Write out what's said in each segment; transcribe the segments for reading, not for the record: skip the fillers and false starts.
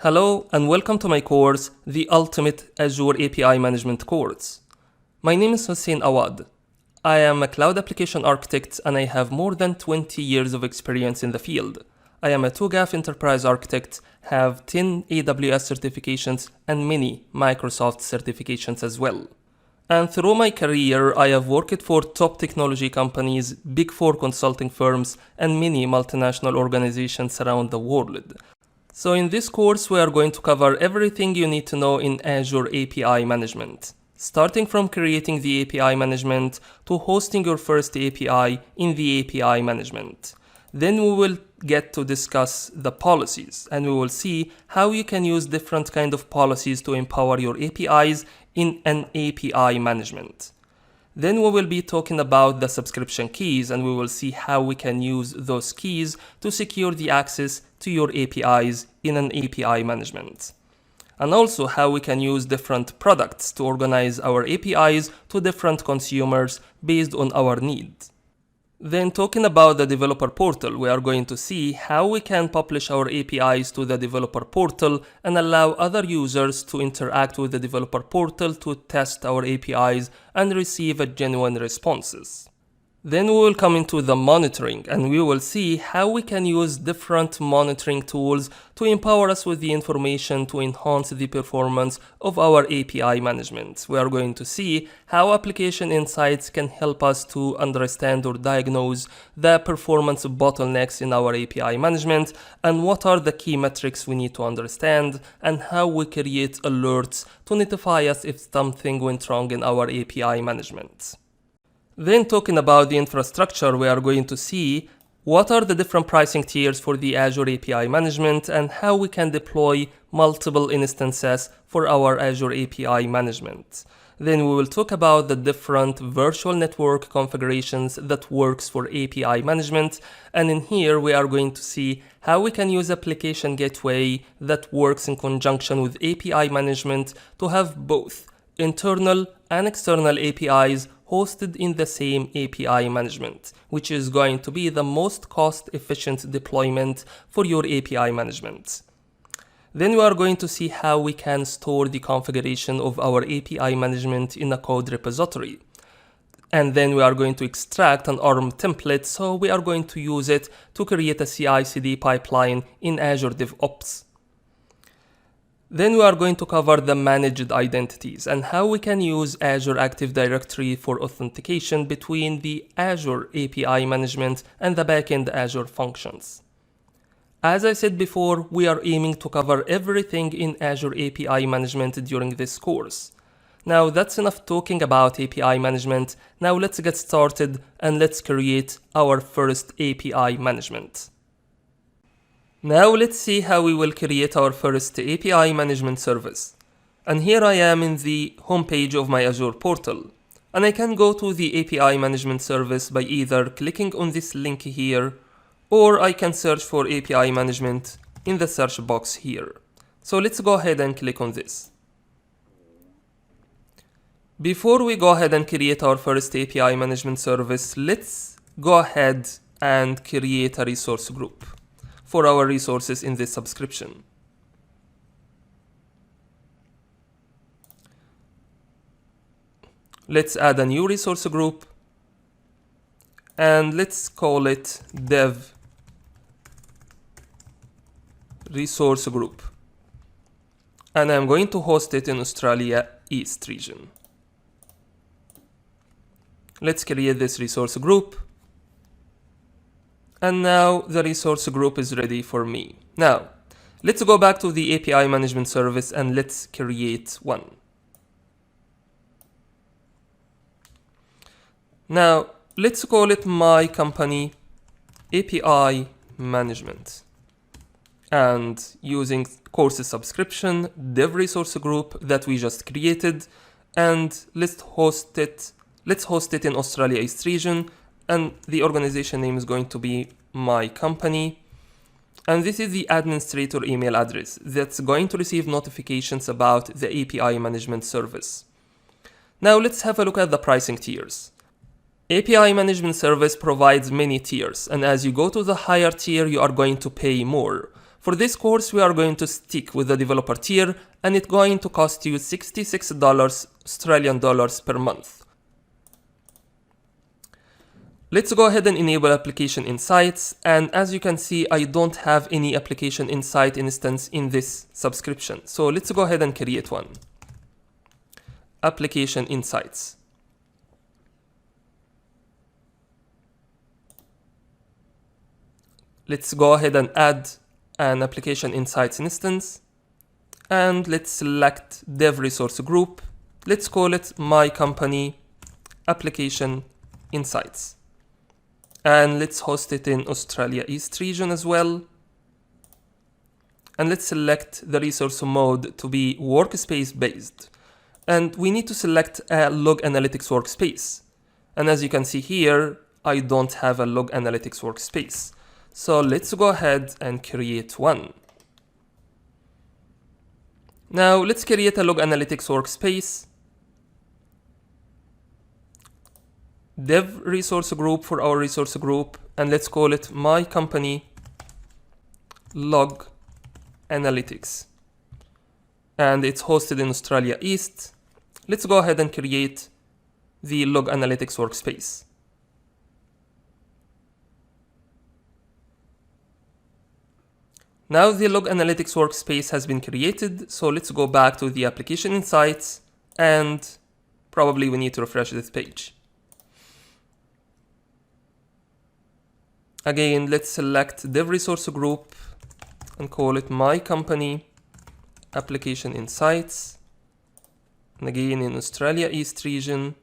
Hello and welcome to my course, the Ultimate Azure API Management course. My name is Hussein Awad. I am a cloud application architect and I have more than 20 years of experience in the field. I am a TOGAF enterprise architect, have 10 AWS certifications and many Microsoft certifications as well. And through my career, I have worked for top technology companies, Big Four consulting firms, and many multinational organizations around the world. So in this course, we are going to cover everything you need to know in Azure API management, starting from creating the API management to hosting your first API in the API management. Then we will get to discuss the policies and we will see how you can use different kind of policies to empower your APIs in an API management. Then we will be talking about the subscription keys and we will see how we can use those keys to secure the access to your APIs in an API management. And also how we can use different products to organize our APIs to different consumers based on our needs. Then talking about the developer portal, we are going to see how we can publish our APIs to the developer portal and allow other users to interact with the developer portal to test our APIs and receive genuine responses. Then we will come into the monitoring and we will see how we can use different monitoring tools to empower us with the information to enhance the performance of our API management. We are going to see how application insights can help us to understand or diagnose the performance bottlenecks in our API management and what are the key metrics we need to understand and how we create alerts to notify us if something went wrong in our API management. Then talking about the infrastructure, we are going to see what are the different pricing tiers for the Azure API management and how we can deploy multiple instances for our Azure API management. Then we will talk about the different virtual network configurations that works for API management. And in here, we are going to see how we can use application gateway that works in conjunction with API management to have both internal and external APIs hosted in the same API management, which is going to be the most cost-efficient deployment for your API management. Then we are going to see how we can store the configuration of our API management in a code repository. And then we are going to extract an ARM template, so we are going to use it to create a CICD pipeline in Azure DevOps. Then we are going to cover the managed identities and how we can use Azure Active Directory for authentication between the Azure API management and the backend Azure functions. As I said before, we are aiming to cover everything in Azure API management during this course. Now that's enough talking about API management. Now let's get started and let's create our first API management. Now let's see how we will create our first API management service. And here I am in the homepage of my Azure portal. And I can go to the API management service by either clicking on this link here, or I can search for API management in the search box here. So let's go ahead and click on this. Before we go ahead and create our first API management service, let's go ahead and create a resource group for our resources in this subscription. Let's add a new resource group and let's call it Dev Resource Group. And I'm going to host it in Australia East region. Let's create this resource group. And now the resource group is ready for me. Now, let's go back to the API management service and let's create one. Now, let's call it My Company API Management. And using course subscription, dev resource group that we just created, and let's host it in Australia East region. And the organization name is going to be My Company. And this is the administrator email address that's going to receive notifications about the API management service. Now let's have a look at the pricing tiers. API management service provides many tiers, and as you go to the higher tier, you are going to pay more. For this course, we are going to stick with the developer tier, and it's going to cost you $66 Australian dollars per month. Let's go ahead and enable Application Insights, and as you can see, I don't have any Application Insight instance in this subscription. So let's go ahead and create one. Application Insights. Let's go ahead and add an Application Insights instance, and let's select Dev Resource Group. Let's call it My Company Application Insights. And let's host it in Australia East region as well. And let's select the resource mode to be workspace based. And we need to select a log analytics workspace. And as you can see here, I don't have a log analytics workspace. So let's go ahead and create one. Now let's create a log analytics workspace. Dev resource group for our resource group, and let's call it My Company Log Analytics. And it's hosted in Australia East. Let's go ahead and create the log analytics workspace. Now the log analytics workspace has been created, so let's go back to the Application Insights, and probably we need to refresh this page. Again, let's select Dev Resource Group and call it My Company Application Insights. And again, in Australia East region,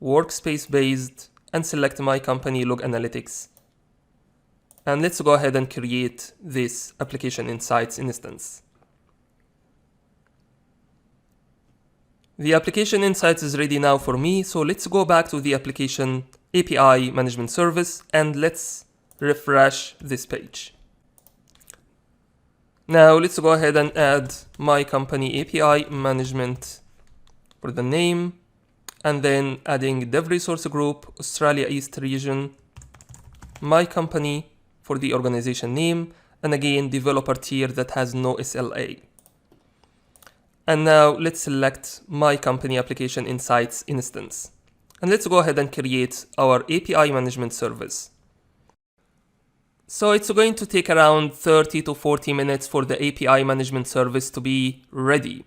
workspace based, and select My Company Log Analytics. And let's go ahead and create this Application Insights instance. The Application Insights is ready now for me, so let's go back to the Application API Management Service and let's refresh this page. Now let's go ahead and add My Company API Management for the name, and then adding Dev Resource Group, Australia East region, My Company for the organization name, and again developer tier that has no SLA. And now let's select My Company Application Insights instance. And let's go ahead and create our API management service. So it's going to take around 30 to 40 minutes for the API management service to be ready.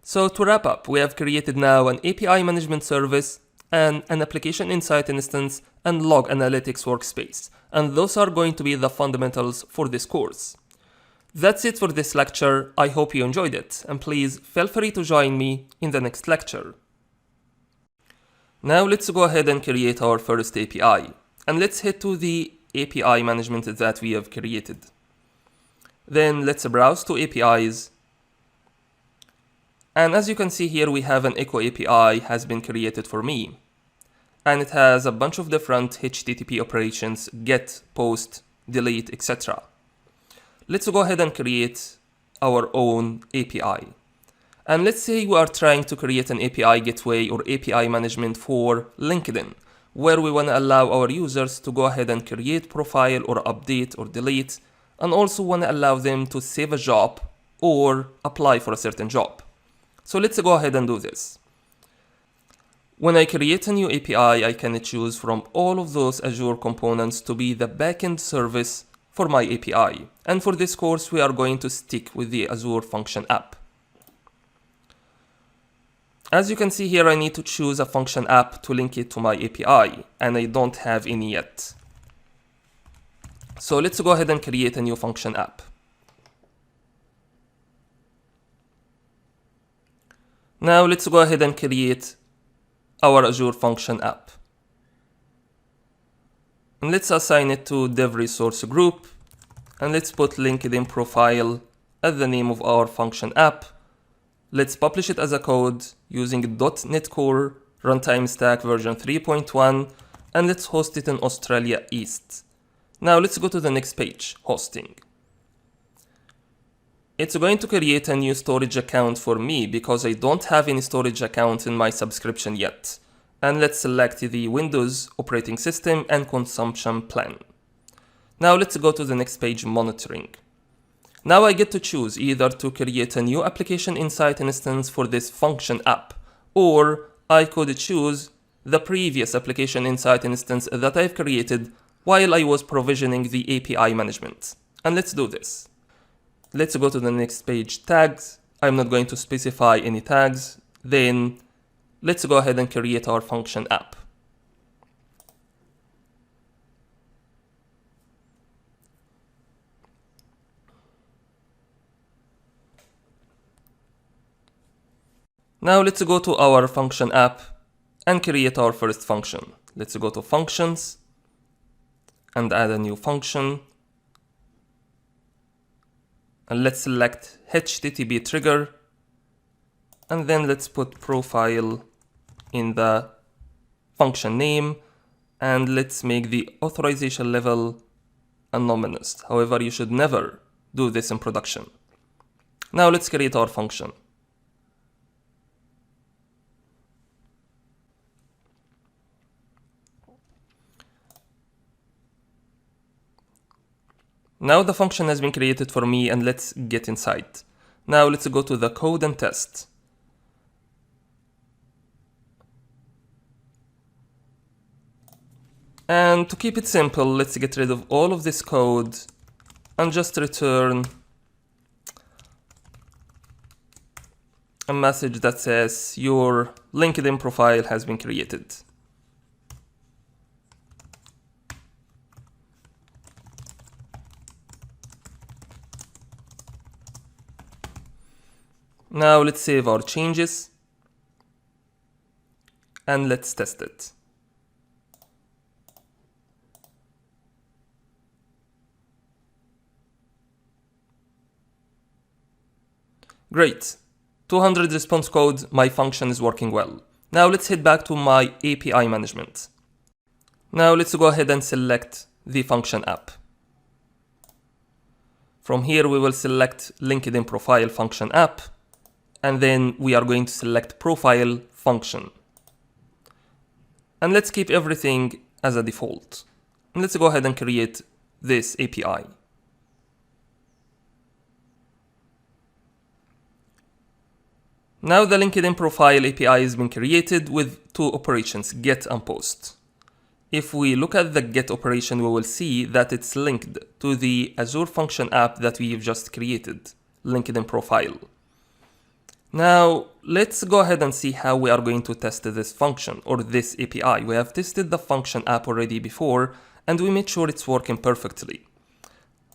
So to wrap up, we have created now an API management service and an Application Insight instance and log analytics workspace. And those are going to be the fundamentals for this course. That's it for this lecture. I hope you enjoyed it, and please feel free to join me in the next lecture. Now let's go ahead and create our first API, and let's head to the API management that we have created. Then let's browse to APIs. And as you can see here, we have an Echo API has been created for me. And it has a bunch of different HTTP operations, get, post, delete, etc. Let's go ahead and create our own API. And let's say we are trying to create an API gateway or API management for LinkedIn, where we want to allow our users to go ahead and create profile or update or delete, and also want to allow them to save a job or apply for a certain job. So let's go ahead and do this. When I create a new API, I can choose from all of those Azure components to be the backend service for my API. And for this course, we are going to stick with the Azure Function app. As you can see here, I need to choose a function app to link it to my API, and I don't have any yet. So let's go ahead and create a new function app. Now let's go ahead and create our Azure Function app. And let's assign it to Dev Resource Group, and let's put LinkedIn profile as the name of our function app. Let's publish it as a code using .NET Core Runtime Stack version 3.1, and let's host it in Australia East. Now let's go to the next page, hosting. It's going to create a new storage account for me because I don't have any storage account in my subscription yet. And let's select the Windows operating system and consumption plan. Now let's go to the next page, monitoring. Now I get to choose either to create a new application insight instance for this function app, or I could choose the previous application insight instance that I've created while I was provisioning the API management. And let's do this. Let's go to the next page, tags. I'm not going to specify any tags. Then let's go ahead and create our function app. Now let's go to our function app and create our first function. Let's go to functions and add a new function. And let's select HTTP trigger. And then let's put profile in the function name. And let's make the authorization level anonymous. However, you should never do this in production. Now let's create our function. Now the function has been created for me, and let's get inside. Now let's go to the code and test. And to keep it simple, let's get rid of all of this code and just return a message that says your LinkedIn profile has been created. Now let's save our changes and let's test it. Great. 200 response code, my function is working well. Now let's head back to my API management. Now let's go ahead and select the function app. From here we will select LinkedIn profile function app, and then we are going to select profile function. And let's keep everything as a default. And let's go ahead and create this API. Now the LinkedIn profile API has been created with two operations, get and post. If we look at the get operation, we will see that it's linked to the Azure function app that we've just created, LinkedIn profile. Now, let's go ahead and see how we are going to test this function or this API. We have tested the function app already before, and we made sure it's working perfectly.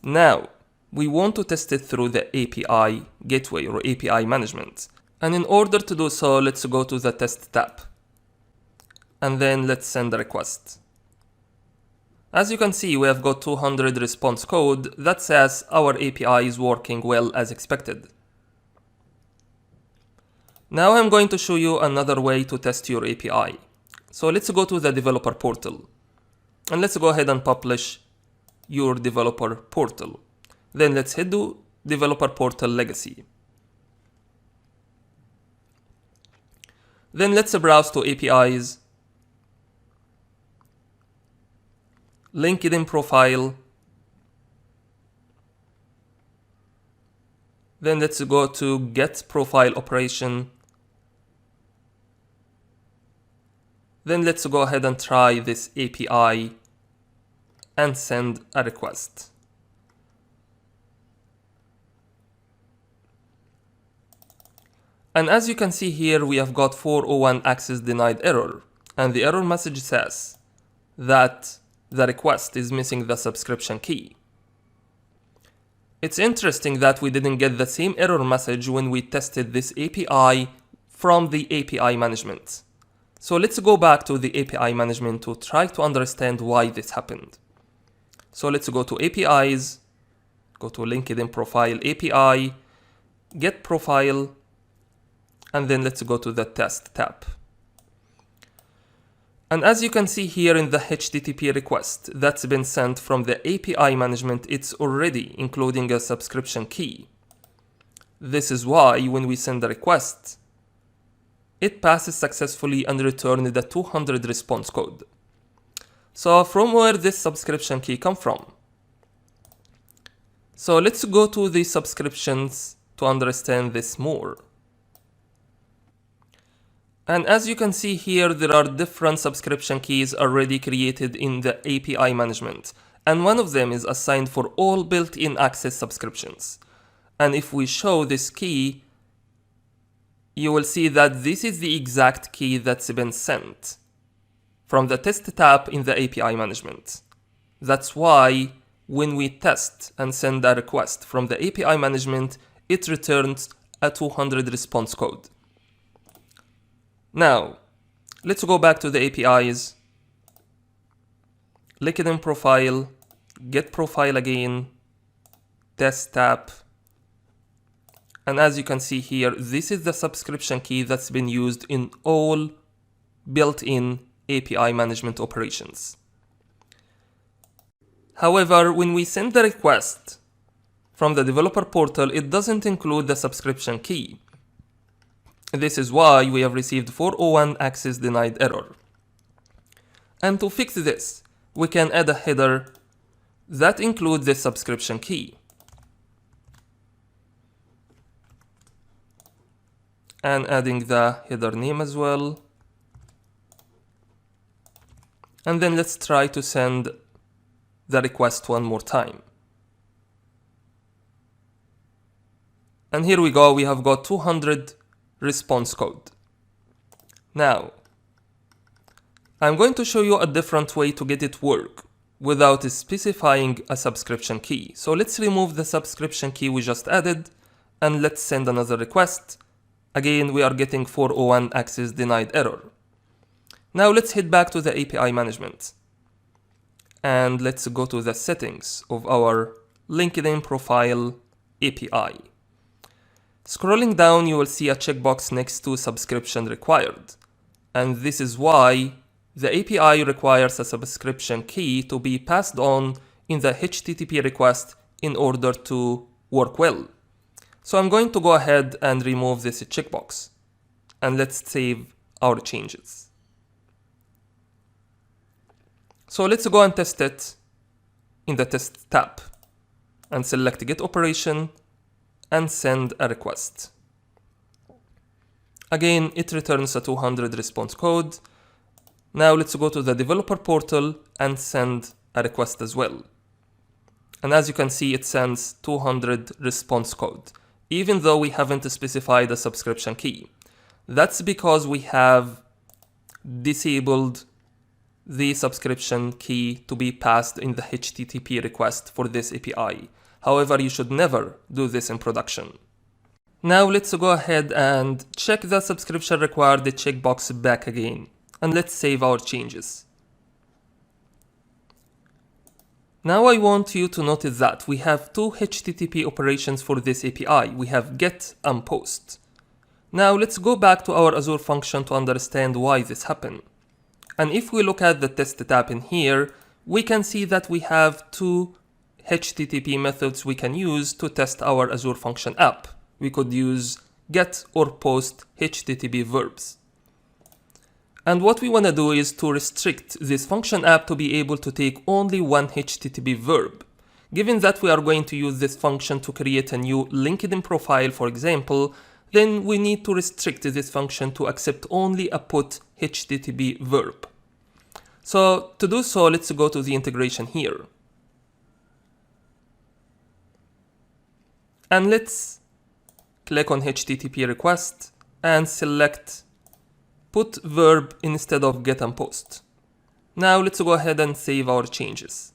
Now, we want to test it through the API gateway or API management. And in order to do so, let's go to the test tab. And then let's send a request. As you can see, we have got 200 response code that says our API is working well as expected. Now I'm going to show you another way to test your API. So let's go to the developer portal. And let's go ahead and publish your developer portal. Then let's head to developer portal legacy. Then let's browse to APIs, LinkedIn profile. Then let's go to get profile operation. Then let's go ahead and try this API and send a request. And as you can see here, we have got 401 access denied error. And the error message says that the request is missing the subscription key. It's interesting that we didn't get the same error message when we tested this API from the API management. So let's go back to the API management to try to understand why this happened. So let's go to APIs, go to LinkedIn profile API, get profile, and then let's go to the test tab. And as you can see here in the HTTP request that's been sent from the API management, it's already including a subscription key. This is why when we send a request, it passes successfully and returns the 200 response code. So from where this subscription key come from? So let's go to the subscriptions to understand this more. And as you can see here, there are different subscription keys already created in the API management. And one of them is assigned for all built-in access subscriptions. And if we show this key, you will see that this is the exact key that's been sent from the test tab in the API management. That's why when we test and send a request from the API management, it returns a 200 response code. Now, let's go back to the APIs. LinkedIn profile, get profile again, test tab. And as you can see here, this is the subscription key that's been used in all built-in API management operations. However, when we send the request from the developer portal, it doesn't include the subscription key. This is why we have received 401 access denied error. And to fix this, we can add a header that includes the subscription key. And adding the header name as well. And then let's try to send the request one more time. And here we go, we have got 200 response code. Now, I'm going to show you a different way to get it work without specifying a subscription key. So let's remove the subscription key we just added and let's send another request. Again, we are getting 401 access denied error. Now let's head back to the API management. And let's go to the settings of our LinkedIn profile API. Scrolling down, you will see a checkbox next to subscription required. And this is why the API requires a subscription key to be passed on in the HTTP request in order to work well. So I'm going to go ahead and remove this checkbox. And let's save our changes. So let's go and test it in the test tab and select get operation and send a request. Again, it returns a 200 response code. Now let's go to the developer portal and send a request as well. And as you can see, it sends 200 response code, even though we haven't specified a subscription key. That's because we have disabled the subscription key to be passed in the HTTP request for this API. However, you should never do this in production. Now let's go ahead and check the subscription required checkbox back again. And let's save our changes. Now I want you to notice that we have two HTTP operations for this API. We have get and post. Now let's go back to our Azure function to understand why this happened. And if we look at the test tab in here, we can see that we have two HTTP methods we can use to test our Azure function app. We could use get or post HTTP verbs. And what we want to do is to restrict this function app to be able to take only one HTTP verb. Given that we are going to use this function to create a new LinkedIn profile, for example, then we need to restrict this function to accept only a put HTTP verb. So to do so, let's go to the integration here. And let's click on HTTP request and select put verb instead of get and post. Now let's go ahead and save our changes.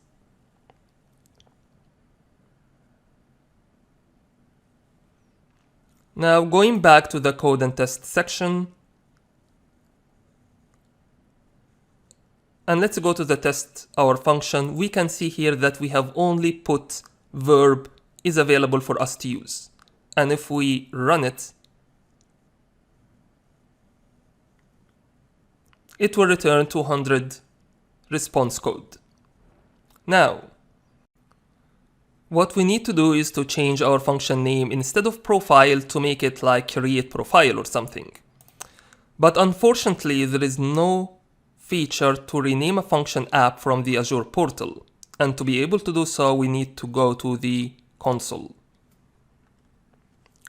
Now going back to the code and test section, and let's go to the test our function. We can see here that we have only put verb is available for us to use. And if we run it, it will return 200 response code. Now, what we need to do is to change our function name instead of profile to make it like create profile or something. But unfortunately, there is no feature to rename a function app from the Azure portal. And to be able to do so, we need to go to the console.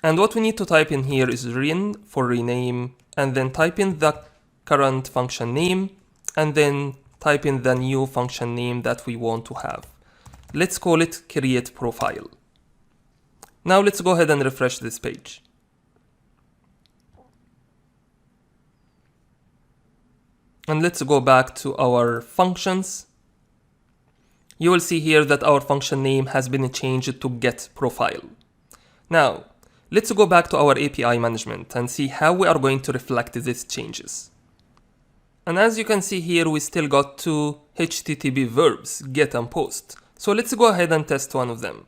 And what we need to type in here is ren for rename, and then type in the current function name, and then type in the new function name that we want to have. Let's call it create profile. Now let's go ahead and refresh this page. And let's go back to our functions. You will see here that our function name has been changed to get profile. Now, let's go back to our API management and see how we are going to reflect these changes. And as you can see here, we still got two HTTP verbs, get and post. So let's go ahead and test one of them.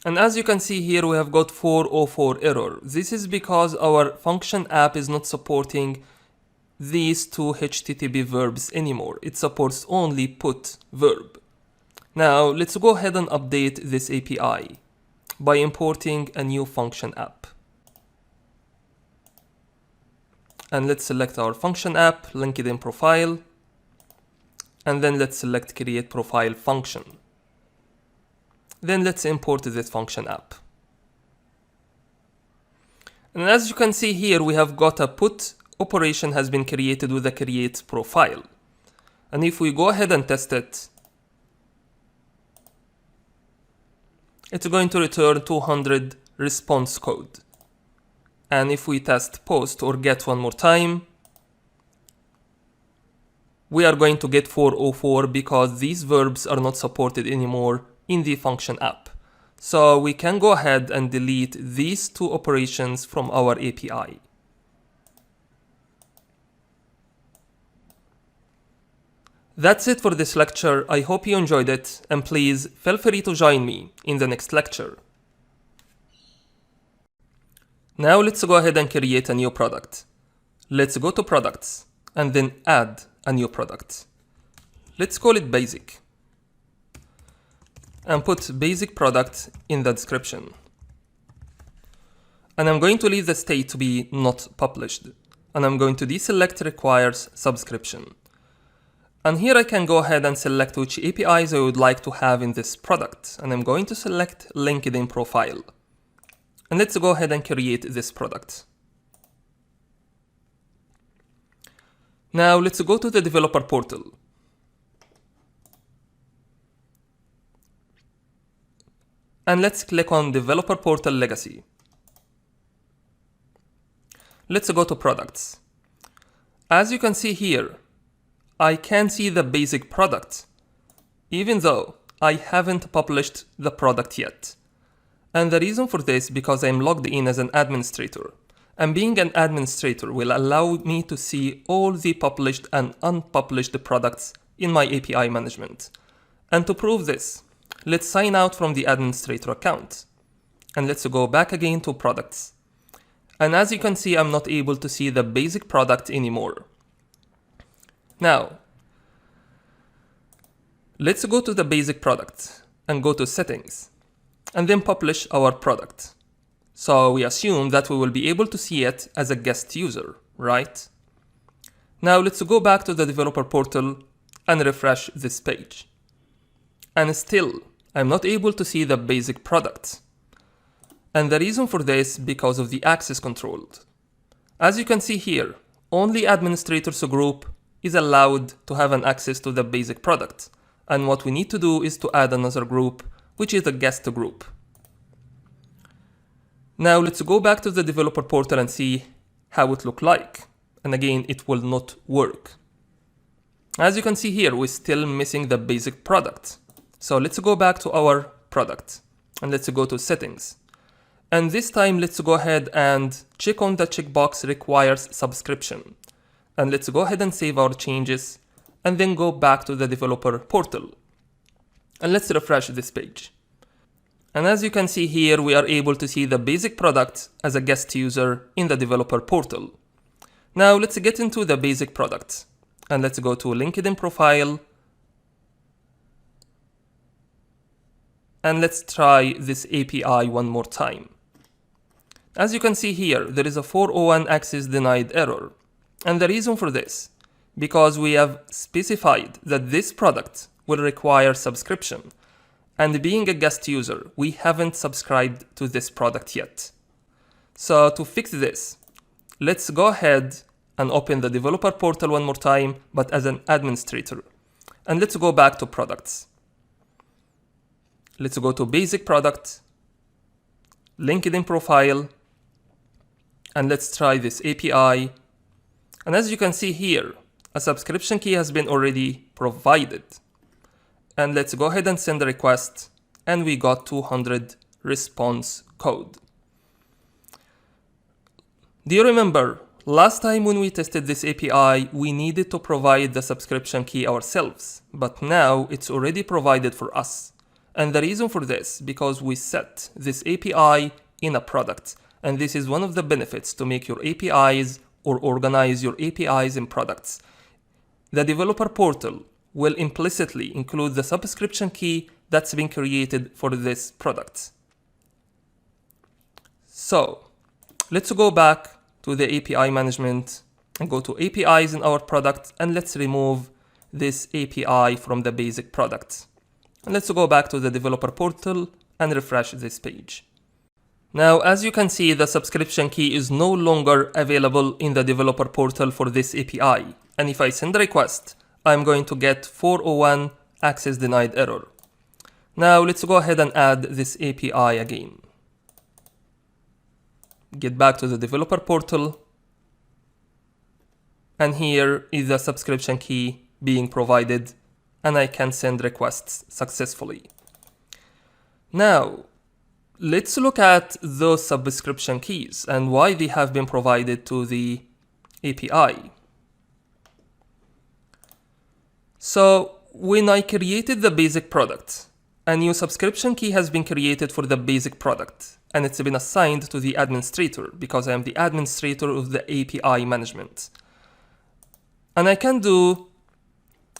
And as you can see here, we have got 404 error. This is because our function app is not supporting these two HTTP verbs anymore. It supports only put verb. Now let's go ahead and update this API by importing a new function app. And let's select our function app, LinkedIn profile, and then let's select create profile function. Then let's import this function app. And as you can see here, we have got a put operation has been created with a create profile. And if we go ahead and test it, it's going to return 200 response code. And if we test post or get one more time, we are going to get 404 because these verbs are not supported anymore in the function app. So we can go ahead and delete these two operations from our API. That's it for this lecture. I hope you enjoyed it, and please feel free to join me in the next lecture. Now let's go ahead and create a new product. Let's go to products and then add a new product. Let's call it basic. And put basic product in the description. And I'm going to leave the state to be not published. And I'm going to deselect requires subscription. And here I can go ahead and select which APIs I would like to have in this product. And I'm going to select LinkedIn profile. And let's go ahead and create this product. Now let's go to the developer portal. And let's click on Developer Portal Legacy. Let's go to Products. As you can see here, I can see the basic product, even though I haven't published the product yet. And the reason for this is because I'm logged in as an administrator. And being an administrator will allow me to see all the published and unpublished products in my API management. And to prove this, let's sign out from the administrator account. And let's go back again to products. And as you can see, I'm not able to see the basic product anymore. Now, let's go to the basic product and go to settings and then publish our product. So we assume that we will be able to see it as a guest user, right? Now let's go back to the developer portal and refresh this page. And still, I'm not able to see the basic product. And the reason for this is because of the access control. As you can see here, only administrators group is allowed to have an access to the basic product. And what we need to do is to add another group, which is the guest group. Now let's go back to the developer portal and see how it looks like. And again, it will not work. As you can see here, we're still missing the basic product. So let's go back to our product and let's go to settings. And this time, let's go ahead and check on the checkbox requires subscription. And let's go ahead and save our changes and then go back to the developer portal. And let's refresh this page. And as you can see here, we are able to see the basic product as a guest user in the developer portal. Now let's get into the basic product. And let's go to LinkedIn profile. And let's try this API one more time. As you can see here, there is a 401 access denied error. And the reason for this, because we have specified that this product will require subscription. And being a guest user, we haven't subscribed to this product yet. So to fix this, let's go ahead and open the developer portal one more time, but as an administrator. And let's go back to products. Let's go to basic product, LinkedIn profile, and let's try this API. And as you can see here, a subscription key has been already provided. And let's go ahead and send a request, and we got 200 response code. Do you remember last time when we tested this API, we needed to provide the subscription key ourselves, but now it's already provided for us. And the reason for this, because we set this API in a product. And this is one of the benefits to make your APIs or organize your APIs in products. The developer portal will implicitly include the subscription key that's been created for this product. So let's go back to the API management and go to APIs in our product, and let's remove this API from the basic product. And let's go back to the developer portal and refresh this page. Now, as you can see, the subscription key is no longer available in the developer portal for this API. And if I send a request, I'm going to get 401 access denied error. Now let's go ahead and add this API again. Get back to the developer portal. And here is the subscription key being provided, and I can send requests successfully. Now, let's look at those subscription keys and why they have been provided to the API. So when I created the basic product, a new subscription key has been created for the basic product, and it's been assigned to the administrator because I am the administrator of the API management. And I can do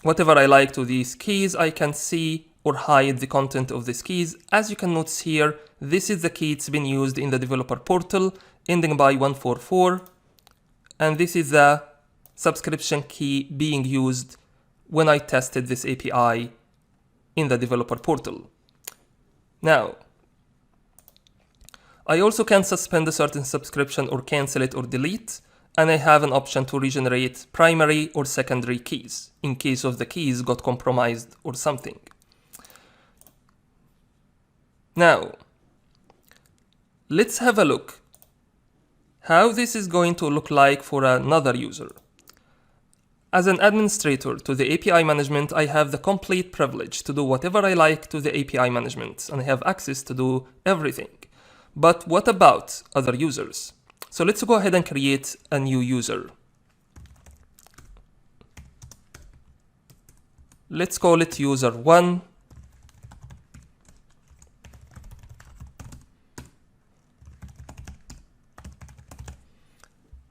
whatever I like to these keys. I can see or hide the content of these keys. As you can notice here, this is the key it's been used in the developer portal, ending by 144. And this is the subscription key being used when I tested this API in the developer portal. Now, I also can suspend a certain subscription or cancel it or delete, and I have an option to regenerate primary or secondary keys in case of the keys got compromised or something. Now, let's have a look how this is going to look like for another user. As an administrator to the API management, I have the complete privilege to do whatever I like to the API management, and I have access to do everything. But what about other users? So let's go ahead and create a new user. Let's call it user 1.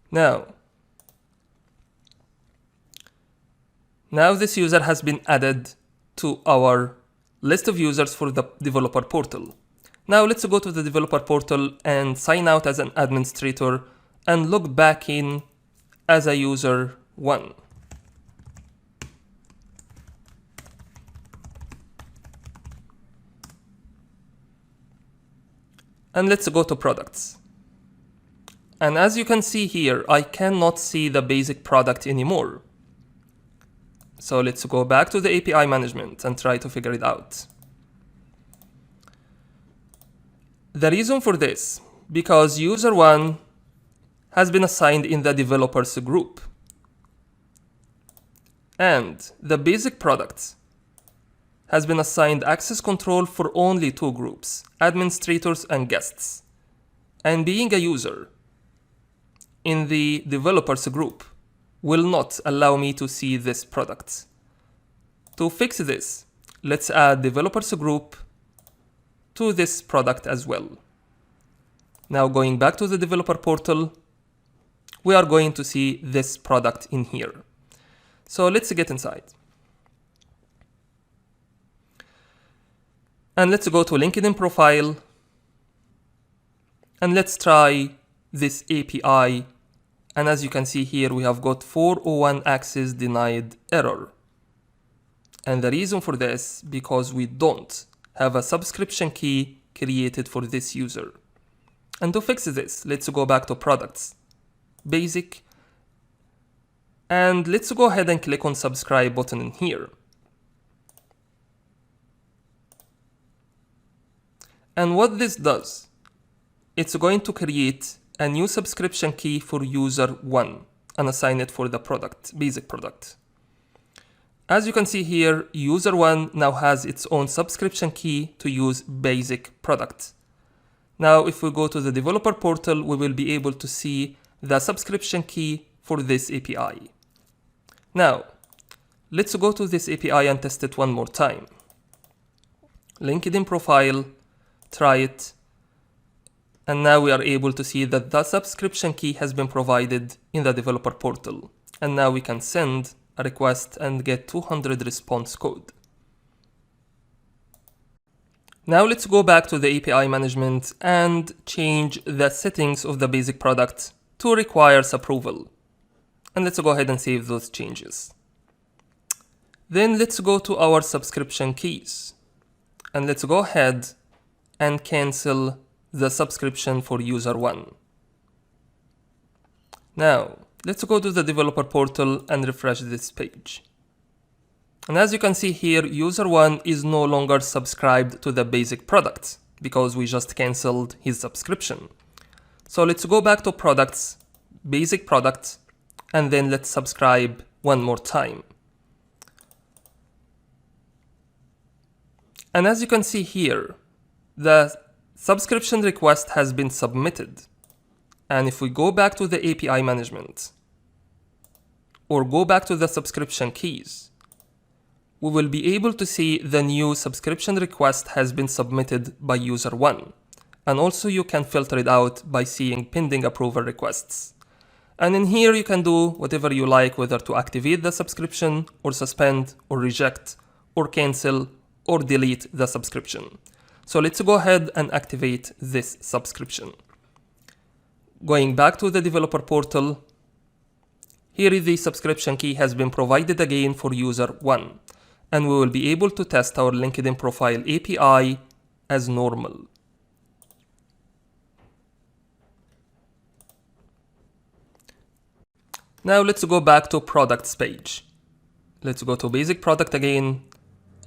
Now this user has been added to our list of users for the developer portal. Now let's go to the developer portal and sign out as an administrator and log back in as a user 1. And let's go to products. And as you can see here, I cannot see the basic product anymore. So let's go back to the API management and try to figure it out. The reason for this, because user 1 has been assigned in the developers group. And the basic product has been assigned access control for only 2 groups, administrators and guests. And being a user in the developers group will not allow me to see this product. To fix this, let's add developers group to this product as well. Now going back to the developer portal, we are going to see this product in here. So let's get inside. And let's go to LinkedIn profile. And let's try this API And as you can see here, we have got 401 access denied error. And the reason for this, because we don't have a subscription key created for this user. And to fix this, let's go back to products, basic, and let's go ahead and click on subscribe button in here. And what this does, it's going to create a new subscription key for user 1 and assign it for the product, basic product. As you can see here, user 1 now has its own subscription key to use basic product. Now, if we go to the developer portal, we will be able to see the subscription key for this API. Now, let's go to this API and test it one more time. LinkedIn profile, try it. And now we are able to see that the subscription key has been provided in the developer portal. And now we can send a request and get 200 response code. Now let's go back to the API management and change the settings of the basic product to requires approval. And let's go ahead and save those changes. Then let's go to our subscription keys. And let's go ahead and cancel the subscription for user 1. Now, let's go to the developer portal and refresh this page. And as you can see here, user 1 is no longer subscribed to the basic product because we just canceled his subscription. So let's go back to products, basic product, and then let's subscribe one more time. And as you can see here, the subscription request has been submitted. And if we go back to the API management or go back to the subscription keys, we will be able to see the new subscription request has been submitted by user 1. And also you can filter it out by seeing pending approval requests. And in here you can do whatever you like, whether to activate the subscription or suspend or reject or cancel or delete the subscription. So let's go ahead and activate this subscription. Going back to the developer portal, here the subscription key has been provided again for user 1, and we will be able to test our LinkedIn profile API as normal. Now let's go back to products page. Let's go to basic product again.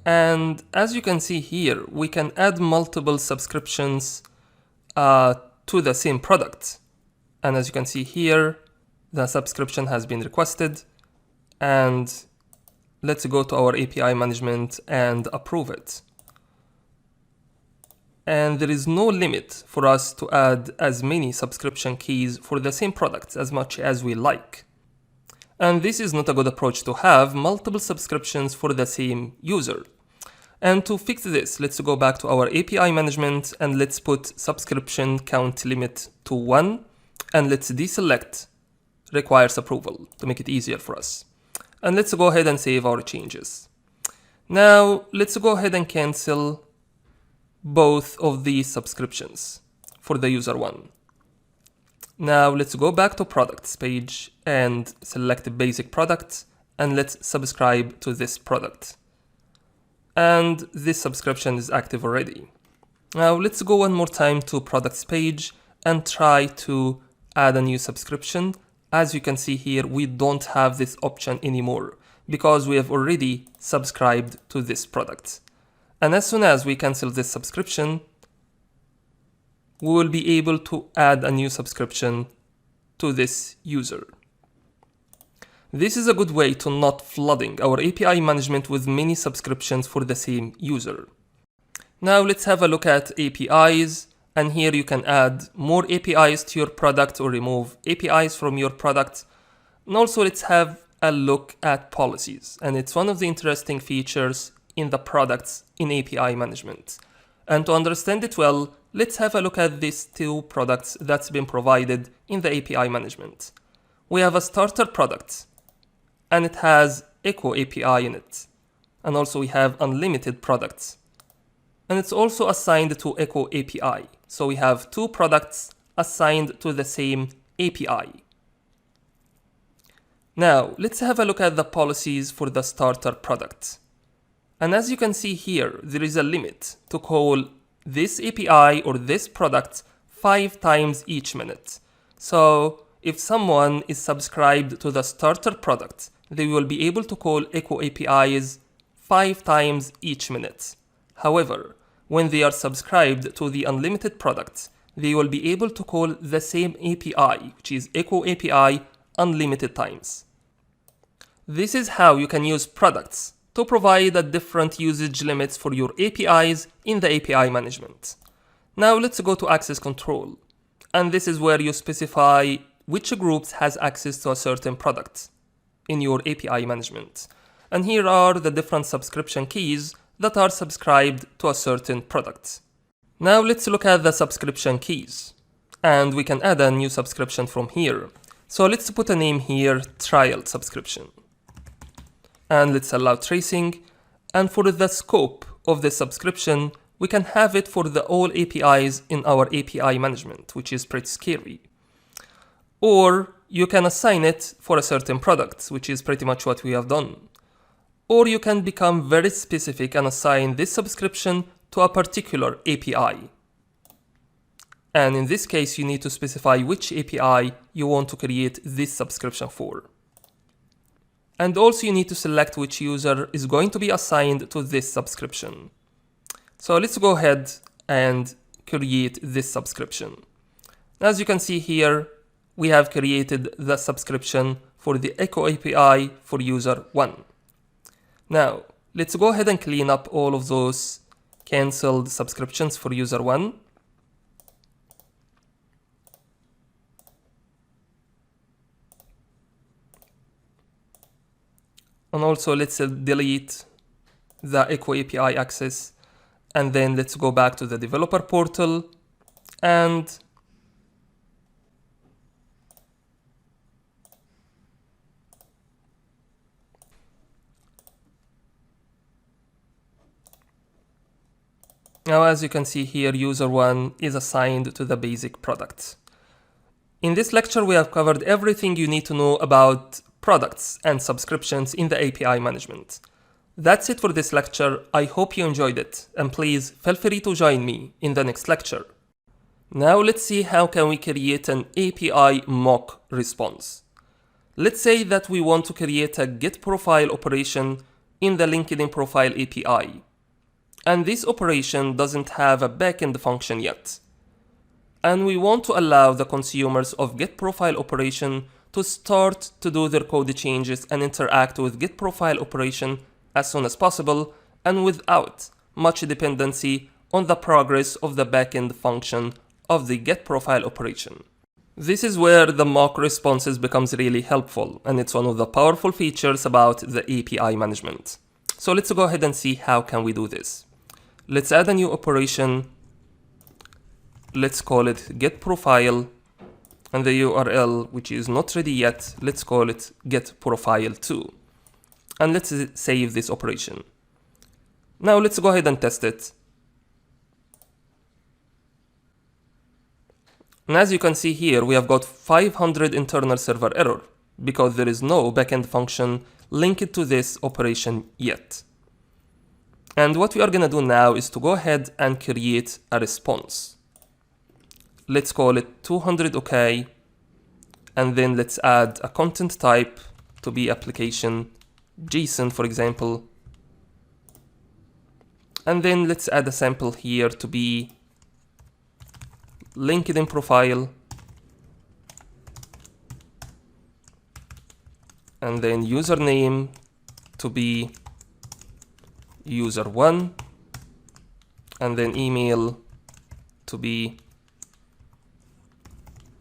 And as you can see here, we can add multiple subscriptions to the same product. And as you can see here, the subscription has been requested. And let's go to our API management and approve it. And there is no limit for us to add as many subscription keys for the same product as much as we like. And this is not a good approach to have multiple subscriptions for the same user. And to fix this, let's go back to our API management and let's put subscription count limit to 1. And let's deselect requires approval to make it easier for us. And let's go ahead and save our changes. Now, let's go ahead and cancel both of these subscriptions for the user 1. Now let's go back to products page and select basic product and let's subscribe to this product. And this subscription is active already. Now let's go one more time to products page and try to add a new subscription. As you can see here, we don't have this option anymore because we have already subscribed to this product. And as soon as we cancel this subscription, we will be able to add a new subscription to this user. This is a good way to not flooding our API management with many subscriptions for the same user. Now let's have a look at APIs, and here you can add more APIs to your product or remove APIs from your product. And also let's have a look at policies, and it's one of the interesting features in the products in API management. And to understand it well, let's have a look at these two products that's been provided in the API management. We have a starter product, and it has Echo API in it. And also we have unlimited products. And it's also assigned to Echo API. So we have two products assigned to the same API. Now, let's have a look at the policies for the starter product. And as you can see here, there is a limit to call this API or this product 5 times each minute. So if someone is subscribed to the starter product, they will be able to call Echo APIs 5 times each minute. However, when they are subscribed to the unlimited product, they will be able to call the same API, which is Echo API, unlimited times. This is how you can use products to provide a different usage limits for your APIs in the API management. Now let's go to access control. And this is where you specify which groups has access to a certain product in your API management. And here are the different subscription keys that are subscribed to a certain product. Now let's look at the subscription keys. And we can add a new subscription from here. So let's put a name here, trial subscription. And let's allow tracing. And for the scope of the subscription, we can have it for the all APIs in our API management, which is pretty scary. Or you can assign it for a certain product, which is pretty much what we have done. Or you can become very specific and assign this subscription to a particular API. And in this case, you need to specify which API you want to create this subscription for. And also you need to select which user is going to be assigned to this subscription. So let's go ahead and create this subscription. As you can see here, we have created the subscription for the Echo API for user 1. Now, let's go ahead and clean up all of those canceled subscriptions for user 1. And also let's delete the Echo API access, and then let's go back to the developer portal and now as you can see here, user 1 is assigned to the basic product. In this lecture, we have covered everything you need to know about products and subscriptions in the API management. That's it for this lecture. I hope you enjoyed it, and please feel free to join me in the next lecture. Now let's see how can we create an API mock response. Let's say that we want to create a get profile operation in the LinkedIn profile API. And this operation doesn't have a backend function yet. And we want to allow the consumers of get profile operation to start to do their code changes and interact with get profile operation as soon as possible and without much dependency on the progress of the backend function of the get profile operation. This is where the mock responses becomes really helpful, and it's one of the powerful features about the API management. So let's go ahead and see how can we do this. Let's add a new operation. Let's call it get profile, and the URL, which is not ready yet, let's call it get profile 2. And let's save this operation. Now let's go ahead and test it. And as you can see here, we have got 500 internal server error because there is no backend function linked to this operation yet. And what we are going to do now is to go ahead and create a response. Let's call it 200 OK. And then let's add a content type to be application JSON, for example. And then let's add a sample here to be LinkedIn profile. And then username to be user1. And then email to be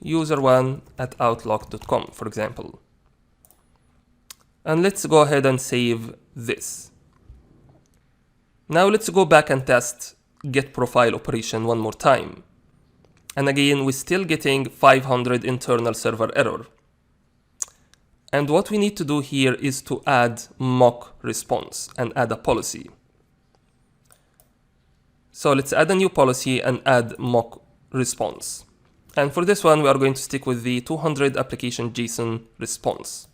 user1@outlook.com, for example. And let's go ahead and save this. Now let's go back and test get profile operation one more time. And again, we're still getting 500 internal server error. And what we need to do here is to add mock response and add a policy. So let's add a new policy and add mock response. And for this one, we are going to stick with the 200 application JSON response.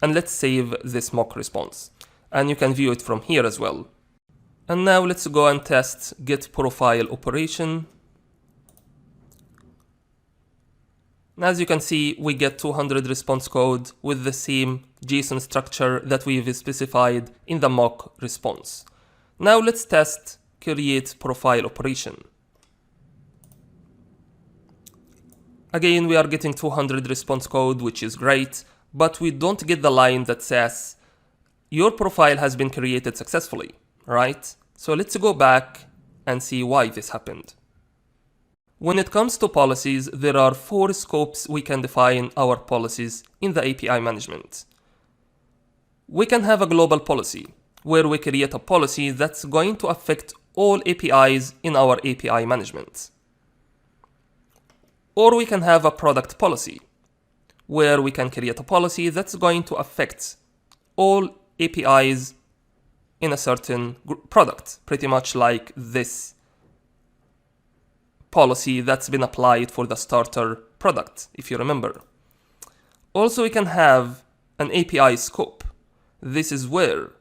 And let's save this mock response. And you can view it from here as well. And now let's go and test get profile operation. As you can see, we get 200 response code with the same JSON structure that we've specified in the mock response. Now let's test create profile operation. Again, we are getting 200 response code, which is great, but we don't get the line that says your profile has been created successfully, right? So let's go back and see why this happened. When it comes to policies, there are 4 scopes we can define our policies in the API management. We can have a global policy, where we create a policy that's going to affect all APIs in our API management. Or we can have a product policy, where we can create a policy that's going to affect all APIs in a certain product, pretty much like this policy that's been applied for the starter product, if you remember. Also, we can have an API scope. This is where we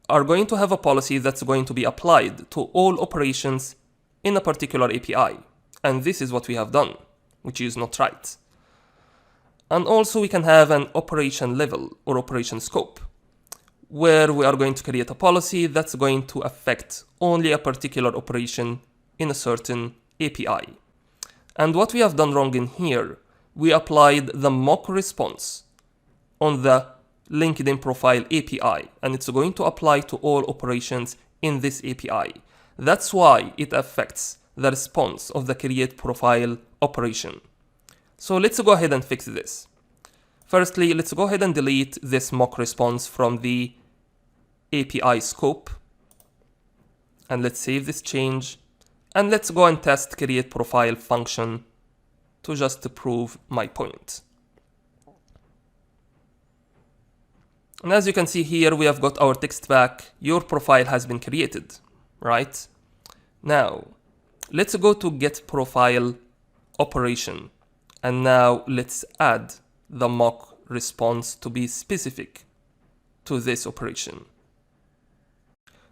are going to have a policy that's going to be applied to all operations in a particular API. And this is what we have done, which is not right. And also we can have an operation level or operation scope, where we are going to create a policy that's going to affect only a particular operation in a certain API. And what we have done wrong in here, we applied the mock response on the LinkedIn profile API, and it's going to apply to all operations in this API. That's why it affects the response of the create profile operation. So let's go ahead and fix this. Firstly, let's go ahead and delete this mock response from the API scope. And let's save this change. And let's go and test create profile function to just prove my point. And as you can see here, we have got our text back. Your profile has been created, right? Now, let's go to get profile operation. And now let's add the mock response to be specific to this operation.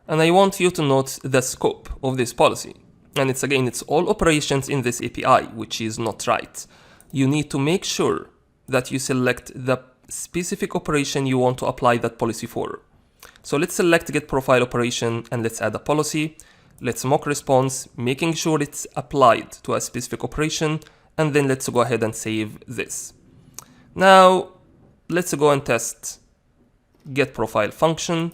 And I want you to note the scope of this policy. And it's all operations in this API, which is not right. You need to make sure that you select the specific operation you want to apply that policy for. So let's select get profile operation and let's add a policy. Let's mock response, making sure it's applied to a specific operation. And then let's go ahead and save this. Now, let's go and test get profile function.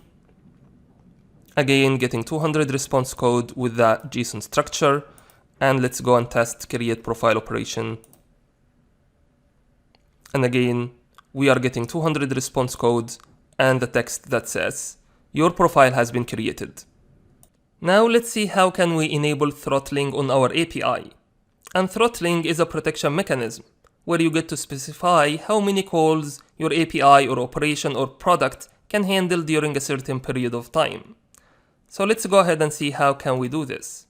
Again, getting 200 response code with the JSON structure. And let's go and test create profile operation. And again, we are getting 200 response code and the text that says, your profile has been created. Now let's see how can we enable throttling on our API. And throttling is a protection mechanism where you get to specify how many calls your API or operation or product can handle during a certain period of time. So let's go ahead and see how can we do this.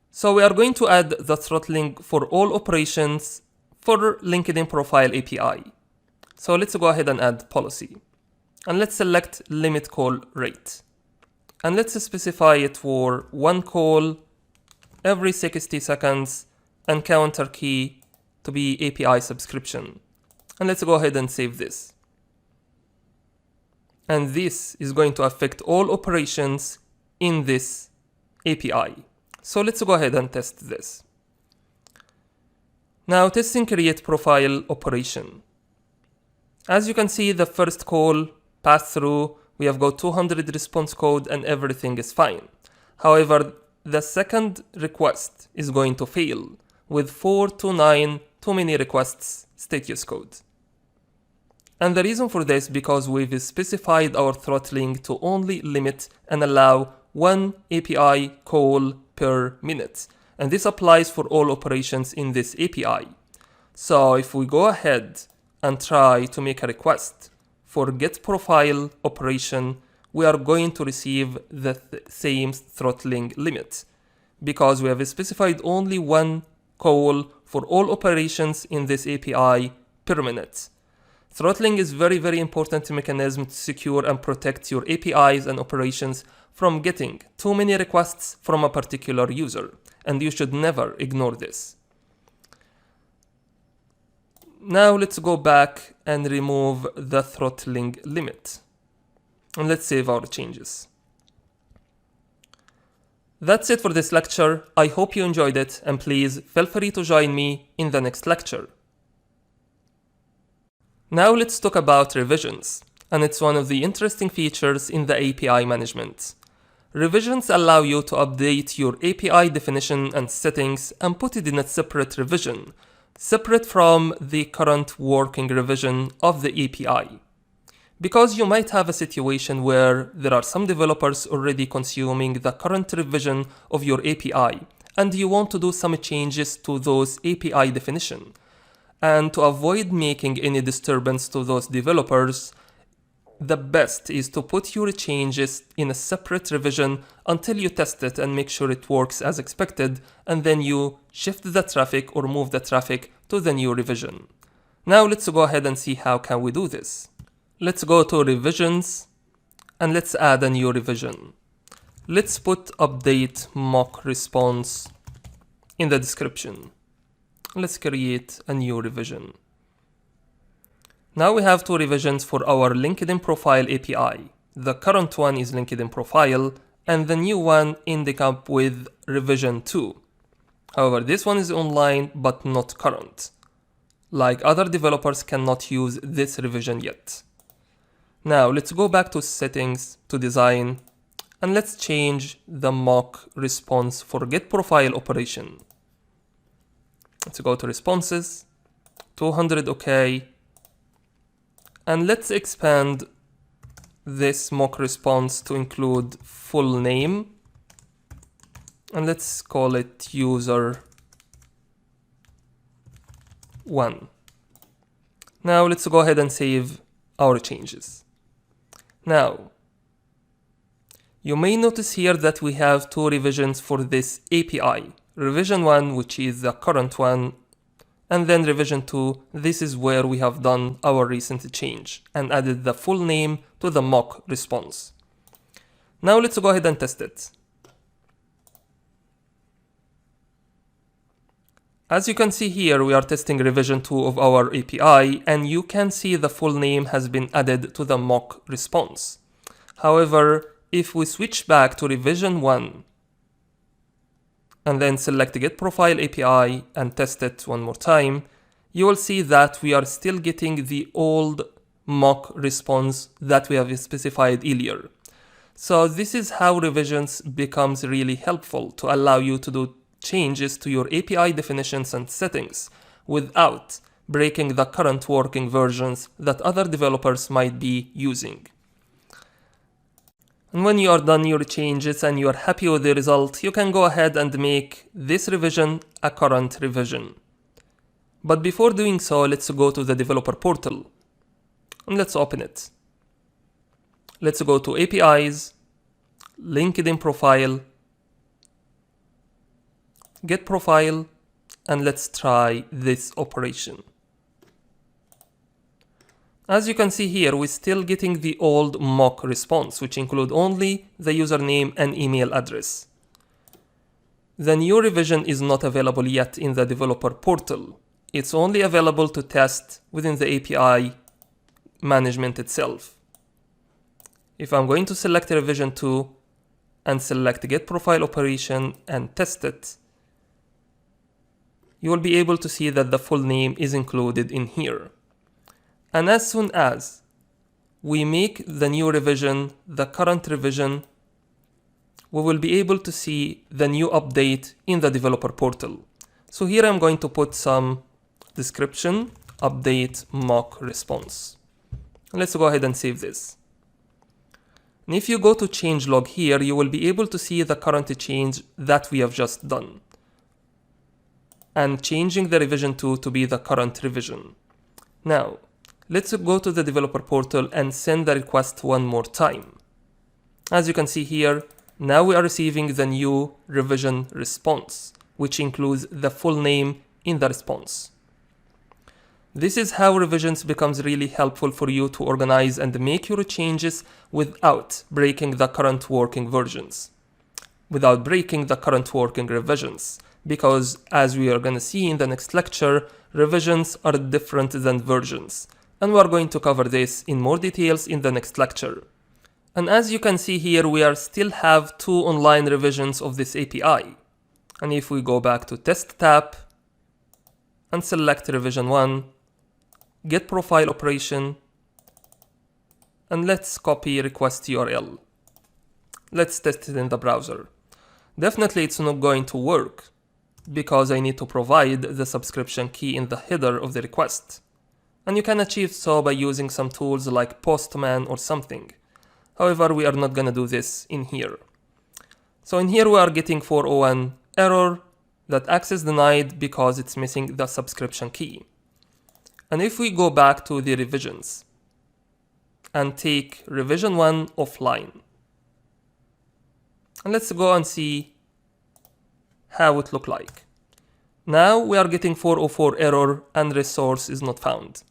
So we are going to add the throttling for all operations for LinkedIn profile API. So let's go ahead and add policy. And let's select limit call rate. And let's specify it for 1 call every 60 seconds and counter key to be API subscription. And let's go ahead and save this. And this is going to affect all operations in this API. So let's go ahead and test this. Now testing create profile operation. As you can see, the first call passed through, we have got 200 response code and everything is fine. However, the second request is going to fail with 429 too many requests status code. And the reason for this because we've specified our throttling to only limit and allow 1 API call per minute. And this applies for all operations in this API. So if we go ahead and try to make a request for get profile operation, we are going to receive the same throttling limit because we have specified only 1 call for all operations in this API per minute. Throttling is very important mechanism to secure and protect your APIs and operations from getting too many requests from a particular user, and you should never ignore this. Now let's go back and remove the throttling limit, and let's save our changes. That's it for this lecture. I hope you enjoyed it, and please feel free to join me in the next lecture. Now let's talk about revisions, and it's one of the interesting features in the API management. Revisions allow you to update your API definition and settings and put it in a separate revision, separate from the current working revision of the API. Because you might have a situation where there are some developers already consuming the current revision of your API, and you want to do some changes to those API definition. And to avoid making any disturbance to those developers, the best is to put your changes in a separate revision until you test it and make sure it works as expected, and then you shift the traffic or move the traffic to the new revision. Now let's go ahead and see how can we do this. Let's go to revisions and let's add a new revision. Let's put update mock response in the description. Let's create a new revision. Now we have two revisions for our LinkedIn profile API. The current one is LinkedIn profile and the new one ending up with revision 2. However, this one is online but not current. Like other developers cannot use this revision yet. Now let's go back to settings, to design, and let's change the mock response for get profile operation. Let's go to responses, 200 OK, and let's expand this mock response to include full name, and let's call it user 1. Now let's go ahead and save our changes. Now, you may notice here that we have two revisions for this API. Revision 1, which is the current one, and then revision 2, this is where we have done our recent change and added the full name to the mock response. Now let's go ahead and test it. As you can see here, we are testing revision 2 of our API, and you can see the full name has been added to the mock response. However, if we switch back to revision 1, and then select Get Profile API and test it one more time, you will see that we are still getting the old mock response that we have specified earlier. So this is how revisions becomes really helpful to allow you to do changes to your API definitions and settings without breaking the current working versions that other developers might be using. And when you are done your changes and you are happy with the result, you can go ahead and make this revision a current revision. But before doing so, let's go to the developer portal and let's open it. Let's go to APIs, LinkedIn profile, get profile, and let's try this operation. As you can see here, we're still getting the old mock response, which include only the username and email address. The new revision is not available yet in the developer portal. It's only available to test within the API management itself. If I'm going to select revision 2 and select get profile operation and test it, you will be able to see that the full name is included in here. And as soon as we make the new revision the current revision, we will be able to see the new update in the developer portal. So here I'm going to put some description, update mock response. Let's go ahead and save this. And if you go to changelog here, you will be able to see the current change that we have just done, and changing the revision 2 to be the current revision. Now, let's go to the developer portal and send the request one more time. As you can see here, now we are receiving the new revision response, which includes the full name in the response. This is how revisions becomes really helpful for you to organize and make your changes without breaking the current working versions, without breaking the current working revisions. Because as we are going to see in the next lecture, revisions are different than versions. And we are going to cover this in more details in the next lecture. And as you can see here, we are still have 2 online revisions of this API. And if we go back to Test tab and select revision 1, get profile operation, and let's copy request URL. Let's test it in the browser. Definitely it's not going to work because I need to provide the subscription key in the header of the request. And you can achieve so by using some tools like Postman or something. However, we are not going to do this in here. So in here we are getting 401 error that access denied because it's missing the subscription key. And if we go back to the revisions and take revision 1 offline, and let's go and see how it look like. Now we are getting 404 error and resource is not found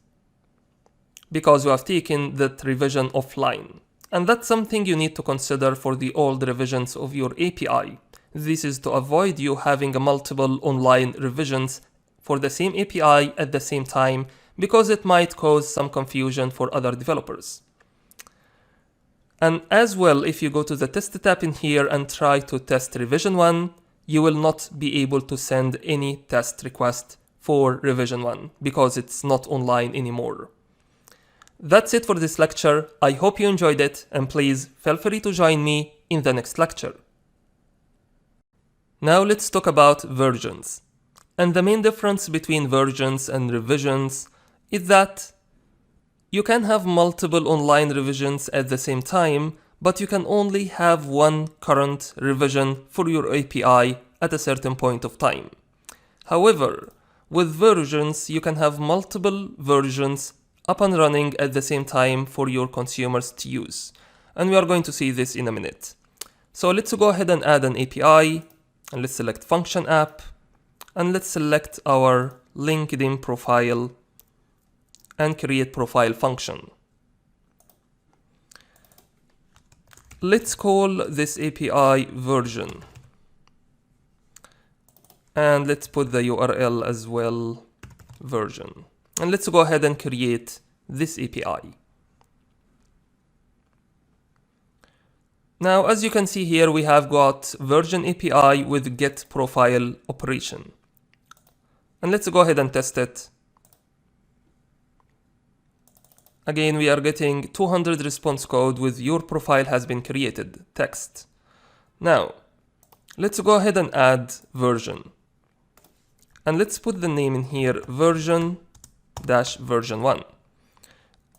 because we have taken that revision offline. And that's something you need to consider for the old revisions of your API. This is to avoid you having multiple online revisions for the same API at the same time, because it might cause some confusion for other developers. And as well, if you go to the test tab in here and try to test revision 1, you will not be able to send any test request for revision 1 because it's not online anymore. That's it for this lecture. I hope you enjoyed it, and please feel free to join me in the next lecture. Now let's talk about versions. And the main difference between versions and revisions is that you can have multiple online revisions at the same time, but you can only have one current revision for your API at a certain point of time. However, with versions, you can have multiple versions up and running at the same time for your consumers to use. And we are going to see this in a minute. So let's go ahead and add an API, and let's select function app, and let's select our LinkedIn profile and create profile function. Let's call this API version. And let's put the URL as well, version. And let's go ahead and create this API. Now, as you can see here, we have got version API with get profile operation. And let's go ahead and test it. Again, we are getting 200 response code with your profile has been created text. Now, let's go ahead and add version. And let's put the name in here, version-version 1.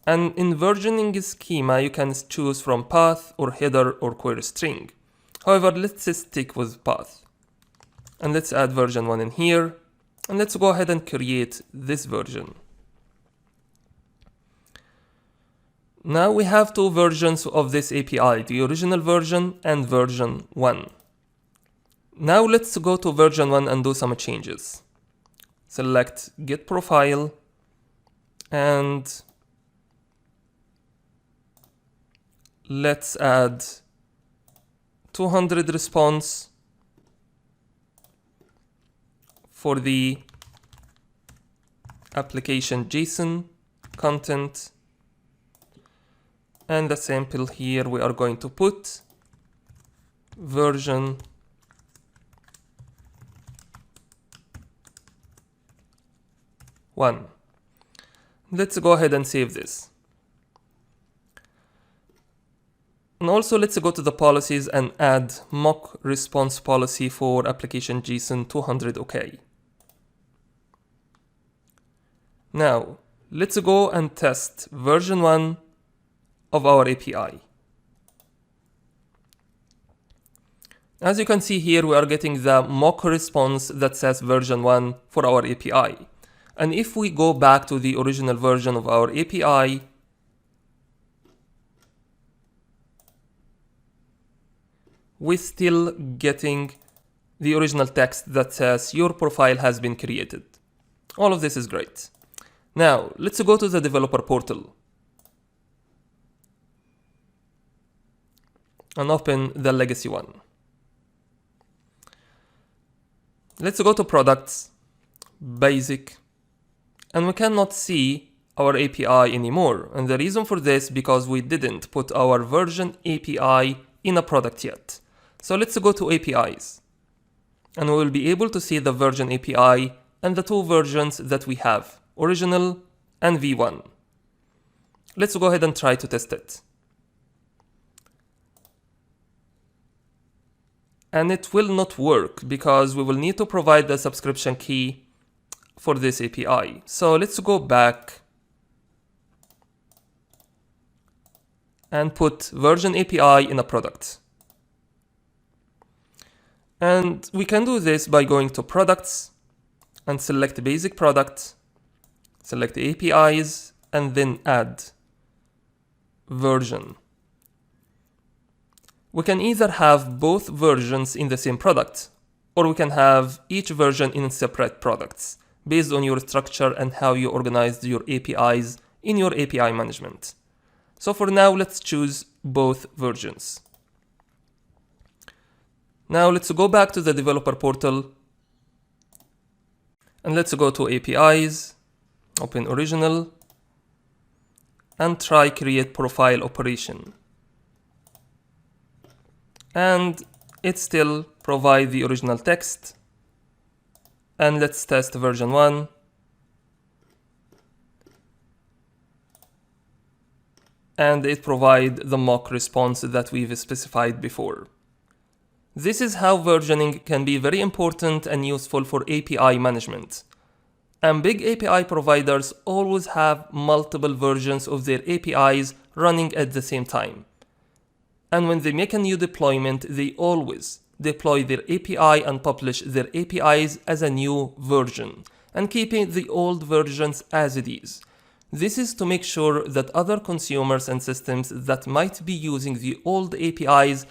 And in versioning schema, you can choose from path or header or query string. However, let's stick with path. And let's add version 1 in here. And let's go ahead and create this version. Now we have 2 versions of this API, the original version and version 1. Now let's go to version 1 and do some changes. Select get profile and let's add 200 response for the application JSON content. And the sample here, we are going to put version 1. Let's go ahead and save this. And also let's go to the policies and add mock response policy for application JSON 200 OK. Now, let's go and test version 1 of our API. As you can see here, we are getting the mock response that says version 1 for our API. And if we go back to the original version of our API, we're still getting the original text that says your profile has been created. All of this is great. Now, let's go to the developer portal and open the legacy one. Let's go to products, basic, and we cannot see our API anymore. And the reason for this, because we didn't put our version API in a product yet. So let's go to APIs, and we will be able to see the version API and the two versions that we have, original and V1. Let's go ahead and try to test it. And it will not work because we will need to provide the subscription key for this API. So let's go back and put version API in a product. And we can do this by going to products and select basic product, select APIs, and then add version. We can either have both versions in the same product, or we can have each version in separate products based on your structure and how you organize your APIs in your API management. So for now, let's choose both versions. Now let's go back to the developer portal and let's go to APIs, open original, and try create profile operation. And it still provides the original text. And let's test version 1. And it provides the mock response that we've specified before. This is how versioning can be very important and useful for API management. And big API providers always have multiple versions of their APIs running at the same time. And when they make a new deployment, they always deploy their API and publish their APIs as a new version, and keeping the old versions as it is. This is to make sure that other consumers and systems that might be using the old APIs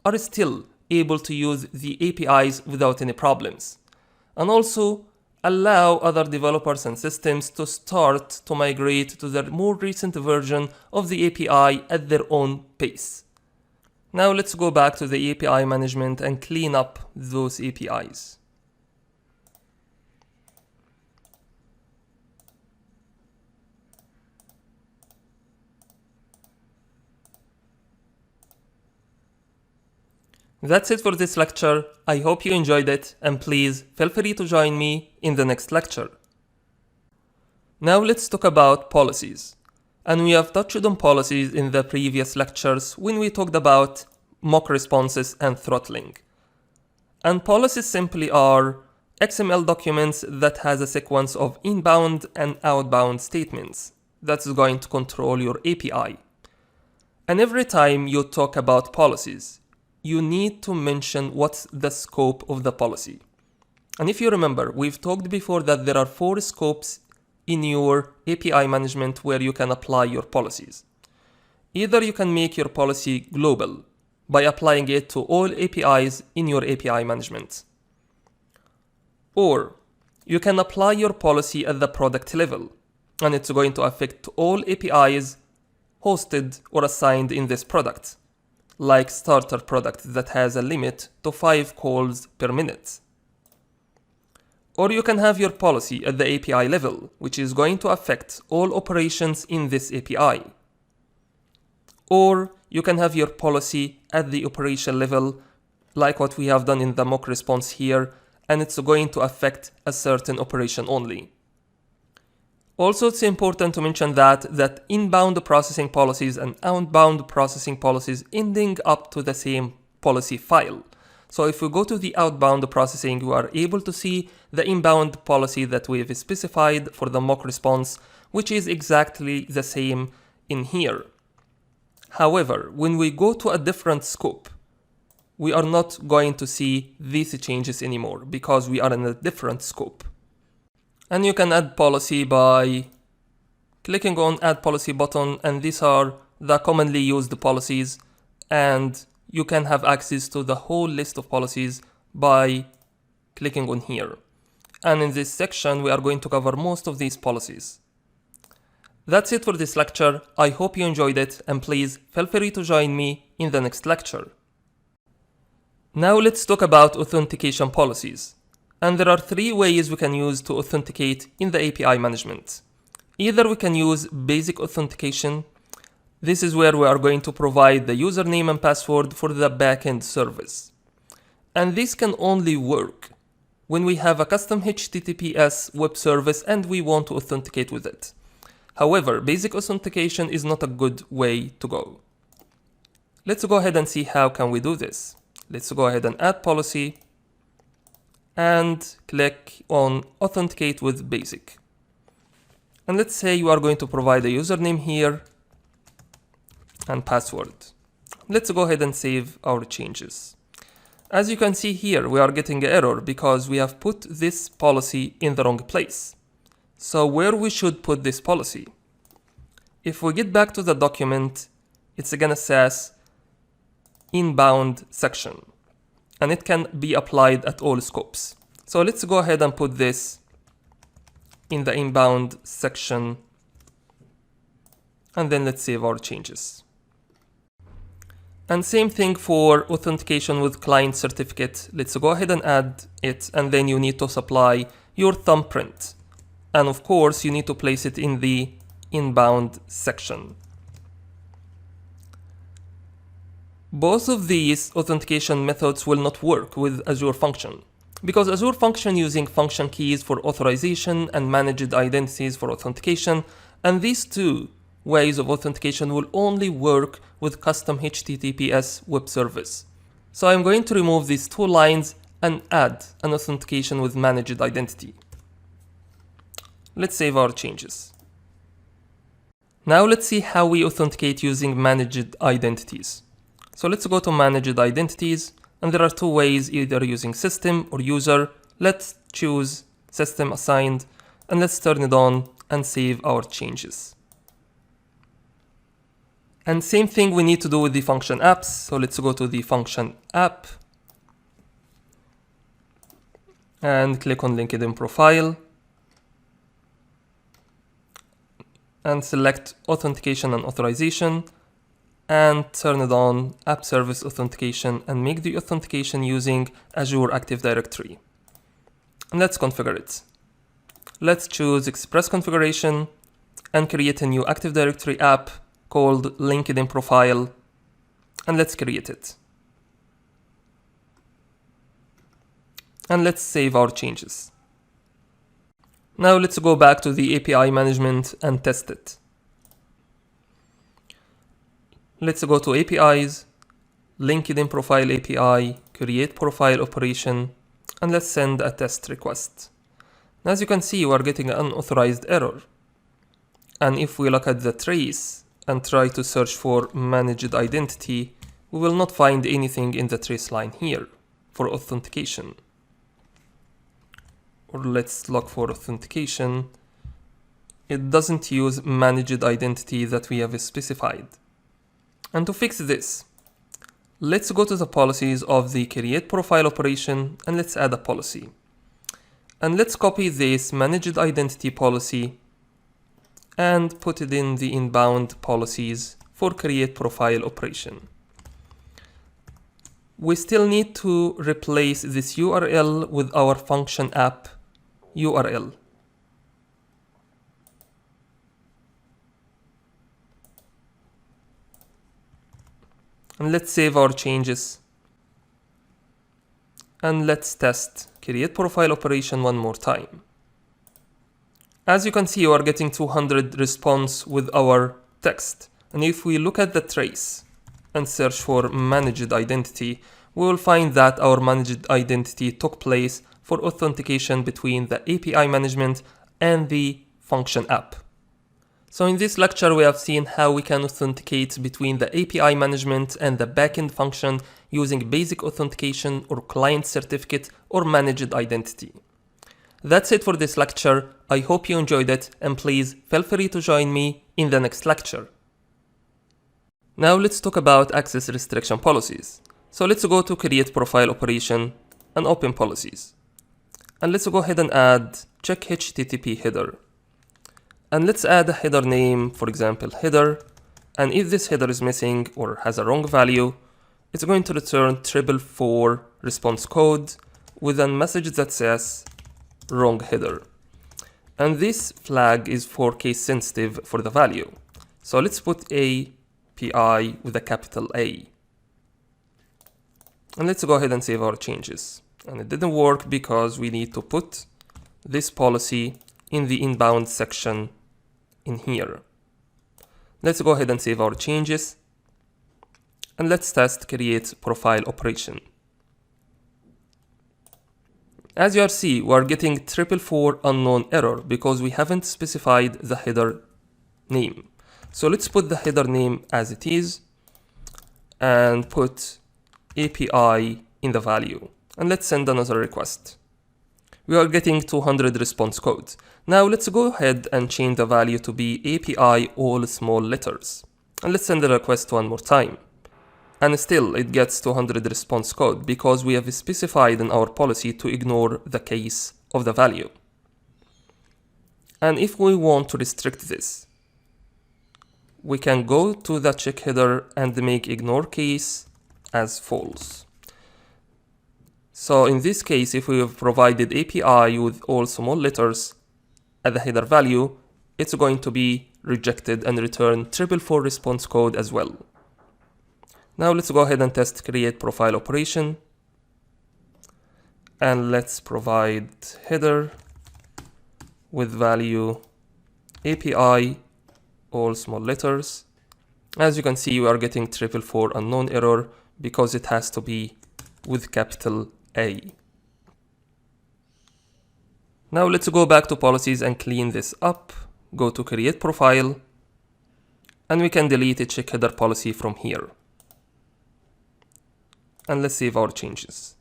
are still able to use the APIs without any problems. And also allow other developers and systems to start to migrate to the more recent version of the API at their own pace. Now let's go back to the API management and clean up those APIs. That's it for this lecture. I hope you enjoyed it, and please feel free to join me in the next lecture. Now let's talk about policies. And we have touched on policies in the previous lectures when we talked about mock responses and throttling. And policies simply are XML documents that has a sequence of inbound and outbound statements that's going to control your API. And every time you talk about policies, you need to mention what's the scope of the policy. And if you remember, we've talked before that there are 4 scopes in your API management where you can apply your policies. Either you can make your policy global by applying it to all APIs in your API management, or you can apply your policy at the product level, and it's going to affect all APIs hosted or assigned in this product, like starter product that has a limit to 5 calls per minute. Or you can have your policy at the API level, which is going to affect all operations in this API. Or you can have your policy at the operation level, like what we have done in the mock response here, and it's going to affect a certain operation only. Also, it's important to mention that inbound processing policies and outbound processing policies ending up to the same policy file. So if we go to the outbound processing, we are able to see the inbound policy that we have specified for the mock response, which is exactly the same in here. However, when we go to a different scope, we are not going to see these changes anymore because we are in a different scope. And you can add policy by clicking on Add Policy button, and these are the commonly used policies, and you can have access to the whole list of policies by clicking on here. And in this section, we are going to cover most of these policies. That's it for this lecture. I hope you enjoyed it, and please feel free to join me in the next lecture. Now let's talk about authentication policies. And there are three ways we can use to authenticate in the API management. Either we can use basic authentication. This is where we are going to provide the username and password for the backend service. And this can only work when we have a custom HTTPS web service and we want to authenticate with it. However, basic authentication is not a good way to go. Let's go ahead and see how can we do this. Let's go ahead and add policy and click on authenticate with basic. And let's say you are going to provide a username here and password. Let's go ahead and save our changes. As you can see here, we are getting an error because we have put this policy in the wrong place. So where we should put this policy? If we get back to the document, it's gonna says inbound section, and it can be applied at all scopes. So let's go ahead and put this in the inbound section, and then let's save our changes. And same thing for authentication with client certificate. Let's go ahead and add it, and then you need to supply your thumbprint. And of course, you need to place it in the inbound section. Both of these authentication methods will not work with Azure Function, because Azure Function using function keys for authorization and managed identities for authentication, and these two ways of authentication will only work with custom HTTPS web service. So I'm going to remove these two lines and add an authentication with managed identity. Let's save our changes. Now let's see how we authenticate using managed identities. So let's go to managed identities, and there are two ways, either using system or user. Let's choose system assigned, and let's turn it on and save our changes. And same thing we need to do with the function apps. So let's go to the function app and click on LinkedIn profile and select authentication and authorization and turn it on app service authentication and make the authentication using Azure Active Directory. And let's configure it. Let's choose express configuration and create a new Active Directory app called LinkedIn profile, and let's create it. And let's save our changes. Now let's go back to the API management and test it. Let's go to APIs, LinkedIn profile API, create profile operation, and let's send a test request. Now, as you can see, we are getting an unauthorized error. And if we look at the trace and try to search for managed identity, we will not find anything in the trace line here for authentication. Or let's look for authentication. It doesn't use managed identity that we have specified. And to fix this, let's go to the policies of the create profile operation and let's add a policy. And let's copy this managed identity policy and put it in the inbound policies for create profile operation. We still need to replace this URL with our function app URL. And let's save our changes. And let's test create profile operation one more time. As you can see, you are getting 200 response with our text. And if we look at the trace and search for managed identity, we will find that our managed identity took place for authentication between the API management and the function app. So in this lecture, we have seen how we can authenticate between the API management and the backend function using basic authentication or client certificate or managed identity. That's it for this lecture. I hope you enjoyed it, and please feel free to join me in the next lecture. Now let's talk about access restriction policies. So let's go to create profile operation and open policies. And let's go ahead and add check HTTP header. And let's add a header name, for example, header. And if this header is missing or has a wrong value, it's going to return 444 response code with a message that says wrong header. And this flag is for case sensitive for the value. So let's put API with a capital A. And let's go ahead and save our changes. And it didn't work because we need to put this policy in the inbound section in here. Let's go ahead and save our changes. And let's test create profile operation. As you see, we are getting 444 unknown error because we haven't specified the header name. So let's put the header name as it is and put API in the value. And let's send another request. We are getting 200 response codes. Now let's go ahead and change the value to be API all small letters. And let's send the request one more time. And still it gets 200 response code because we have specified in our policy to ignore the case of the value. And if we want to restrict this, we can go to the check header and make ignore case as false. So in this case, if we have provided API with all small letters at the header value, it's going to be rejected and return 444 response code as well. Now let's go ahead and test create profile operation. And let's provide header with value API, all small letters. As you can see, we are getting 444 unknown error because it has to be with capital A. Now let's go back to policies and clean this up. Go to create profile. And we can delete a check header policy from here. And let's save our changes.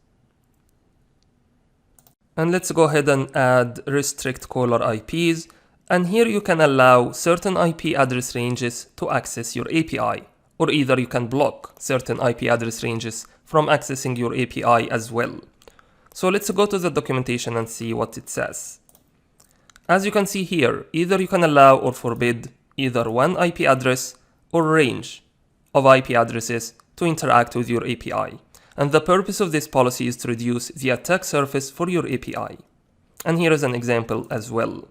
And let's go ahead and add restrict caller IPs. And here you can allow certain IP address ranges to access your API, or either you can block certain IP address ranges from accessing your API as well. So let's go to the documentation and see what it says. As you can see here, either you can allow or forbid either one IP address or range of IP addresses to interact with your API. And the purpose of this policy is to reduce the attack surface for your API. And here is an example as well.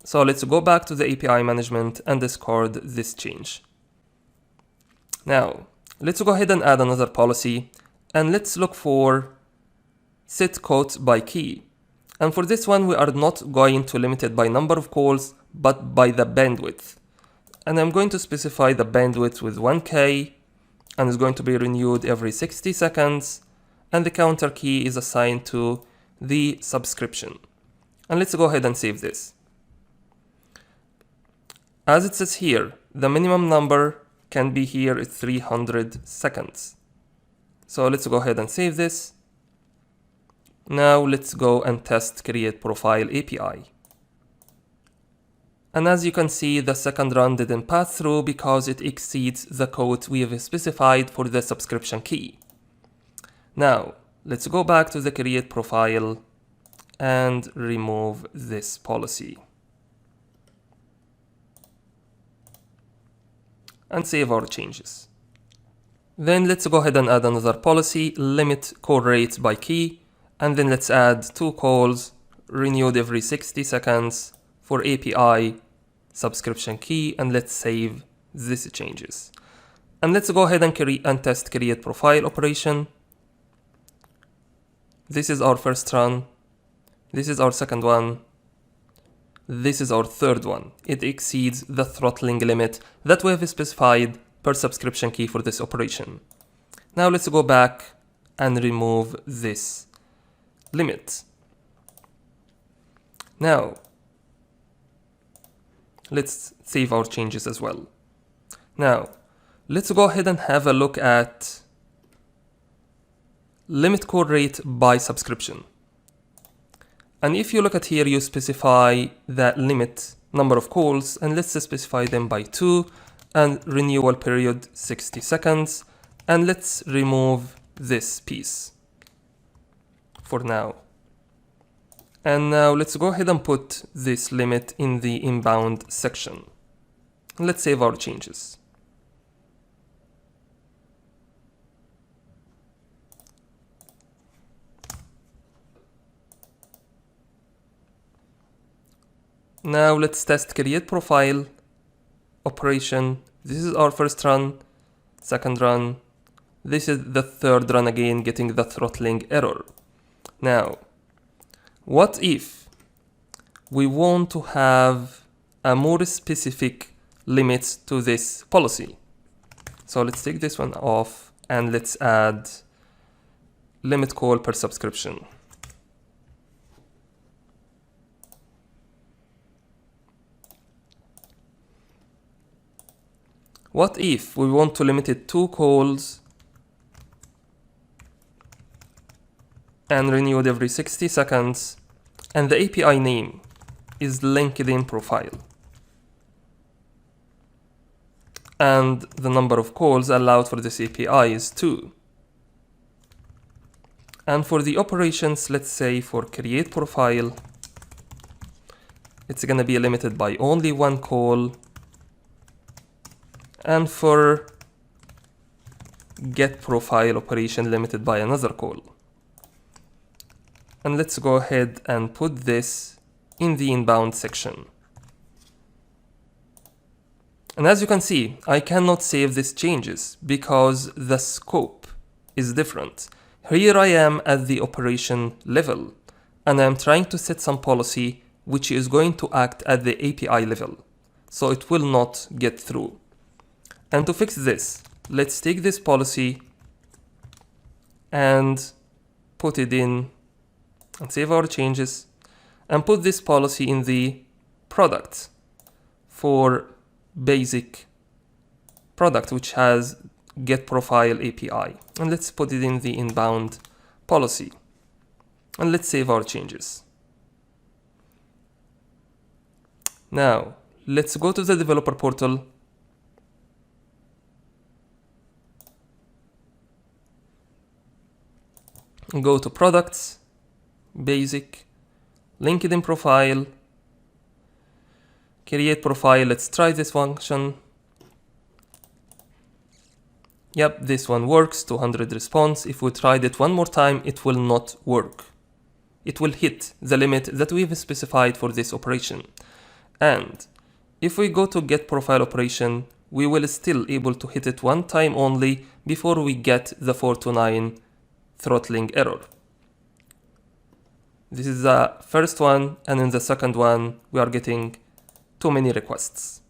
So let's go back to the API management and discard this change. Now, let's go ahead and add another policy and let's look for set quote by key. And for this one, we are not going to limit it by number of calls, but by the bandwidth. And I'm going to specify the bandwidth with 1K and it's going to be renewed every 60 seconds. And the counter key is assigned to the subscription. And let's go ahead and save this. As it says here, the minimum number can be here at 300 seconds. So let's go ahead and save this. Now let's go and test create profile API. And as you can see, the second run didn't pass through because it exceeds the code we have specified for the subscription key. Now let's go back to the create profile and remove this policy. And save our changes. Then let's go ahead and add another policy, limit call rate by key. And then let's add 2 calls renewed every 60 seconds for API subscription key. And let's save these changes. And let's go ahead and test create profile operation. This is our first run. This is our second one. This is our third one. It exceeds the throttling limit that we have specified per subscription key for this operation. Now let's go back and remove this limit. Now let's save our changes as well. Now let's go ahead and have a look at limit call rate by subscription. And if you look at here, you specify that limit number of calls, and let's specify them by 2 and renewal period 60 seconds. And let's remove this piece for now. And now let's go ahead and put this limit in the inbound section. Let's save our changes. Now let's test create profile operation. This is our first run, second run. This is the third run again, getting the throttling error. Now, what if we want to have a more specific limits to this policy? So let's take this one off and let's add limit call per subscription. What if we want to limit it to 2 calls and renewed every 60 seconds, and the API name is LinkedIn profile, and the number of calls allowed for this API is 2. And for the operations, let's say for create profile, it's gonna be limited by only 1 call, and for get profile operation limited by another call. And let's go ahead and put this in the inbound section. And as you can see, I cannot save these changes because the scope is different. Here I am at the operation level, and I'm trying to set some policy which is going to act at the API level, so it will not get through. And to fix this, let's take this policy and put it in and save our changes and put this policy in the product for basic product, which has get profile API. And let's put it in the inbound policy and let's save our changes. Now let's go to the developer portal. Go to products, basic, LinkedIn profile, create profile. Let's try this function. Yep, this one works, 200 response. If we tried it one more time, it will not work. It will hit the limit that we've specified for this operation. And if we go to get profile operation, we will still able to hit it one time only before we get the 429 throttling error. This is the first one, and in the second one, we are getting too many requests.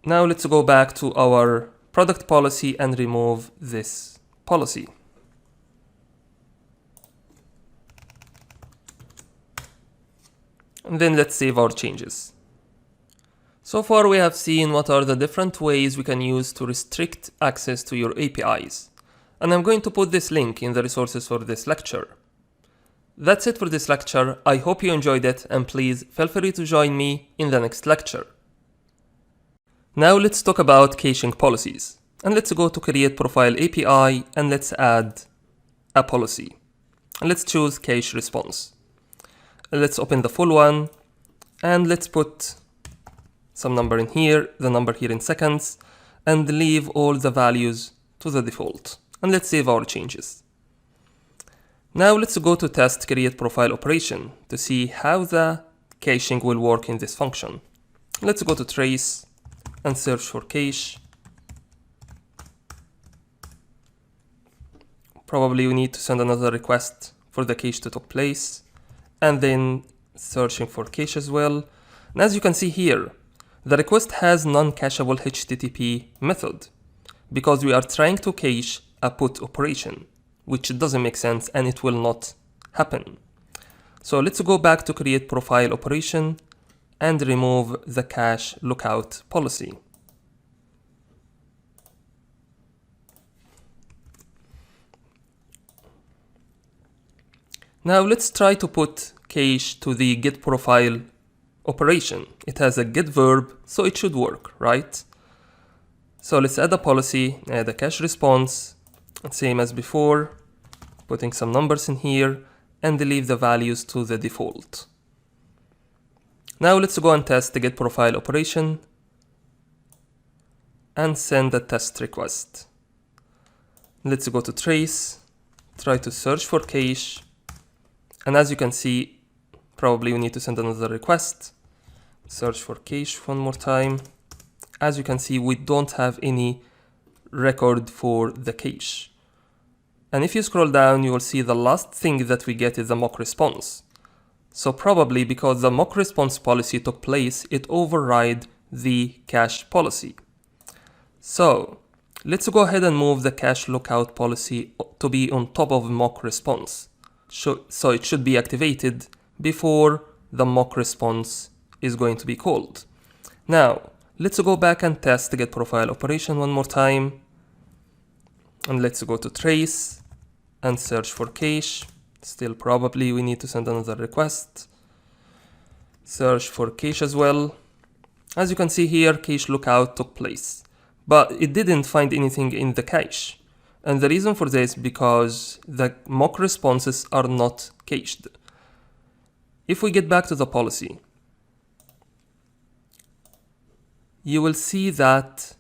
Now let's go back to our product policy and remove this policy. And then let's save our changes. So far we have seen what are the different ways we can use to restrict access to your APIs. And I'm going to put this link in the resources for this lecture. That's it for this lecture. I hope you enjoyed it, and please feel free to join me in the next lecture. Now let's talk about caching policies. And let's go to create profile API and let's add a policy. And let's choose cache response. And let's open the full one and let's put some number in here, the number here in seconds, and leave all the values to the default. And let's save our changes. Now let's go to test create profile operation to see how the caching will work in this function. Let's go to trace and search for cache. Probably we need to send another request for the cache to take place, and then searching for cache as well. And as you can see here, the request has non-cacheable HTTP method because we are trying to cache a put operation, which doesn't make sense and it will not happen. So let's go back to create profile operation and remove the cache lookout policy. Now let's try to put cache to the get profile operation. It has a get verb, so it should work, right? So let's add a policy, add a cache response, same as before, putting some numbers in here, and leave the values to the default. Now let's go and test the get profile operation and send a test request. Let's go to trace, try to search for cache, and as you can see, probably we need to send another request. Search for cache one more time. As you can see, we don't have any record for the cache. And if you scroll down, you will see the last thing that we get is a mock response. So probably because the mock response policy took place, it override the cache policy. So let's go ahead and move the cache lookout policy to be on top of mock response. So it should be activated before the mock response is going to be called. Now, let's go back and test the get profile operation one more time. And let's go to trace and search for cache. Still probably we need to send another request. Search for cache as well. As you can see here, cache lookout took place, but it didn't find anything in the cache. And the reason for this is because the mock responses are not cached. If we get back to the policy, you will see that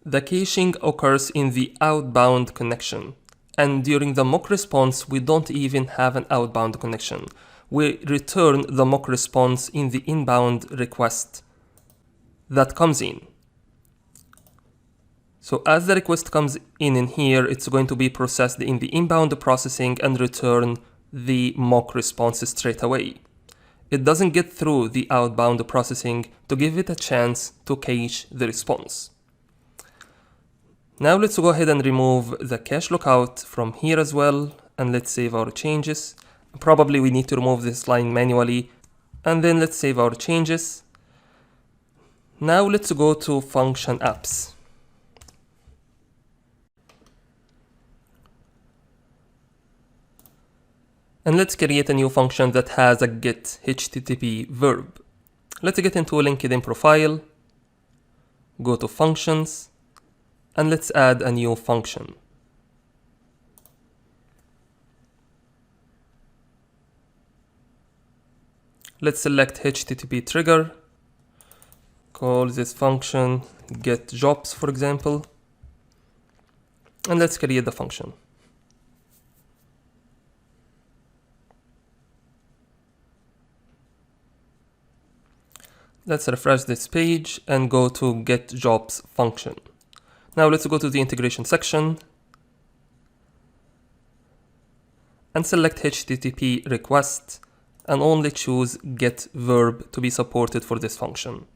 the caching occurs in the outbound connection. And during the mock response, we don't even have an outbound connection. We return the mock response in the inbound request that comes in. So as the request comes in here, it's going to be processed in the inbound processing and return the mock response straight away. It doesn't get through the outbound processing to give it a chance to cache the response. Now let's go ahead and remove the cache lookout from here as well, and let's save our changes. Probably we need to remove this line manually, and then let's save our changes. Now let's go to function apps. And let's create a new function that has a get HTTP verb. Let's get into LinkedIn profile, go to functions, and let's add a new function. Let's select HTTP trigger, call this function get jobs, for example, and let's create the function. Let's refresh this page and go to get jobs function. Now let's go to the integration section and select HTTP request and only choose get verb to be supported for this function.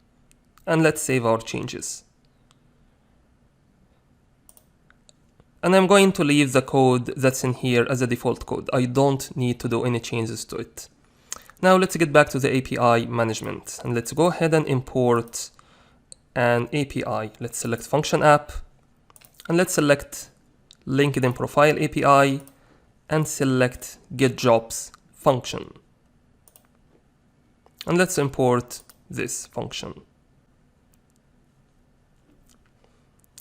And let's save our changes. And I'm going to leave the code that's in here as a default code. I don't need to do any changes to it. Now let's get back to the API management and let's go ahead and import an API. Let's select function app and let's select LinkedIn profile API and select get jobs function. And let's import this function.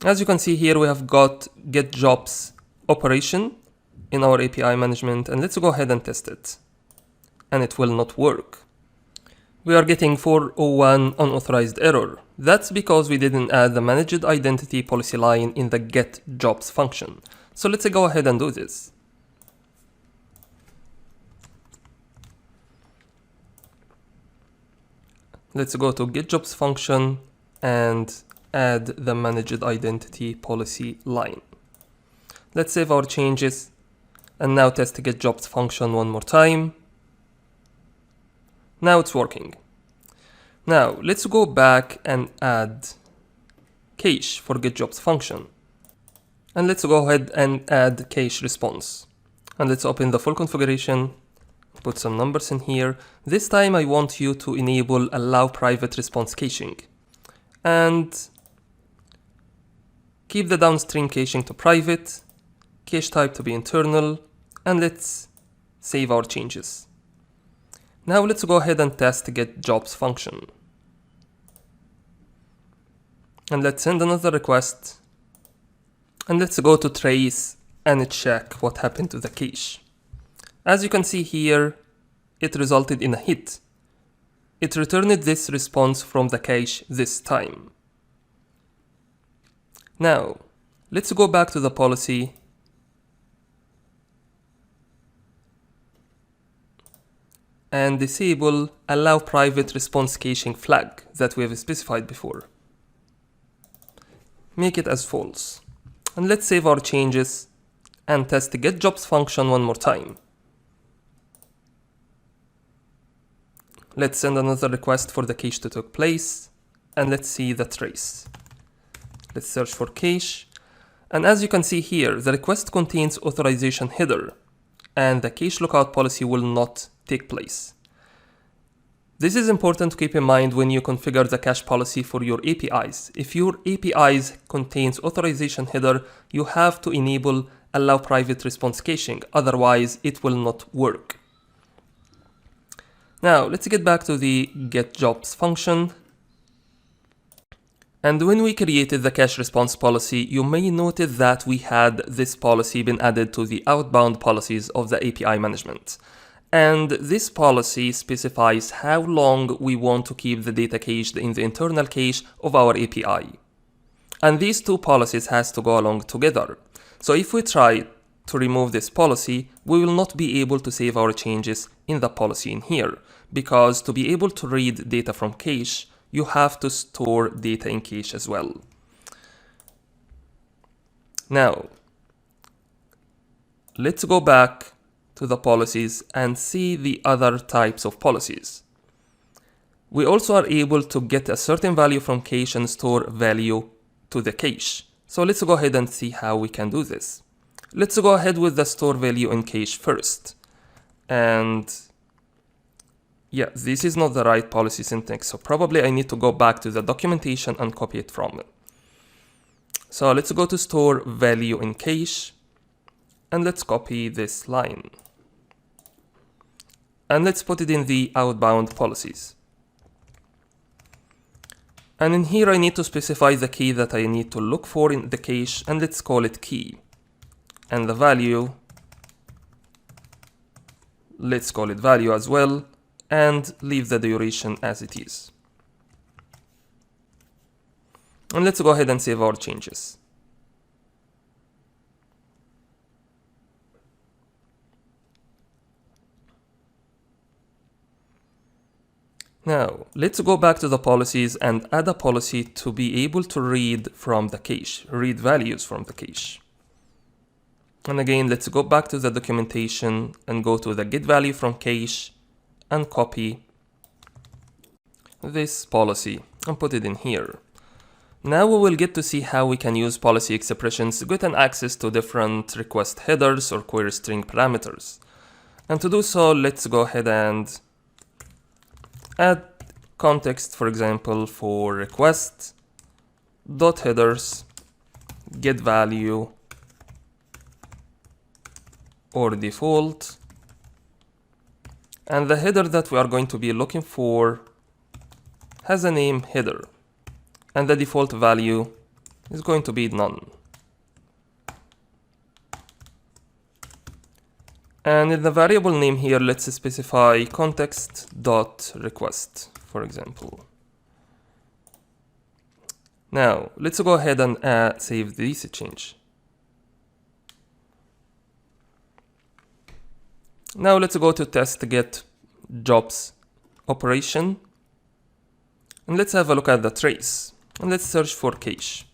As you can see here, we have got get jobs operation in our API management, and let's go ahead and test it. And it will not work. We are getting 401 unauthorized error. That's because we didn't add the managed identity policy line in the get jobs function. So let's go ahead and do this. Let's go to get jobs function and add the managed identity policy line. Let's save our changes and now test the get jobs function one more time. Now it's working. Now let's go back and add cache for get jobs function. And let's go ahead and add cache response. And let's open the full configuration, put some numbers in here. This time I want you to enable allow private response caching. And keep the downstream caching to private, cache type to be internal, and let's save our changes. Now let's go ahead and test the get jobs function. And let's send another request. And let's go to trace and check what happened to the cache. As you can see here, it resulted in a hit. It returned this response from the cache this time. Now, let's go back to the policy and disable allow private response caching flag that we have specified before. Make it as false. And let's save our changes and test the getJobs function one more time. Let's send another request for the cache to take place, and let's see the trace. Let's search for cache, and as you can see here, the request contains authorization header, and the cache lookout policy will not take place. This is important to keep in mind when you configure the cache policy for your APIs. If your APIs contains authorization header, you have to enable allow private response caching, otherwise it will not work. Now let's get back to the getJobs function. And when we created the cache response policy, you may notice that we had this policy been added to the outbound policies of the API management. And this policy specifies how long we want to keep the data cached in the internal cache of our API. And these two policies has to go along together. So if we try to remove this policy, we will not be able to save our changes in the policy in here, because to be able to read data from cache, you have to store data in cache as well. Now, let's go back to the policies and see the other types of policies. We also are able to get a certain value from cache and store value to the cache. So let's go ahead and see how we can do this. Let's go ahead with the store value in cache first. And yeah, this is not the right policy syntax, so probably I need to go back to the documentation and copy it from it. So let's go to store value in cache, and let's copy this line. And let's put it in the outbound policies. And in here I need to specify the key that I need to look for in the cache, and let's call it key. And the value, let's call it value as well, and leave the duration as it is. And let's go ahead and save our changes. Now, let's go back to the policies and add a policy to be able to read from the cache, read values from the cache. And again, let's go back to the documentation and go to the get value from cache and copy this policy and put it in here. Now we will get to see how we can use policy expressions to get an access to different request headers or query string parameters. And to do so, let's go ahead and add context, for example, for request dot headers get value or default, and the header that we are going to be looking for has a name header, and the default value is going to be none. And in the variable name here, let's specify context.request, for example. Now, let's go ahead and save this change. Now let's go to test get jobs operation. And let's have a look at the trace. And let's search for cache.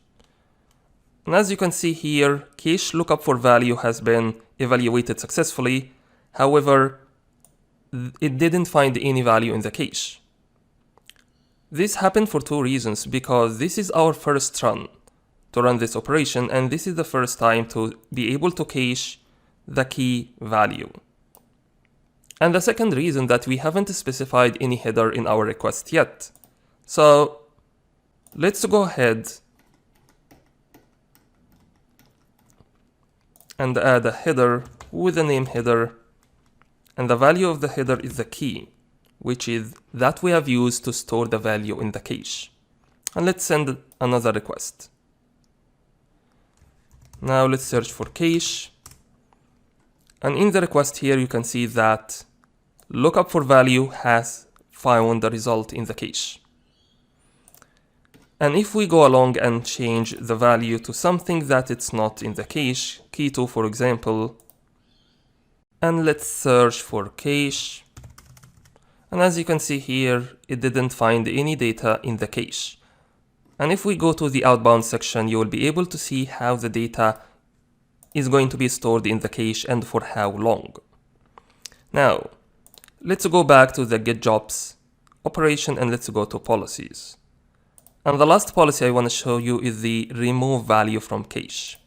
And as you can see here, cache lookup for value has been evaluated successfully. However, it didn't find any value in the cache. This happened for two reasons, because this is our first run to run this operation, and this is the first time to be able to cache the key value. And the second reason that we haven't specified any header in our request yet. So let's go ahead and add a header with a name header, and the value of the header is the key, which is that we have used to store the value in the cache. And let's send another request. Now let's search for cache, And in the request here, you can see that lookup for value has found the result in the cache. And if we go along and change the value to something that it's not in the cache, key2 for example, and let's search for cache. And as you can see here, it didn't find any data in the cache. And if we go to the outbound section, you will be able to see how the data is going to be stored in the cache and for how long. Now, let's go back to the get jobs operation and let's go to policies. And the last policy I want to show you is the remove value from cache.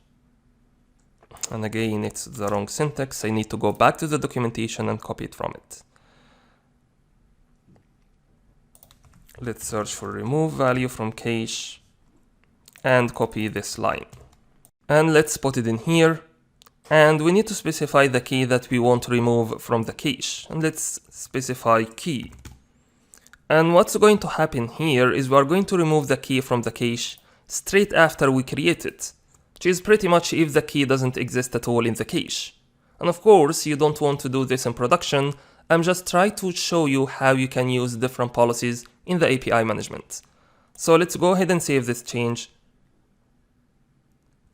And again, it's the wrong syntax. I need to go back to the documentation and copy it from it. Let's search for remove value from cache and copy this line. And let's put it in here. And we need to specify the key that we want to remove from the cache. And let's specify key. And what's going to happen here is we are going to remove the key from the cache straight after we create it, which is pretty much if the key doesn't exist at all in the cache. And of course, you don't want to do this in production. I'm just trying to show you how you can use different policies in the API management. So let's go ahead and save this change.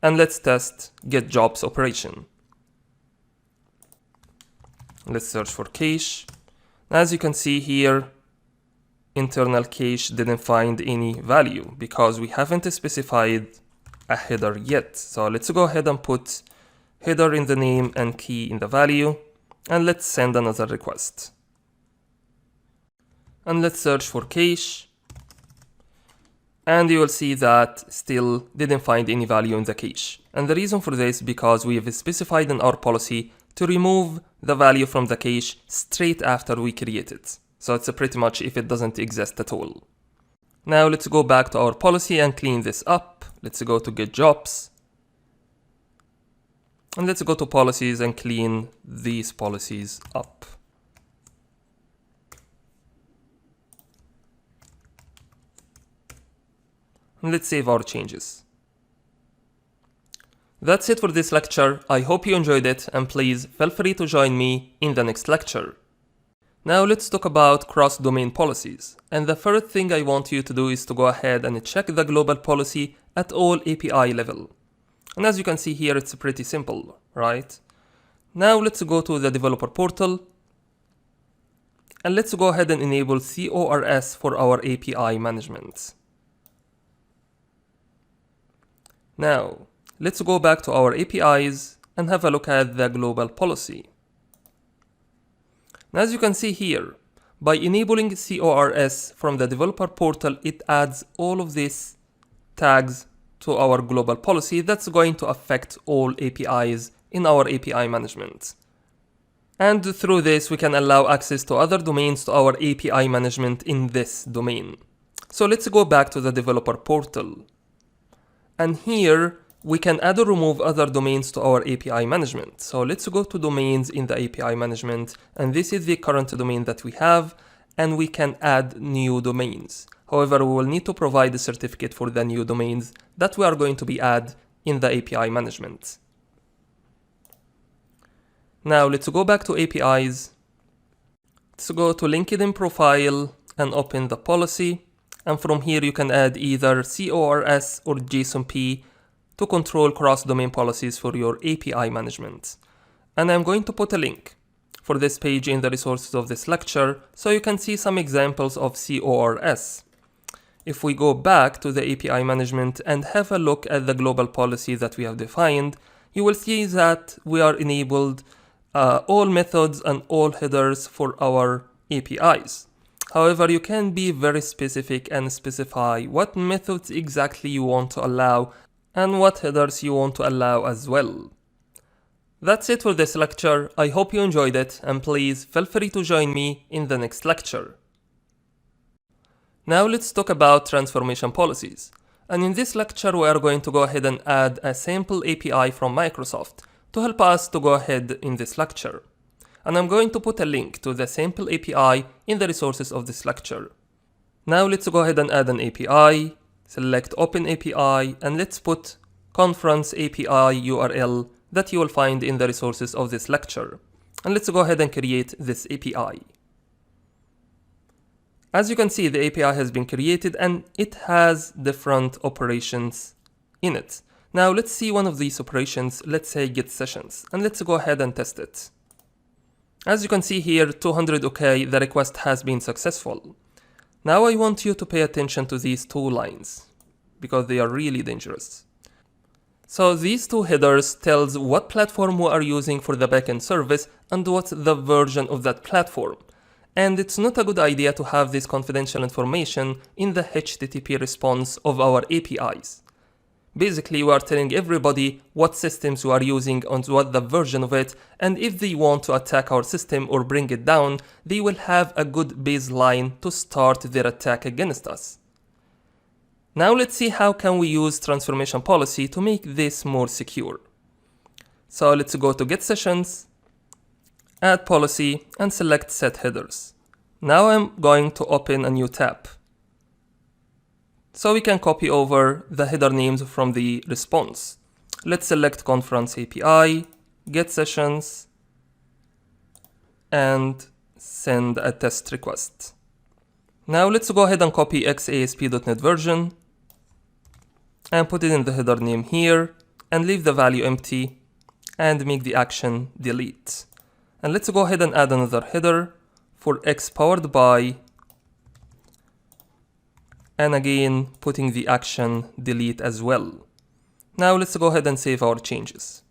And let's test get jobs operation. Let's search for cache. As you can see here, internal cache didn't find any value because we haven't specified a header yet. So let's go ahead and put header in the name and key in the value. And let's send another request. And let's search for cache. And you will see that still didn't find any value in the cache. And the reason for this is because we have specified in our policy to remove the value from the cache straight after we create it. So it's pretty much if it doesn't exist at all. Now let's go back to our policy and clean this up. Let's go to get jobs. And let's go to policies and clean these policies up. And let's save our changes. That's it for this lecture. I hope you enjoyed it and please feel free to join me in the next lecture. Now let's talk about cross-domain policies. And the first thing I want you to do is to go ahead and check the global policy at all API level. And as you can see here, it's pretty simple, right? Now let's go to the developer portal. And let's go ahead and enable CORS for our API management. Now, let's go back to our APIs and have a look at the global policy. As you can see here, by enabling CORS from the developer portal, it adds all of these tags to our global policy that's going to affect all APIs in our API management. And through this, we can allow access to other domains to our API management in this domain. So let's go back to the developer portal. And here, we can add or remove other domains to our API management. So let's go to domains in the API management. And this is the current domain that we have. And we can add new domains. However, we will need to provide a certificate for the new domains that we are going to be add in the API management. Now let's go back to APIs. Let's go to LinkedIn profile and open the policy. And from here you can add either CORS or JSONP to control cross-domain policies for your API management. And I'm going to put a link for this page in the resources of this lecture so you can see some examples of CORS. If we go back to the API management and have a look at the global policy that we have defined, you will see that we are enabled all methods and all headers for our APIs. However, you can be very specific and specify what methods exactly you want to allow and what headers you want to allow as well. That's it for this lecture. I hope you enjoyed it and please feel free to join me in the next lecture. Now let's talk about transformation policies. And in this lecture, we are going to go ahead and add a sample API from Microsoft to help us to go ahead in this lecture. And I'm going to put a link to the sample API in the resources of this lecture. Now let's go ahead and add an API, select Open API, and let's put conference API URL that you will find in the resources of this lecture. And let's go ahead and create this API. As you can see, the API has been created and it has different operations in it. Now let's see one of these operations, let's say get sessions, and let's go ahead and test it. As you can see here, 200 OK, the request has been successful. Now I want you to pay attention to these two lines because they are really dangerous. So these two headers tells what platform we are using for the backend service and what's the version of that platform. And it's not a good idea to have this confidential information in the HTTP response of our APIs. Basically, we are telling everybody what systems we are using and what the version of it, and if they want to attack our system or bring it down, they will have a good baseline to start their attack against us. Now let's see how can we use transformation policy to make this more secure. So let's go to get sessions, add policy, and select set headers. Now I'm going to open a new tab. So we can copy over the header names from the response. Let's select Conference API, get sessions, and send a test request. Now let's go ahead and copy XASP.NET version and put it in the header name here and leave the value empty and make the action delete. And let's go ahead and add another header for X powered by, and again putting the action delete as well. Now let's go ahead and save our changes.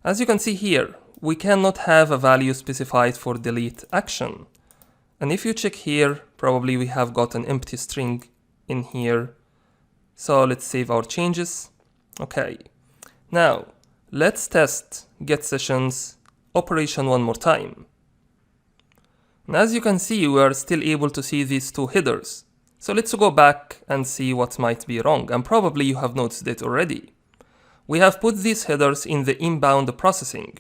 As you can see here, we cannot have a value specified for delete action. And if you check here, probably we have got an empty string in here. So let's save our changes. Okay. Now let's test get sessions operation one more time. And as you can see, we are still able to see these two headers. So let's go back and see what might be wrong, and probably you have noticed it already. We have put these headers in the inbound processing,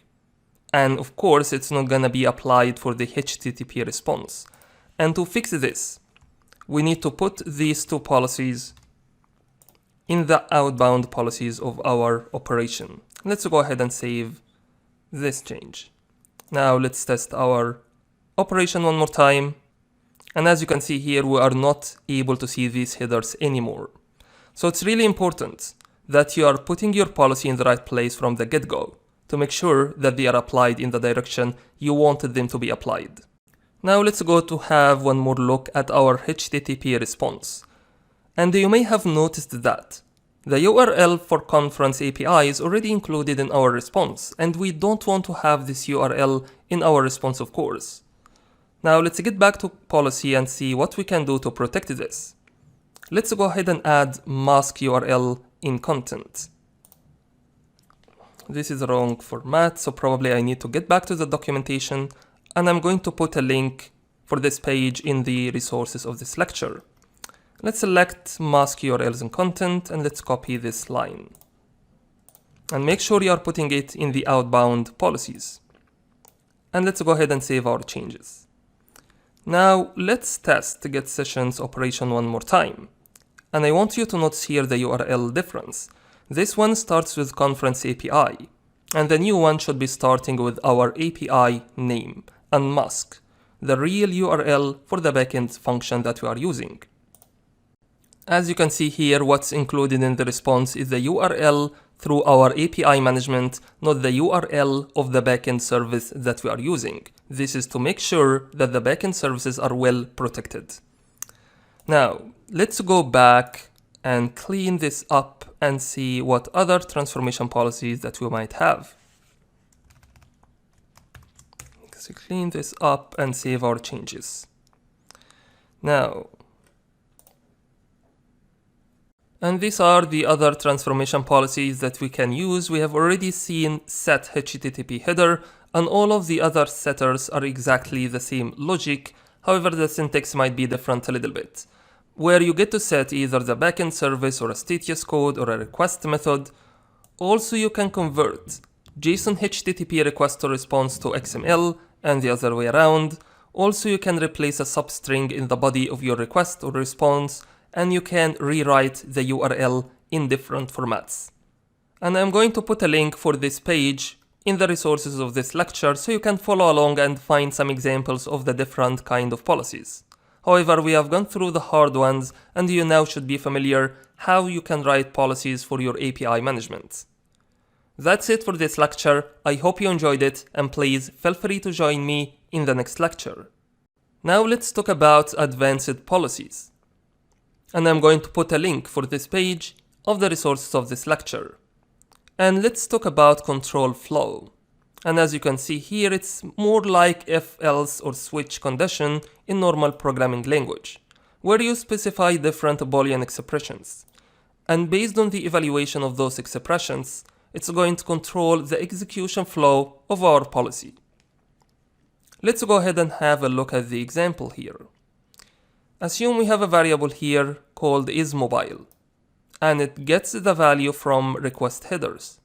and of course it's not gonna be applied for the HTTP response. And to fix this, we need to put these two policies in the outbound policies of our operation. Let's go ahead and save this change. Now let's test our operation one more time. And as you can see here, we are not able to see these headers anymore. So it's really important that you are putting your policy in the right place from the get-go to make sure that they are applied in the direction you wanted them to be applied. Now let's go to have one more look at our HTTP response. And you may have noticed that the URL for Conference API is already included in our response, and we don't want to have this URL in our response, of course. Now let's get back to policy and see what we can do to protect this. Let's go ahead and add mask URL in content. This is the wrong format, so probably I need to get back to the documentation, and I'm going to put a link for this page in the resources of this lecture. Let's select mask URLs in content and let's copy this line. And make sure you are putting it in the outbound policies. And let's go ahead and save our changes. Now let's test the get sessions operation one more time. And I want you to notice here the URL difference. This one starts with Conference API, and the new one should be starting with our API name and mask, the real URL for the backend function that we are using. As you can see here, what's included in the response is the URL through our API management, not the URL of the backend service that we are using. This is to make sure that the backend services are well protected. Now, let's go back and clean this up and see what other transformation policies that we might have. So clean this up and save our changes. Now, and these are the other transformation policies that we can use. We have already seen set HTTP header, and all of the other setters are exactly the same logic. However, the syntax might be different a little bit, where you get to set either the backend service or a status code or a request method. Also, you can convert JSON HTTP request to response to XML and the other way around. Also, you can replace a substring in the body of your request or response, and you can rewrite the URL in different formats. And I'm going to put a link for this page in the resources of this lecture so you can follow along and find some examples of the different kind of policies. However, we have gone through the hard ones and you now should be familiar how you can write policies for your API management. That's it for this lecture. I hope you enjoyed it and please feel free to join me in the next lecture. Now let's talk about advanced policies. And I'm going to put a link for this page of the resources of this lecture. And let's talk about control flow. And as you can see here, it's more like if, else, or switch condition in normal programming language, where you specify different Boolean expressions. And based on the evaluation of those expressions, it's going to control the execution flow of our policy. Let's go ahead and have a look at the example here. Assume we have a variable here called isMobile, and it gets the value from request headers.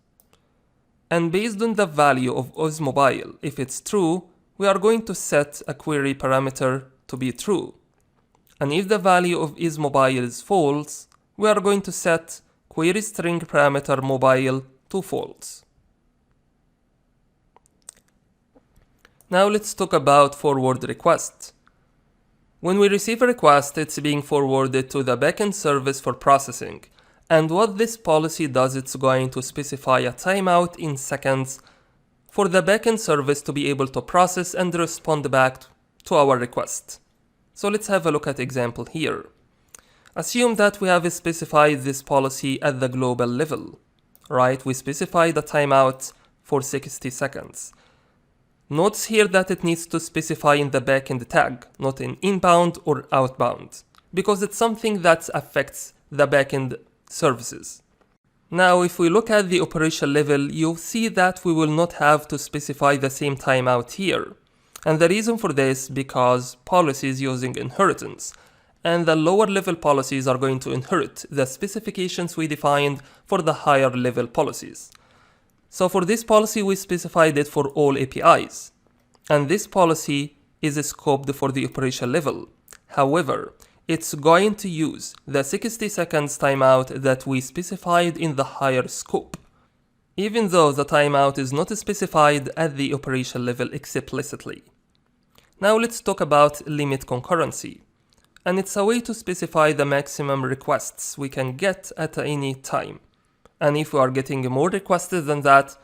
And based on the value of isMobile, if it's true, we are going to set a query parameter to be true. And if the value of isMobile is false, we are going to set query string parameter mobile to false. Now let's talk about forward request. When we receive a request, it's being forwarded to the backend service for processing. And what this policy does, it's going to specify a timeout in seconds for the backend service to be able to process and respond back to our request. So let's have a look at example here. Assume that we have specified this policy at the global level, right? We specify the timeout for 60 seconds. Notice here that it needs to specify in the backend tag, not in inbound or outbound, because it's something that affects the backend services. Now, if we look at the operation level, you'll see that we will not have to specify the same timeout here. And the reason for this, because policies using inheritance, and the lower level policies are going to inherit the specifications we defined for the higher level policies. So for this policy, we specified it for all APIs. And this policy is scoped for the operation level. However, it's going to use the 60 seconds timeout that we specified in the higher scope, even though the timeout is not specified at the operation level explicitly. Now let's talk about limit concurrency. And it's a way to specify the maximum requests we can get at any time. And if we are getting more requests than that,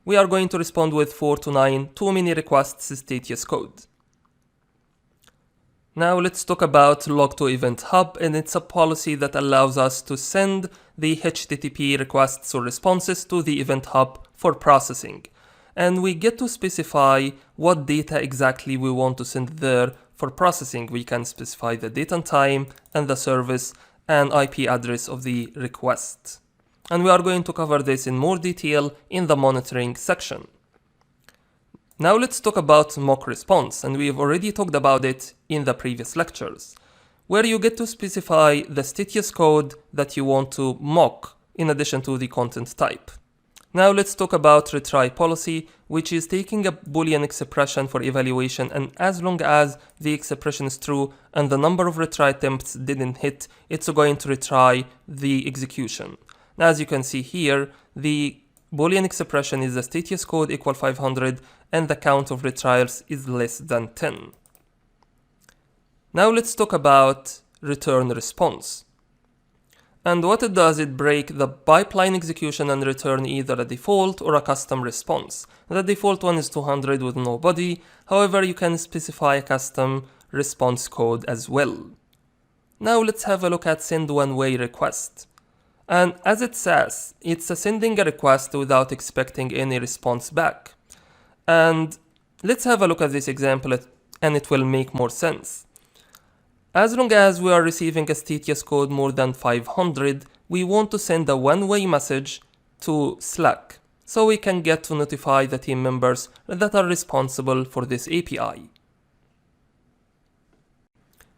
we are going to respond with 4 to 9 too many requests status code. Now let's talk about log to event hub, and it's a policy that allows us to send the HTTP requests or responses to the event hub for processing. And we get to specify what data exactly we want to send there for processing. We can specify the date and time and the service and IP address of the request. And we are going to cover this in more detail in the monitoring section. Now let's talk about mock response, and we've already talked about it in the previous lectures, where you get to specify the status code that you want to mock in addition to the content type. Now let's talk about retry policy, which is taking a Boolean expression for evaluation, and as long as the expression is true and the number of retry attempts didn't hit, it's going to retry the execution. Now, as you can see here, the Boolean expression is the status code equal 500 and the count of retrials is less than 10. Now let's talk about return response. And what it does, it breaks the pipeline execution and return either a default or a custom response. The default one is 200 with no body. However, you can specify a custom response code as well. Now let's have a look at send one-way request. And as it says, it's sending a request without expecting any response back. And let's have a look at this example and it will make more sense. As long as we are receiving a status code more than 500, we want to send a one-way message to Slack so we can get to notify the team members that are responsible for this API.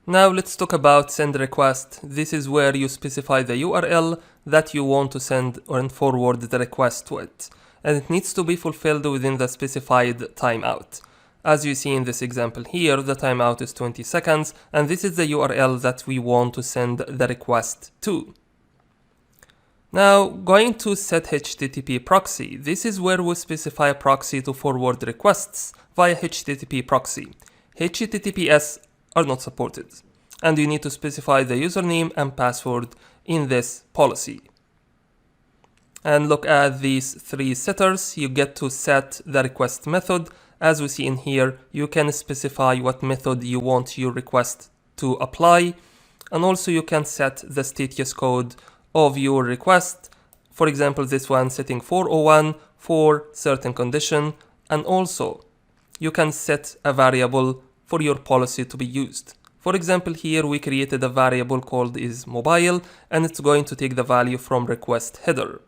Now let's talk about send request. This is where you specify the URL that you want to send or forward the request to it. And it needs to be fulfilled within the specified timeout. As you see in this example here, the timeout is 20 seconds, and this is the URL that we want to send the request to. Now, going to set HTTP proxy. This is where we specify a proxy to forward requests via HTTP proxy. HTTPS are not supported, and you need to specify the username and password in this policy. And look at these three setters. You get to set the request method. As we see in here, you can specify what method you want your request to apply, and also you can set the status code of your request. For example, this one setting 401 for certain condition, and also you can set a variable for your policy to be used. For example, here we created a variable called is mobile, and it's going to take the value from request header.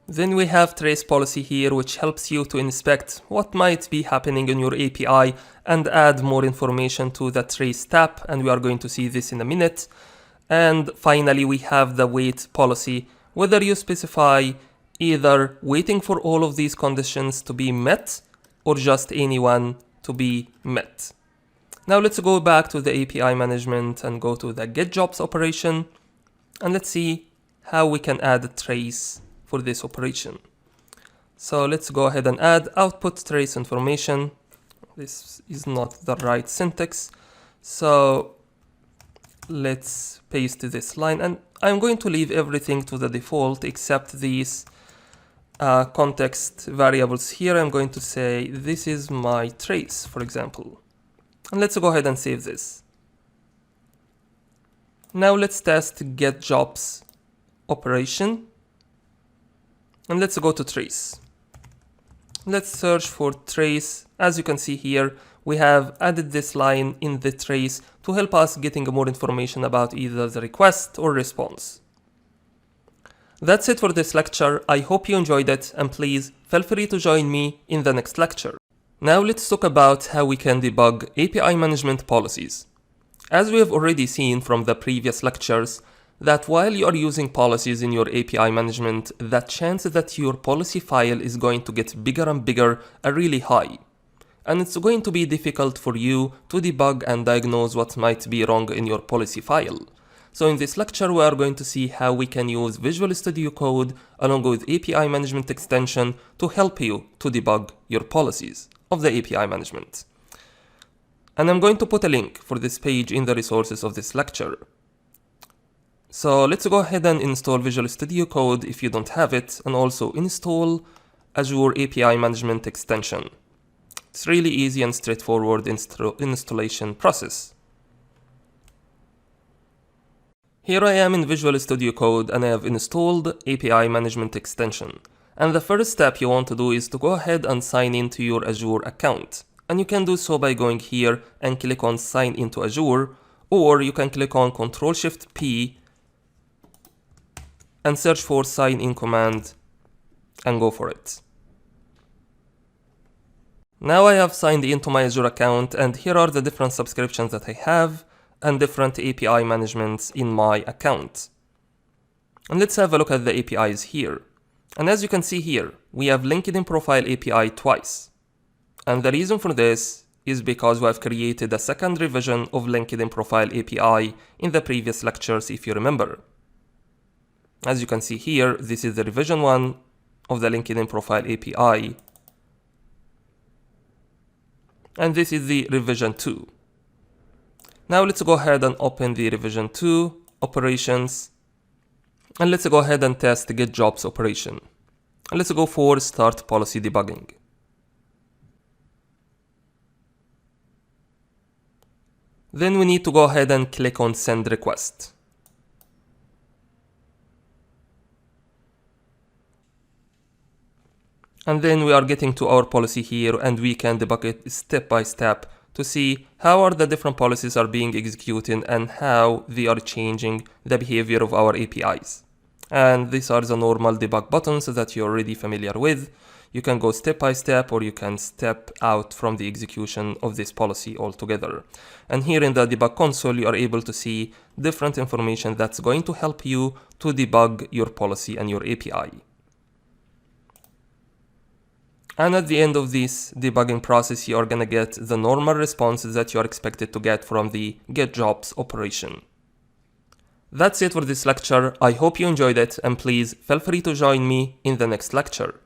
Then we have trace policy here, which helps you to inspect what might be happening in your API and add more information to the trace tab, and we are going to see this in a minute. And finally, we have the wait policy, whether you specify either waiting for all of these conditions to be met or just any one to be met. Now let's go back to the API management and go to the get jobs operation, and let's see how we can add a trace for this operation. So let's go ahead and add output trace information. This is not the right syntax. So let's paste this line, and I'm going to leave everything to the default except these context variables here. I'm going to say this is my trace, for example. And let's go ahead and save this. Now let's test get jobs operation. And let's go to trace. Let's search for trace. As you can see here, we have added this line in the trace to help us getting more information about either the request or response. That's it for this lecture. I hope you enjoyed it, and please feel free to join me in the next lecture. Now let's talk about how we can debug API management policies. As we have already seen from the previous lectures, that while you are using policies in your API management, the chance that your policy file is going to get bigger and bigger are really high. And it's going to be difficult for you to debug and diagnose what might be wrong in your policy file. So in this lecture, we are going to see how we can use Visual Studio Code along with API management extension to help you to debug your policies of the API management. And I'm going to put a link for this page in the resources of this lecture. So let's go ahead and install Visual Studio Code if you don't have it, and also install Azure API Management Extension. It's really easy and straightforward installation process. Here I am in Visual Studio Code, and I have installed API Management Extension. And the first step you want to do is to go ahead and sign into your Azure account. And you can do so by going here and click on Sign into Azure, or you can click on Ctrl-Shift-P and search for sign in command and go for it. Now I have signed into my Azure account, and here are the different subscriptions that I have and different API managements in my account. And let's have a look at the APIs here. And as you can see here, we have LinkedIn Profile API twice. And the reason for this is because we have created a second revision of LinkedIn Profile API in the previous lectures, if you remember. As you can see here, this is the revision 1 of the LinkedIn Profile API. And this is the revision 2. Now let's go ahead and open the revision 2 operations. And let's go ahead and test the get jobs operation. And let's go for start policy debugging. Then we need to go ahead and click on send request. And then we are getting to our policy here, and we can debug it step by step to see how are the different policies are being executed and how they are changing the behavior of our APIs. And these are the normal debug buttons that you're already familiar with. You can go step by step, or you can step out from the execution of this policy altogether. And here in the debug console, you are able to see different information that's going to help you to debug your policy and your API. And at the end of this debugging process, you are going to get the normal responses that you are expected to get from the get jobs operation. That's it for this lecture. I hope you enjoyed it, and please feel free to join me in the next lecture.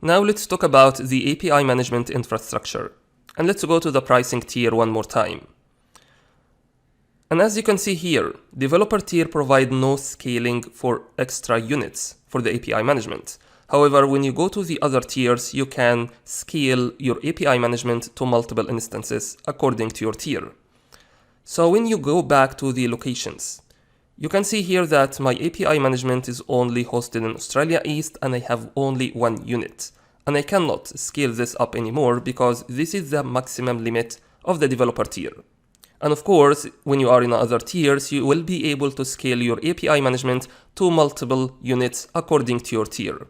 Now let's talk about the API management infrastructure. And let's go to the pricing tier one more time. And as you can see here, developer tier provide no scaling for extra units for the API management. However, when you go to the other tiers, you can scale your API management to multiple instances according to your tier. So when you go back to the locations, you can see here that my API management is only hosted in Australia East and I have only one unit. And I cannot scale this up anymore because this is the maximum limit of the developer tier. And of course, when you are in other tiers, you will be able to scale your API management to multiple units according to your tier.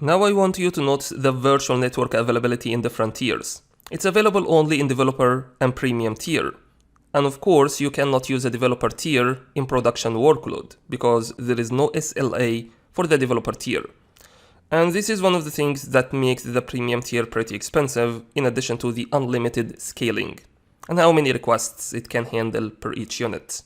Now I want you to note the virtual network availability in different tiers. It's available only in developer and premium tier. And of course, you cannot use a developer tier in production workload because there is no SLA for the developer tier. And this is one of the things that makes the premium tier pretty expensive, in addition to the unlimited scaling and how many requests it can handle per each unit.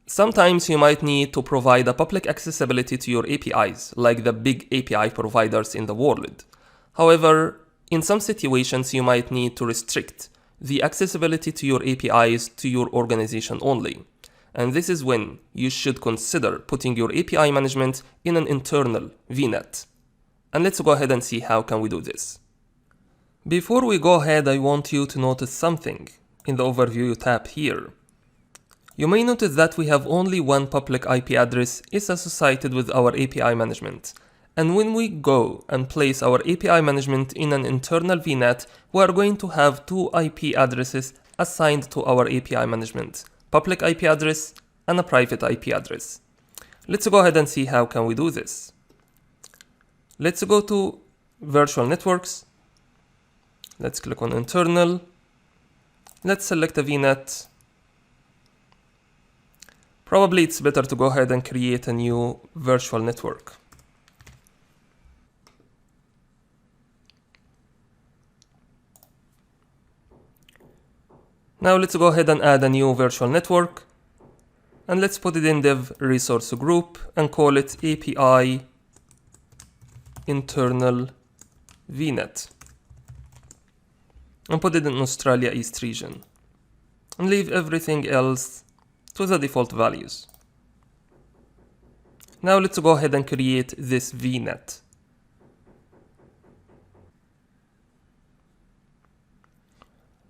Sometimes you might need to provide a public accessibility to your APIs, like the big API providers in the world. However, in some situations you might need to restrict the accessibility to your APIs to your organization only. And this is when you should consider putting your API management in an internal VNet. And let's go ahead and see how can we do this. Before we go ahead, I want you to notice something in the overview tab here. You may notice that we have only one public IP address is associated with our API management. And when we go and place our API management in an internal VNet, we are going to have two IP addresses assigned to our API management. Public IP address and a private IP address. Let's go ahead and see how can we do this. Let's go to virtual networks. Let's click on internal. Let's select a VNet. Probably it's better to go ahead and create a new virtual network. Now let's go ahead and add a new virtual network. And let's put it in dev resource group and call it API internal VNet. And put it in Australia East region. And leave everything else to the default values. Now let's go ahead and create this VNet.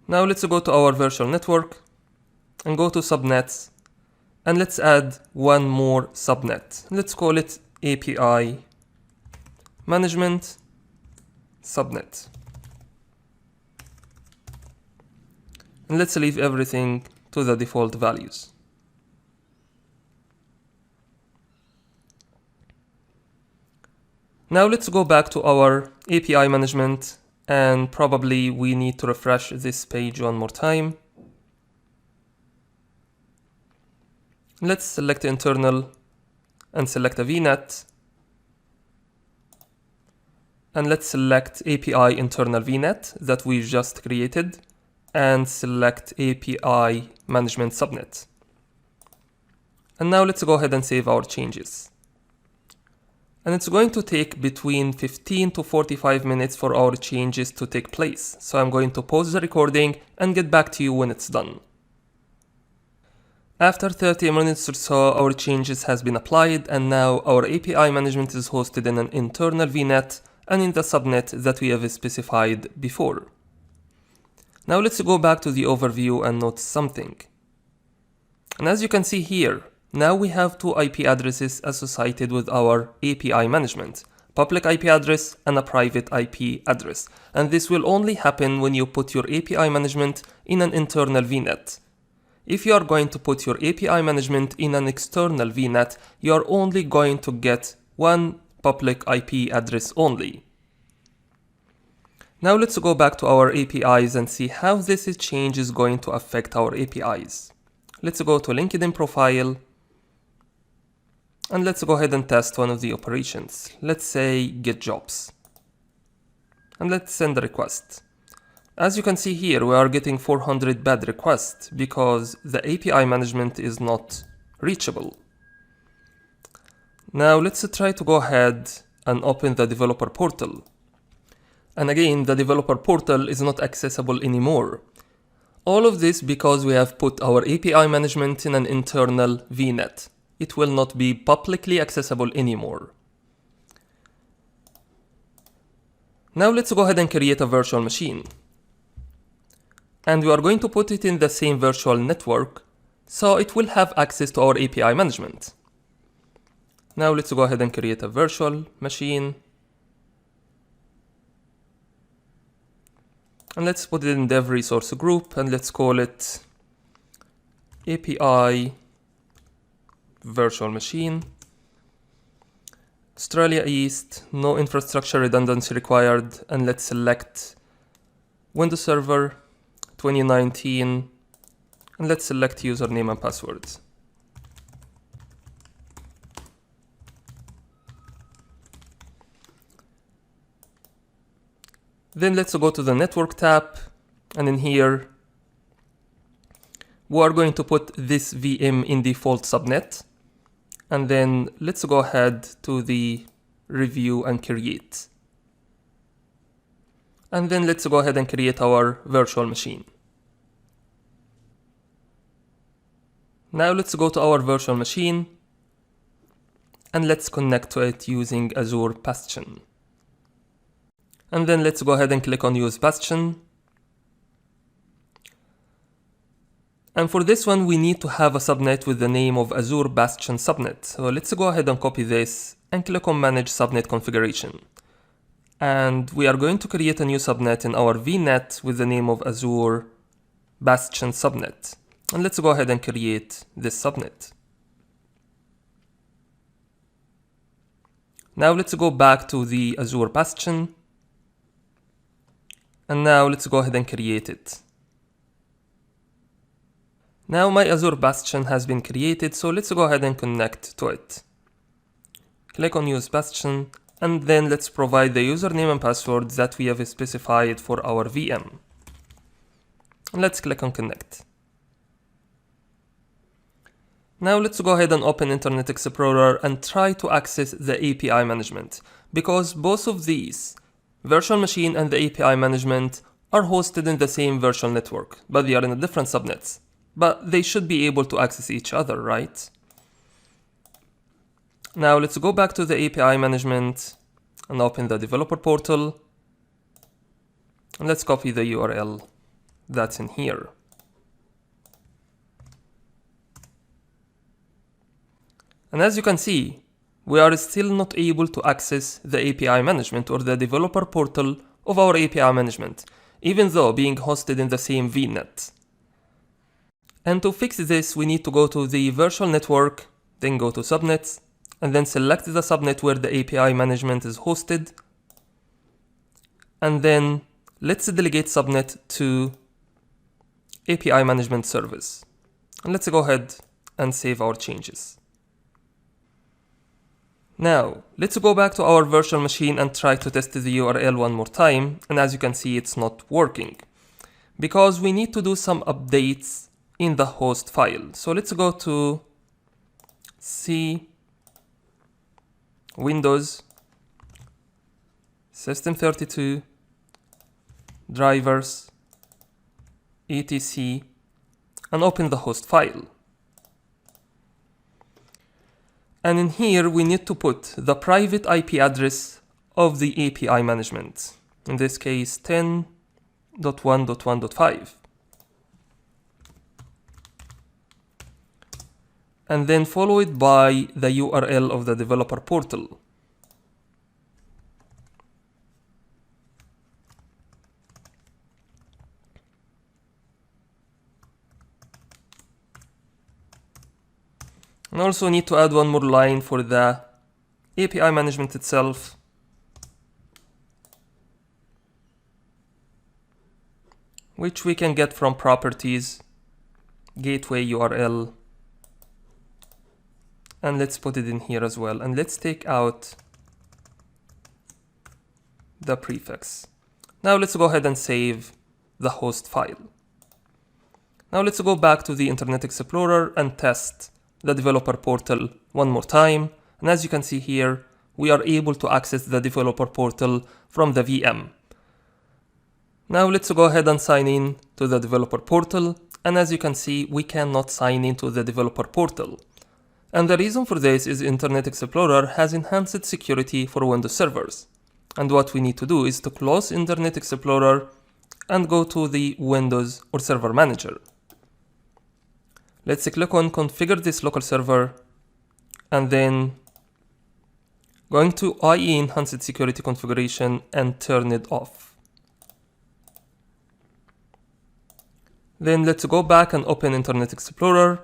Now let's go to our virtual network and go to subnets, and let's add one more subnet. Let's call it API management subnet. And let's leave everything to the default values. Now let's go back to our API management, and probably we need to refresh this page one more time. Let's select internal and select a VNet. And let's select API internal VNet that we've just created and select API management subnet. And now let's go ahead and save our changes. And it's going to take between 15 to 45 minutes for our changes to take place. So I'm going to pause the recording and get back to you when it's done. After 30 minutes or so, our changes has been applied, and now our API management is hosted in an internal VNet and in the subnet that we have specified before. Now let's go back to the overview and note something. And as you can see here, now we have two IP addresses associated with our API management, public IP address and a private IP address. And this will only happen when you put your API management in an internal VNet. If you are going to put your API management in an external VNet, you are only going to get one public IP address only. Now let's go back to our APIs and see how this change is going to affect our APIs. Let's go to LinkedIn profile. And let's go ahead and test one of the operations. Let's say get jobs. And let's send a request. As you can see here, we are getting 400 bad requests because the API management is not reachable. Now let's try to go ahead and open the developer portal. And again, the developer portal is not accessible anymore. All of this because we have put our API management in an internal VNet. It will not be publicly accessible anymore. Now let's go ahead and create a virtual machine. And we are going to put it in the same virtual network, so it will have access to our API management. Now let's go ahead and create a virtual machine. And let's put it in dev resource group and let's call it API virtual machine. Australia East, no infrastructure redundancy required, and let's select Windows Server 2019 and let's select username and password. Then let's go to the network tab, and in here we are going to put this VM in default subnet, and then let's go ahead to the review and create. And then let's go ahead and create our virtual machine. Now let's go to our virtual machine and let's connect to it using Azure Bastion. And then let's go ahead and click on Use Bastion. And for this one, we need to have a subnet with the name of Azure Bastion subnet. So let's go ahead and copy this and click on Manage Subnet Configuration. And we are going to create a new subnet in our VNet with the name of Azure Bastion subnet. And let's go ahead and create this subnet. Now let's go back to the Azure Bastion. And now let's go ahead and create it. Now my Azure Bastion has been created, so let's go ahead and connect to it. Click on Use Bastion, and then let's provide the username and password that we have specified for our VM. And let's click on Connect. Now let's go ahead and open Internet Explorer and try to access the API management, because both of these, virtual machine and the API management, are hosted in the same virtual network, but they are in a different subnets. But they should be able to access each other, right? Now let's go back to the API management and open the developer portal. And let's copy the URL that's in here. And as you can see, we are still not able to access the API management or the developer portal of our API management, even though being hosted in the same VNet. And to fix this, we need to go to the virtual network, then go to subnets, and then select the subnet where the API management is hosted. And then let's delegate subnet to API management service. And let's go ahead and save our changes. Now, let's go back to our virtual machine and try to test the URL one more time. And as you can see, it's not working because we need to do some updates in the host file. So let's go to C, Windows, System32, drivers, etc, and open the host file. And in here, we need to put the private IP address of the API management. In this case, 10.1.1.5. And then follow it by the URL of the developer portal. And also need to add one more line for the API management itself. Which we can get from properties, gateway URL. And let's put it in here as well. And let's take out the prefix. Now let's go ahead and save the host file. Now let's go back to the Internet Explorer and test the developer portal one more time. And as you can see here, we are able to access the developer portal from the VM. Now let's go ahead and sign in to the developer portal. And as you can see, we cannot sign into the developer portal. And the reason for this is Internet Explorer has enhanced security for Windows servers. And what we need to do is to close Internet Explorer and go to the Windows or Server Manager. Let's click on Configure this local server and then going to IE Enhanced Security Configuration and turn it off. Then let's go back and open Internet Explorer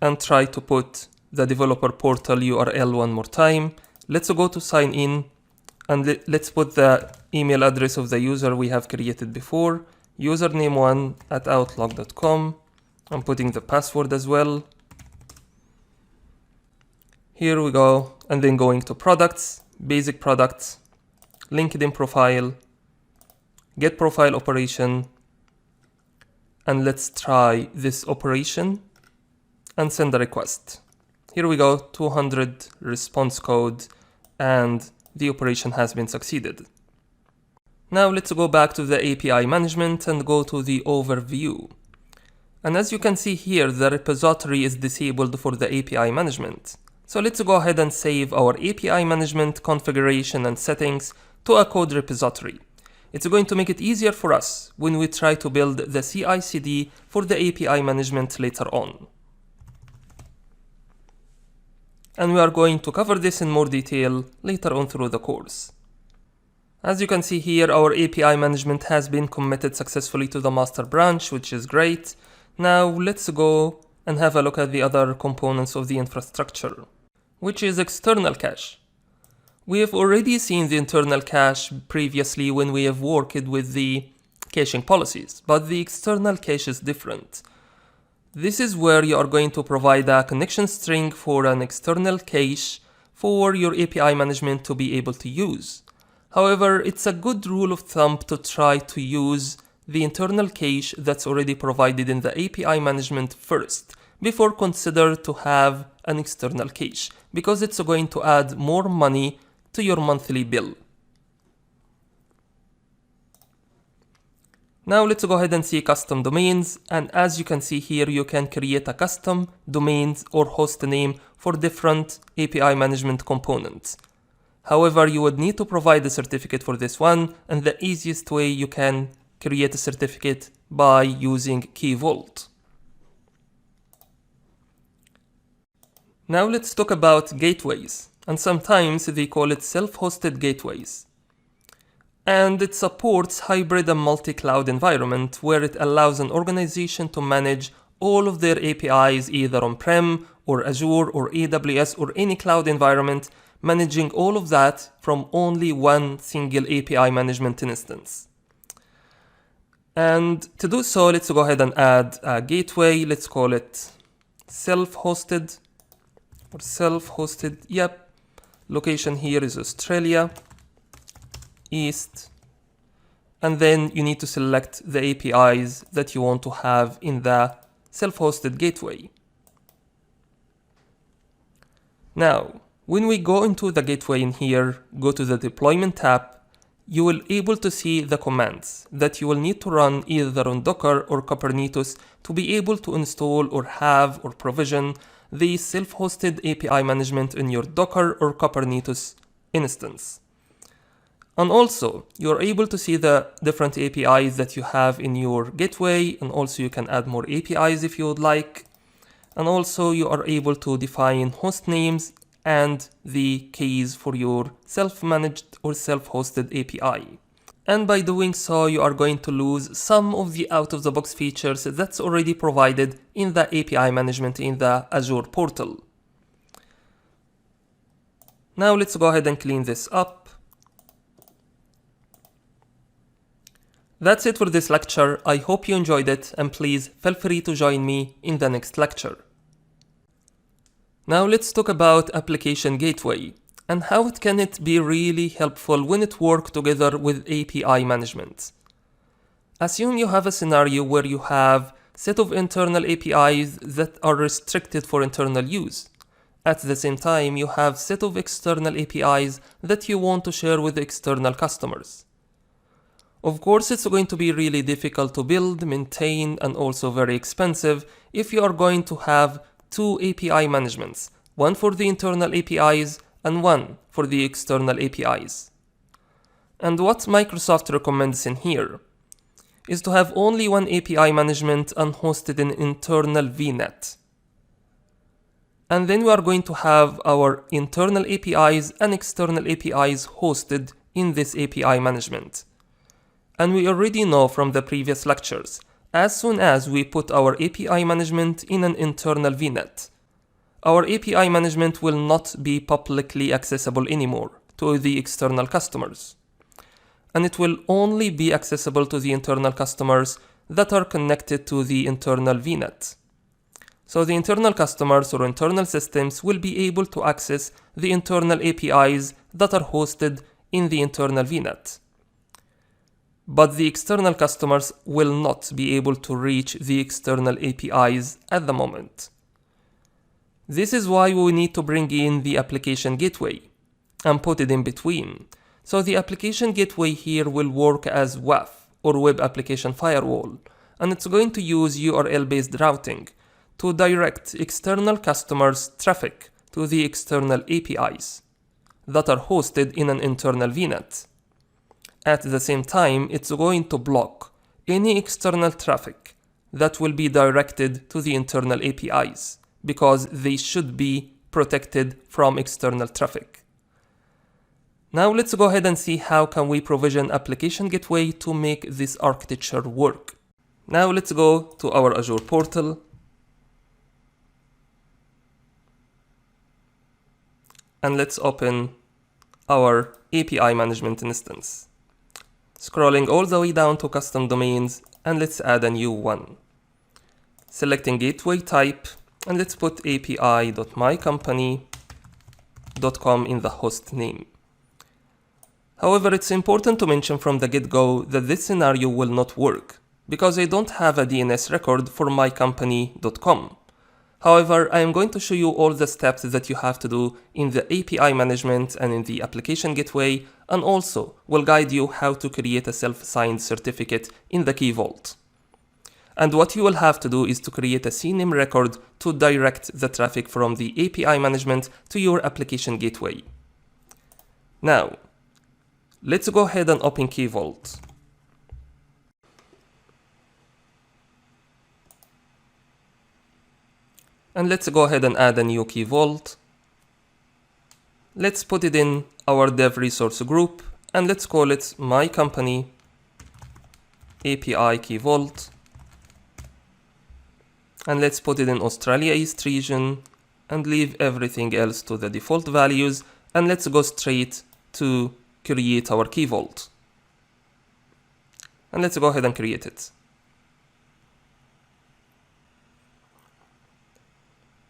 and try to put the developer portal URL one more time. Let's go to sign in and let's put the email address of the user we have created before, username1@outlook.com. I'm putting the password as well. Here we go, and then going to products, basic products, LinkedIn profile, get profile operation, and let's try this operation and send a request. Here we go, 200 response code, and the operation has been succeeded. Now let's go back to the API management and go to the overview. And as you can see here, the repository is disabled for the API management. So let's go ahead and save our API management configuration and settings to a code repository. It's going to make it easier for us when we try to build the CICD for the API management later on. And we are going to cover this in more detail later on through the course. As you can see here, our API management has been committed successfully to the master branch, which is great. Now let's go and have a look at the other components of the infrastructure, which is external cache. We have already seen the internal cache previously when we have worked with the caching policies, but the external cache is different. This is where you are going to provide a connection string for an external cache for your API management to be able to use. However, it's a good rule of thumb to try to use the internal cache that's already provided in the API management first, before consider to have an external cache, because it's going to add more money to your monthly bill. Now let's go ahead and see custom domains, and as you can see here, you can create a custom domains or host name for different API management components. However, you would need to provide a certificate for this one, and the easiest way you can create a certificate by using Key Vault. Now let's talk about gateways, and sometimes they call it self-hosted gateways. And it supports hybrid and multi-cloud environment where it allows an organization to manage all of their APIs either on-prem or Azure or AWS or any cloud environment, managing all of that from only one single API management instance. And to do so, let's go ahead and add a gateway. Let's call it self-hosted or self-hosted. Yep. Location here is Australia, East. And then you need to select the APIs that you want to have in the self-hosted gateway. Now, when we go into the gateway in here, go to the deployment tab, you will be able to see the commands that you will need to run either on Docker or Kubernetes to be able to install or have or provision the self-hosted API management in your Docker or Kubernetes instance. And also, you're able to see the different APIs that you have in your gateway, and also you can add more APIs if you would like. And also you are able to define host names and the keys for your self-managed or self-hosted API. And by doing so, you are going to lose some of the out-of-the-box features that's already provided in the API management in the Azure portal. Now let's go ahead and clean this up. That's it for this lecture. I hope you enjoyed it, and please feel free to join me in the next lecture. Now let's talk about Application Gateway and how it can be really helpful when it works together with API management. Assume you have a scenario where you have set of internal APIs that are restricted for internal use. At the same time, you have set of external APIs that you want to share with external customers. Of course, it's going to be really difficult to build, maintain, and also very expensive if you are going to have two API managements, one for the internal APIs and one for the external APIs. And what Microsoft recommends in here is to have only one API management and host it in internal VNet. And then we are going to have our internal APIs and external APIs hosted in this API management. And we already know from the previous lectures, as soon as we put our API management in an internal VNet, our API management will not be publicly accessible anymore to the external customers. And it will only be accessible to the internal customers that are connected to the internal VNet. So the internal customers or internal systems will be able to access the internal APIs that are hosted in the internal VNet. But the external customers will not be able to reach the external APIs at the moment. This is why we need to bring in the application gateway and put it in between. So the application gateway here will work as WAF or Web Application Firewall, and it's going to use URL-based routing to direct external customers' traffic to the external APIs that are hosted in an internal VNet. At the same time, it's going to block any external traffic that will be directed to the internal APIs because they should be protected from external traffic. Now let's go ahead and see how can we provision application gateway to make this architecture work. Now let's go to our Azure portal and let's open our API management instance. Scrolling all the way down to custom domains, and let's add a new one. Selecting gateway type, and let's put api.mycompany.com in the host name. However, it's important to mention from the get-go that this scenario will not work because I don't have a DNS record for mycompany.com. However, I am going to show you all the steps that you have to do in the API management and in the application gateway, and also will guide you how to create a self-signed certificate in the Key Vault. And what you will have to do is to create a CNAME record to direct the traffic from the API management to your application gateway. Now, let's go ahead and open Key Vault. And let's go ahead and add a new Key Vault. Let's put it in our dev resource group and let's call it My Company API Key Vault. And let's put it in Australia East region and leave everything else to the default values. And let's go straight to create our Key Vault. And let's go ahead and create it.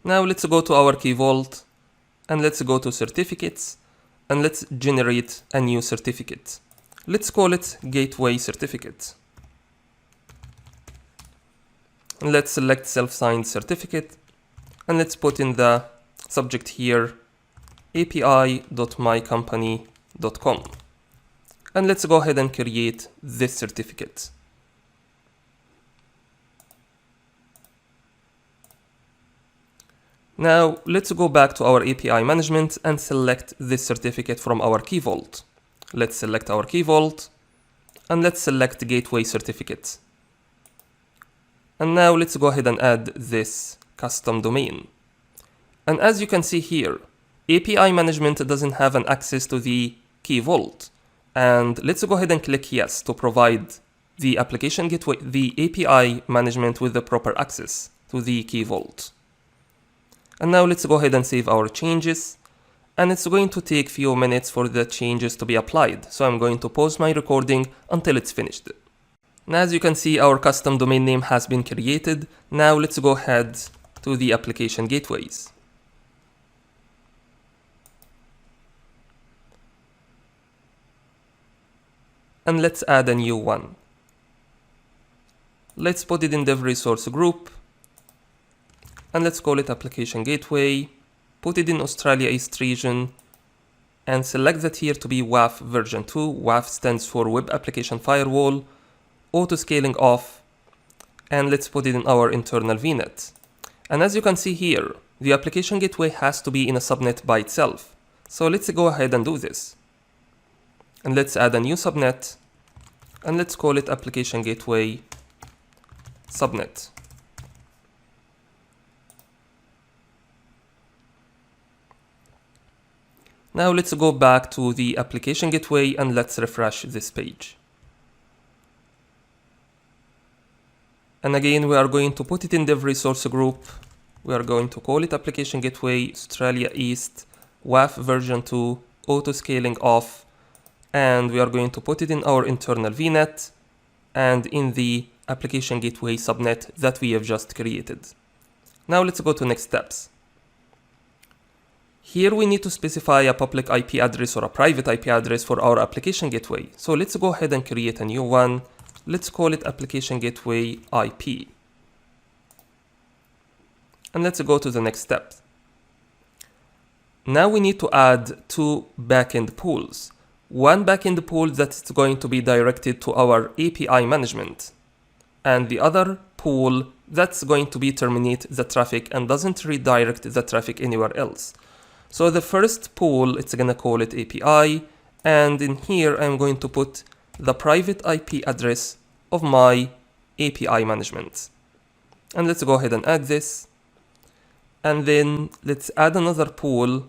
Now let's go to our Key Vault and let's go to certificates and let's generate a new certificate. Let's call it Gateway Certificate. And let's select self-signed certificate and let's put in the subject here api.mycompany.com. And let's go ahead and create this certificate. Now let's go back to our API management and select this certificate from our Key Vault. Let's select our Key Vault and let's select Gateway Certificate. And now let's go ahead and add this custom domain. And as you can see here, API management doesn't have an access to the Key Vault. And let's go ahead and click yes to provide the application gateway, the API management with the proper access to the Key Vault. And now let's go ahead and save our changes. And it's going to take a few minutes for the changes to be applied. So I'm going to pause my recording until it's finished. And as you can see, our custom domain name has been created. Now let's go ahead to the application gateways. And let's add a new one. Let's put it in dev resource group, and let's call it application gateway. Put it in Australia East region, and select the tier to be WAF version 2. WAF stands for Web Application Firewall, auto scaling off, and let's put it in our internal VNet. And as you can see here, the application gateway has to be in a subnet by itself. So let's go ahead and do this. And let's add a new subnet, and let's call it application gateway subnet. Now let's go back to the application gateway and let's refresh this page. And again, we are going to put it in dev resource group. We are going to call it application gateway Australia East WAF version 2 auto scaling off, and we are going to put it in our internal VNet and in the application gateway subnet that we have just created. Now let's go to next steps. Here we need to specify a public IP address or a private IP address for our application gateway. So let's go ahead and create a new one. Let's call it application gateway IP. And let's go to the next step. Now we need to add two backend pools. One backend pool that's going to be directed to our API management, and the other pool that's going to be terminate the traffic and doesn't redirect the traffic anywhere else. So the first pool, it's gonna call it API, and in here I'm going to put the private IP address of my API management. And let's go ahead and add this. And then let's add another pool.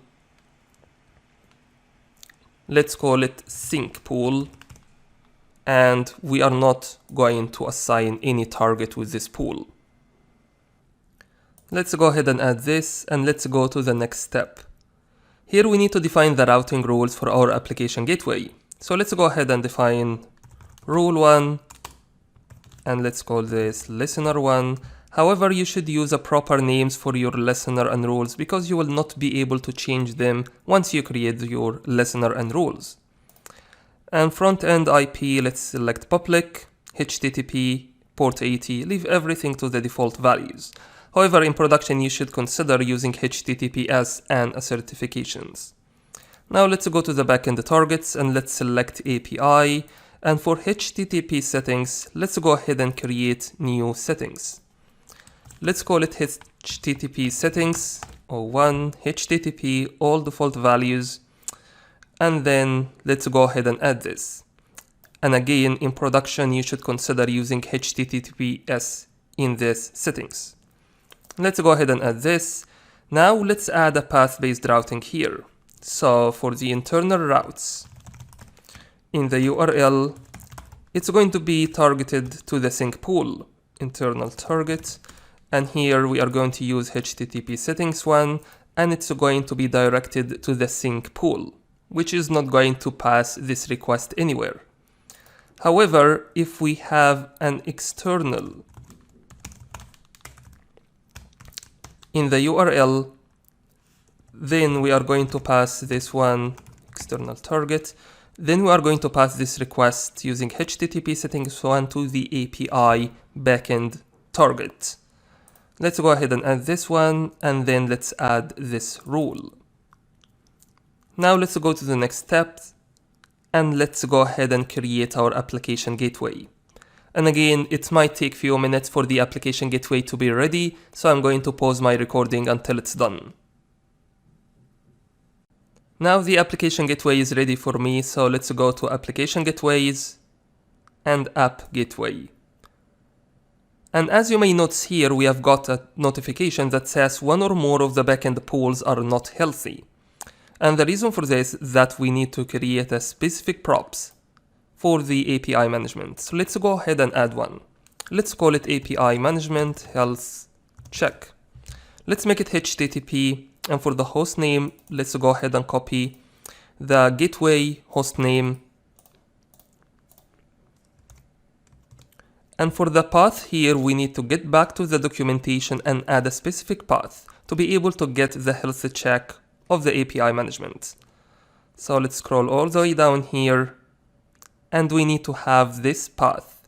Let's call it sync pool. And we are not going to assign any target with this pool. Let's go ahead and add this, and let's go to the next step. Here we need to define the routing rules for our application gateway. So let's go ahead and define rule 1, and let's call this listener 1. However, you should use a proper names for your listener and rules because you will not be able to change them once you create your listener and rules. And front end IP, let's select public, HTTP, port 80, leave everything to the default values. However, in production, you should consider using HTTPS and certifications. Now let's go to the backend targets and let's select API. And for HTTP settings, let's go ahead and create new settings. Let's call it HTTP settings 01, HTTP, all default values. And then let's go ahead and add this. And again, in production, you should consider using HTTPS in this settings. Let's go ahead and add this. Now let's add a path-based routing here. So for the internal routes, in the URL, it's going to be targeted to the sync pool, internal target. And here we are going to use HTTP settings 1, and it's going to be directed to the sync pool, which is not going to pass this request anywhere. However, if we have an external in the URL, then we are going to pass this one, external target. Then we are going to pass this request using HTTP settings 1 to the API backend target. Let's go ahead and add this one, and then let's add this rule. Now let's go to the next step, and let's go ahead and create our application gateway. And again, it might take a few minutes for the application gateway to be ready, so I'm going to pause my recording until it's done. Now the application gateway is ready for me, so let's go to application gateways and app gateway. And as you may notice here, we have got a notification that says one or more of the backend pools are not healthy. And the reason for this is that we need to create a specific props for the API management. So let's go ahead and add one. Let's call it API management health check. Let's make it HTTP, and for the host name, let's go ahead and copy the gateway host name. And for the path here, we need to get back to the documentation and add a specific path to be able to get the health check of the API management. So let's scroll all the way down here, and we need to have this path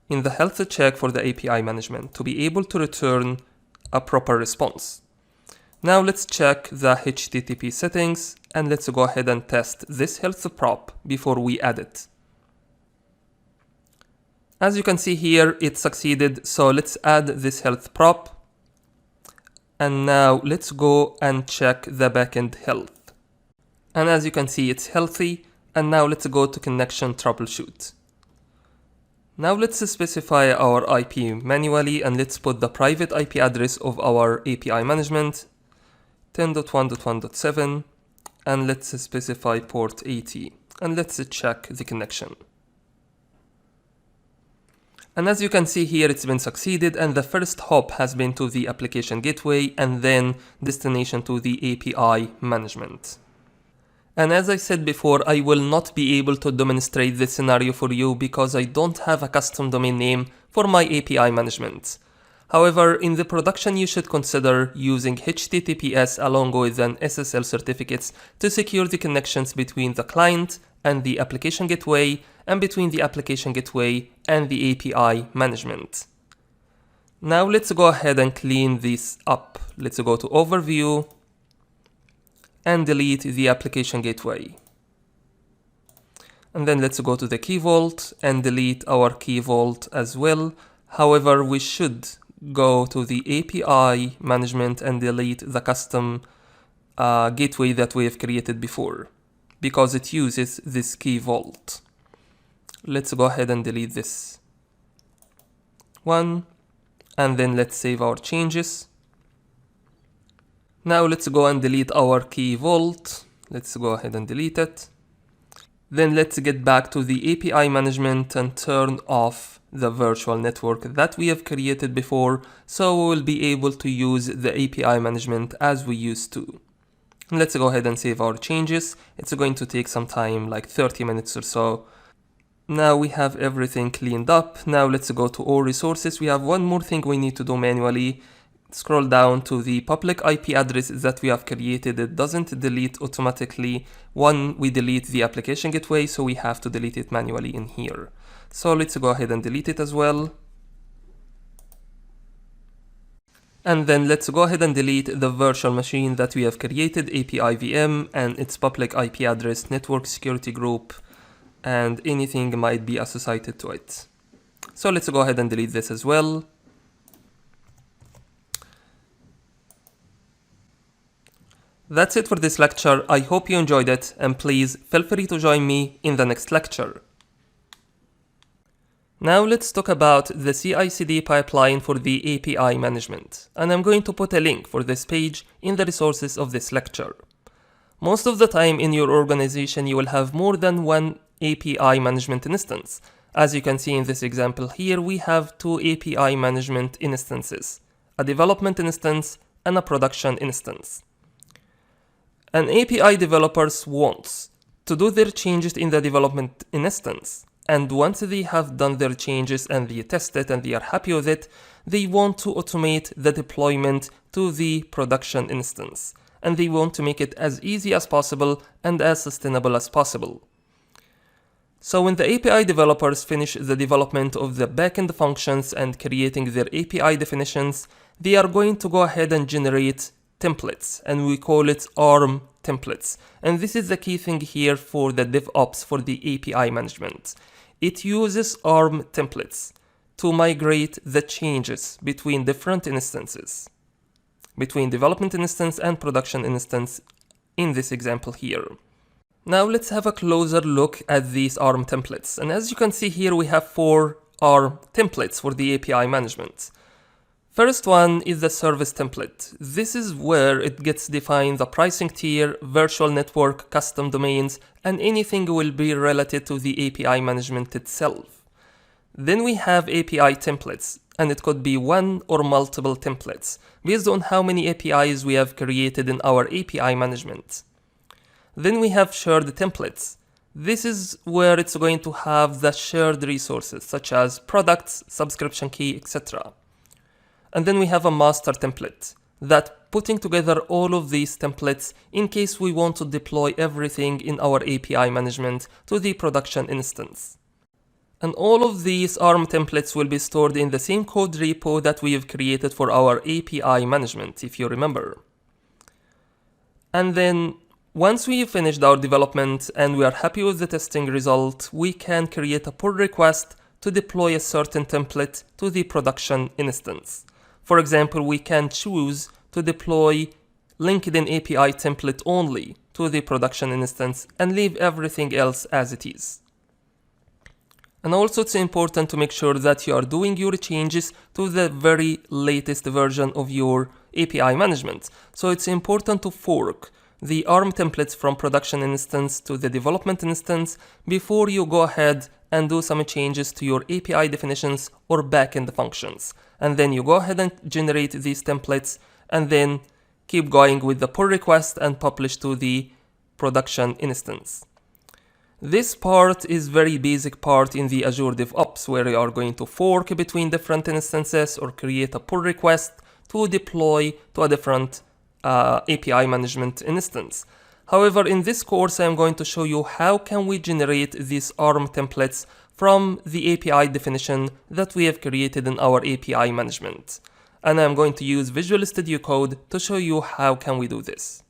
in the health check for the API management to be able to return a proper response. Now let's check the HTTP settings and let's go ahead and test this health prop before we add it. As you can see here, it succeeded, so let's add this health prop. And now let's go and check the backend health. And as you can see, it's healthy. And now let's go to connection troubleshoot. Now let's specify our IP manually and let's put the private IP address of our API management 10.1.1.7 and let's specify port 80 and let's check the connection. And as you can see here, it's been succeeded and the first hop has been to the application gateway and then destination to the API management. And as I said before, I will not be able to demonstrate this scenario for you because I don't have a custom domain name for my API management. However, in the production you should consider using HTTPS along with an SSL certificates to secure the connections between the client and the application gateway and between the application gateway and the API management. Now let's go ahead and clean this up. Let's go to overview and delete the application gateway. And then let's go to the key vault and delete our key vault as well. However, we should go to the API management and delete the custom gateway that we have created before because it uses this key vault. Let's go ahead and delete this one and then let's save our changes. Now let's go and delete our key vault. Let's go ahead and delete it. Then let's get back to the API management and turn off the virtual network that we have created before so we will be able to use the API management as we used to. Let's go ahead and save our changes. It's going to take some time, like 30 minutes or so. Now we have everything cleaned up. Now let's go to all resources. We have one more thing we need to do manually. Scroll down to the public IP address that we have created. It doesn't delete automatically when we delete the application gateway, so we have to delete it manually in here. So let's go ahead and delete it as well. And then let's go ahead and delete the virtual machine that we have created, API VM, and its public IP address, network security group, and anything might be associated to it. So let's go ahead and delete this as well. That's it for this lecture. I hope you enjoyed it and please feel free to join me in the next lecture. Now let's talk about the CICD pipeline for the API management, and I'm going to put a link for this page in the resources of this lecture. Most of the time in your organization you will have more than one API management instance. As you can see in this example here, we have two API management instances, a development instance and a production instance. An API developers wants to do their changes in the development instance, and once they have done their changes and they test it and they are happy with it, they want to automate the deployment to the production instance, and they want to make it as easy as possible and as sustainable as possible. So when the API developers finish the development of the backend functions and creating their API definitions, they are going to go ahead and generate templates, and we call it ARM templates. And this is the key thing here for the DevOps for the API management. It uses ARM templates to migrate the changes between different instances, between development instance and production instance in this example here. Now let's have a closer look at these ARM templates. And as you can see here, we have 4 ARM templates for the API management. First one is the service template. This is where it gets defined the pricing tier, virtual network, custom domains, and anything will be related to the API management itself. Then we have API templates, and it could be one or multiple templates based on how many APIs we have created in our API management. Then we have shared templates. This is where it's going to have the shared resources such as products, subscription key, etc. And then we have a master template that putting together all of these templates in case we want to deploy everything in our API management to the production instance. And all of these ARM templates will be stored in the same code repo that we've created for our API management, if you remember. And then once we've finished our development and we are happy with the testing result, we can create a pull request to deploy a certain template to the production instance. For example, we can choose to deploy LinkedIn API template only to the production instance and leave everything else as it is. And also it's important to make sure that you are doing your changes to the very latest version of your API management. So it's important to fork the ARM templates from production instance to the development instance before you go ahead and do some changes to your API definitions or backend functions. And then you go ahead and generate these templates and then keep going with the pull request and publish to the production instance. This part is very basic part in the Azure DevOps, where you are going to fork between different instances or create a pull request to deploy to a different API management instance. However, in this course, I'm going to show you how can we generate these ARM templates from the API definition that we have created in our API management. And I'm going to use Visual Studio Code to show you how can we do this.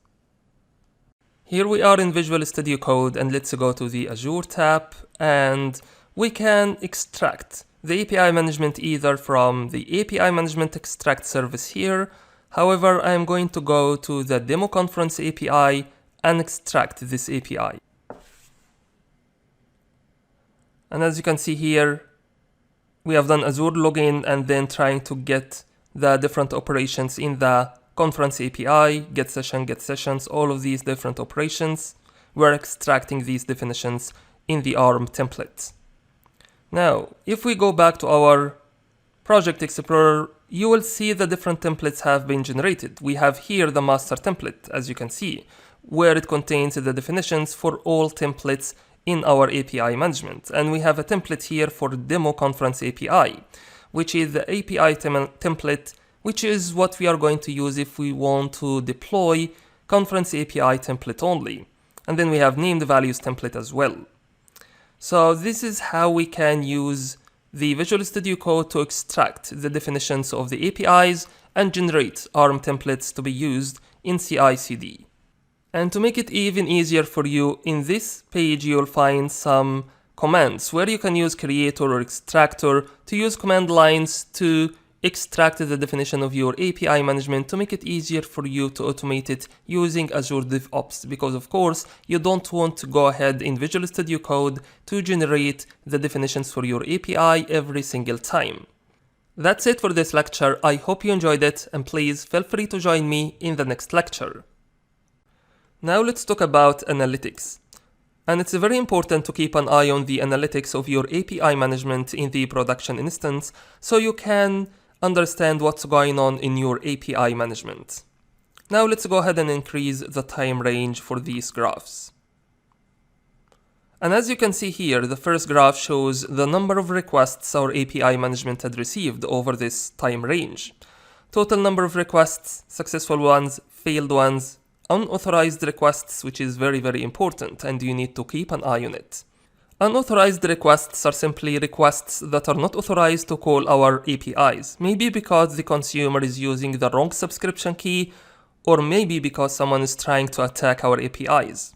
Here we are in Visual Studio Code, and let's go to the Azure tab, and we can extract the API management either from the API management extract service here. However, I'm going to go to the demo conference API and extract this API. And as you can see here, we have done Azure login and then trying to get the different operations in the conference API, get sessions, all of these different operations. We're extracting these definitions in the ARM template. Now, if we go back to our Project Explorer, you will see the different templates have been generated. We have here the master template, as you can see, where it contains the definitions for all templates in our API management. And we have a template here for demo conference API, which is the API template, which is what we are going to use if we want to deploy conference API template only. And then we have named values template as well. So this is how we can use the Visual Studio Code to extract the definitions of the APIs and generate ARM templates to be used in CICD. And to make it even easier for you, in this page you'll find some commands where you can use creator or extractor to use command lines to extract the definition of your API management to make it easier for you to automate it using Azure DevOps, because of course you don't want to go ahead in Visual Studio Code to generate the definitions for your API every single time. That's it for this lecture. I hope you enjoyed it, and please feel free to join me in the next lecture. Now let's talk about analytics. And it's very important to keep an eye on the analytics of your API management in the production instance so you can understand what's going on in your API management. Now let's go ahead and increase the time range for these graphs. And as you can see here, the first graph shows the number of requests our API management had received over this time range. Total number of requests, successful ones, failed ones, unauthorized requests, which is very, very important, and you need to keep an eye on it. Unauthorized requests are simply requests that are not authorized to call our APIs, maybe because the consumer is using the wrong subscription key, or maybe because someone is trying to attack our APIs.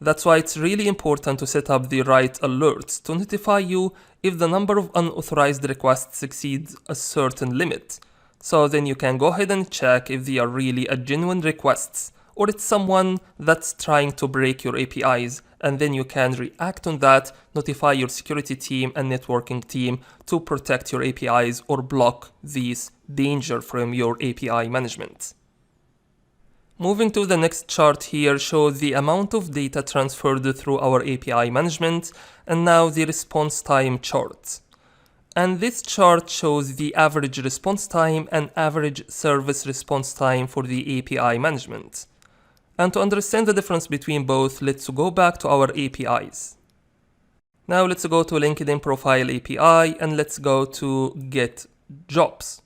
That's why it's really important to set up the right alerts to notify you if the number of unauthorized requests exceeds a certain limit. So then you can go ahead and check if they are really a genuine requests, or it's someone that's trying to break your APIs, and then you can react on that, notify your security team and networking team to protect your APIs or block these danger from your API management. Moving to the next chart here shows the amount of data transferred through our API management, and now the response time chart. And this chart shows the average response time and average service response time for the API management. And to understand the difference between both, let's go back to our APIs. Now let's go to LinkedIn Profile API and let's go to Get Jobs.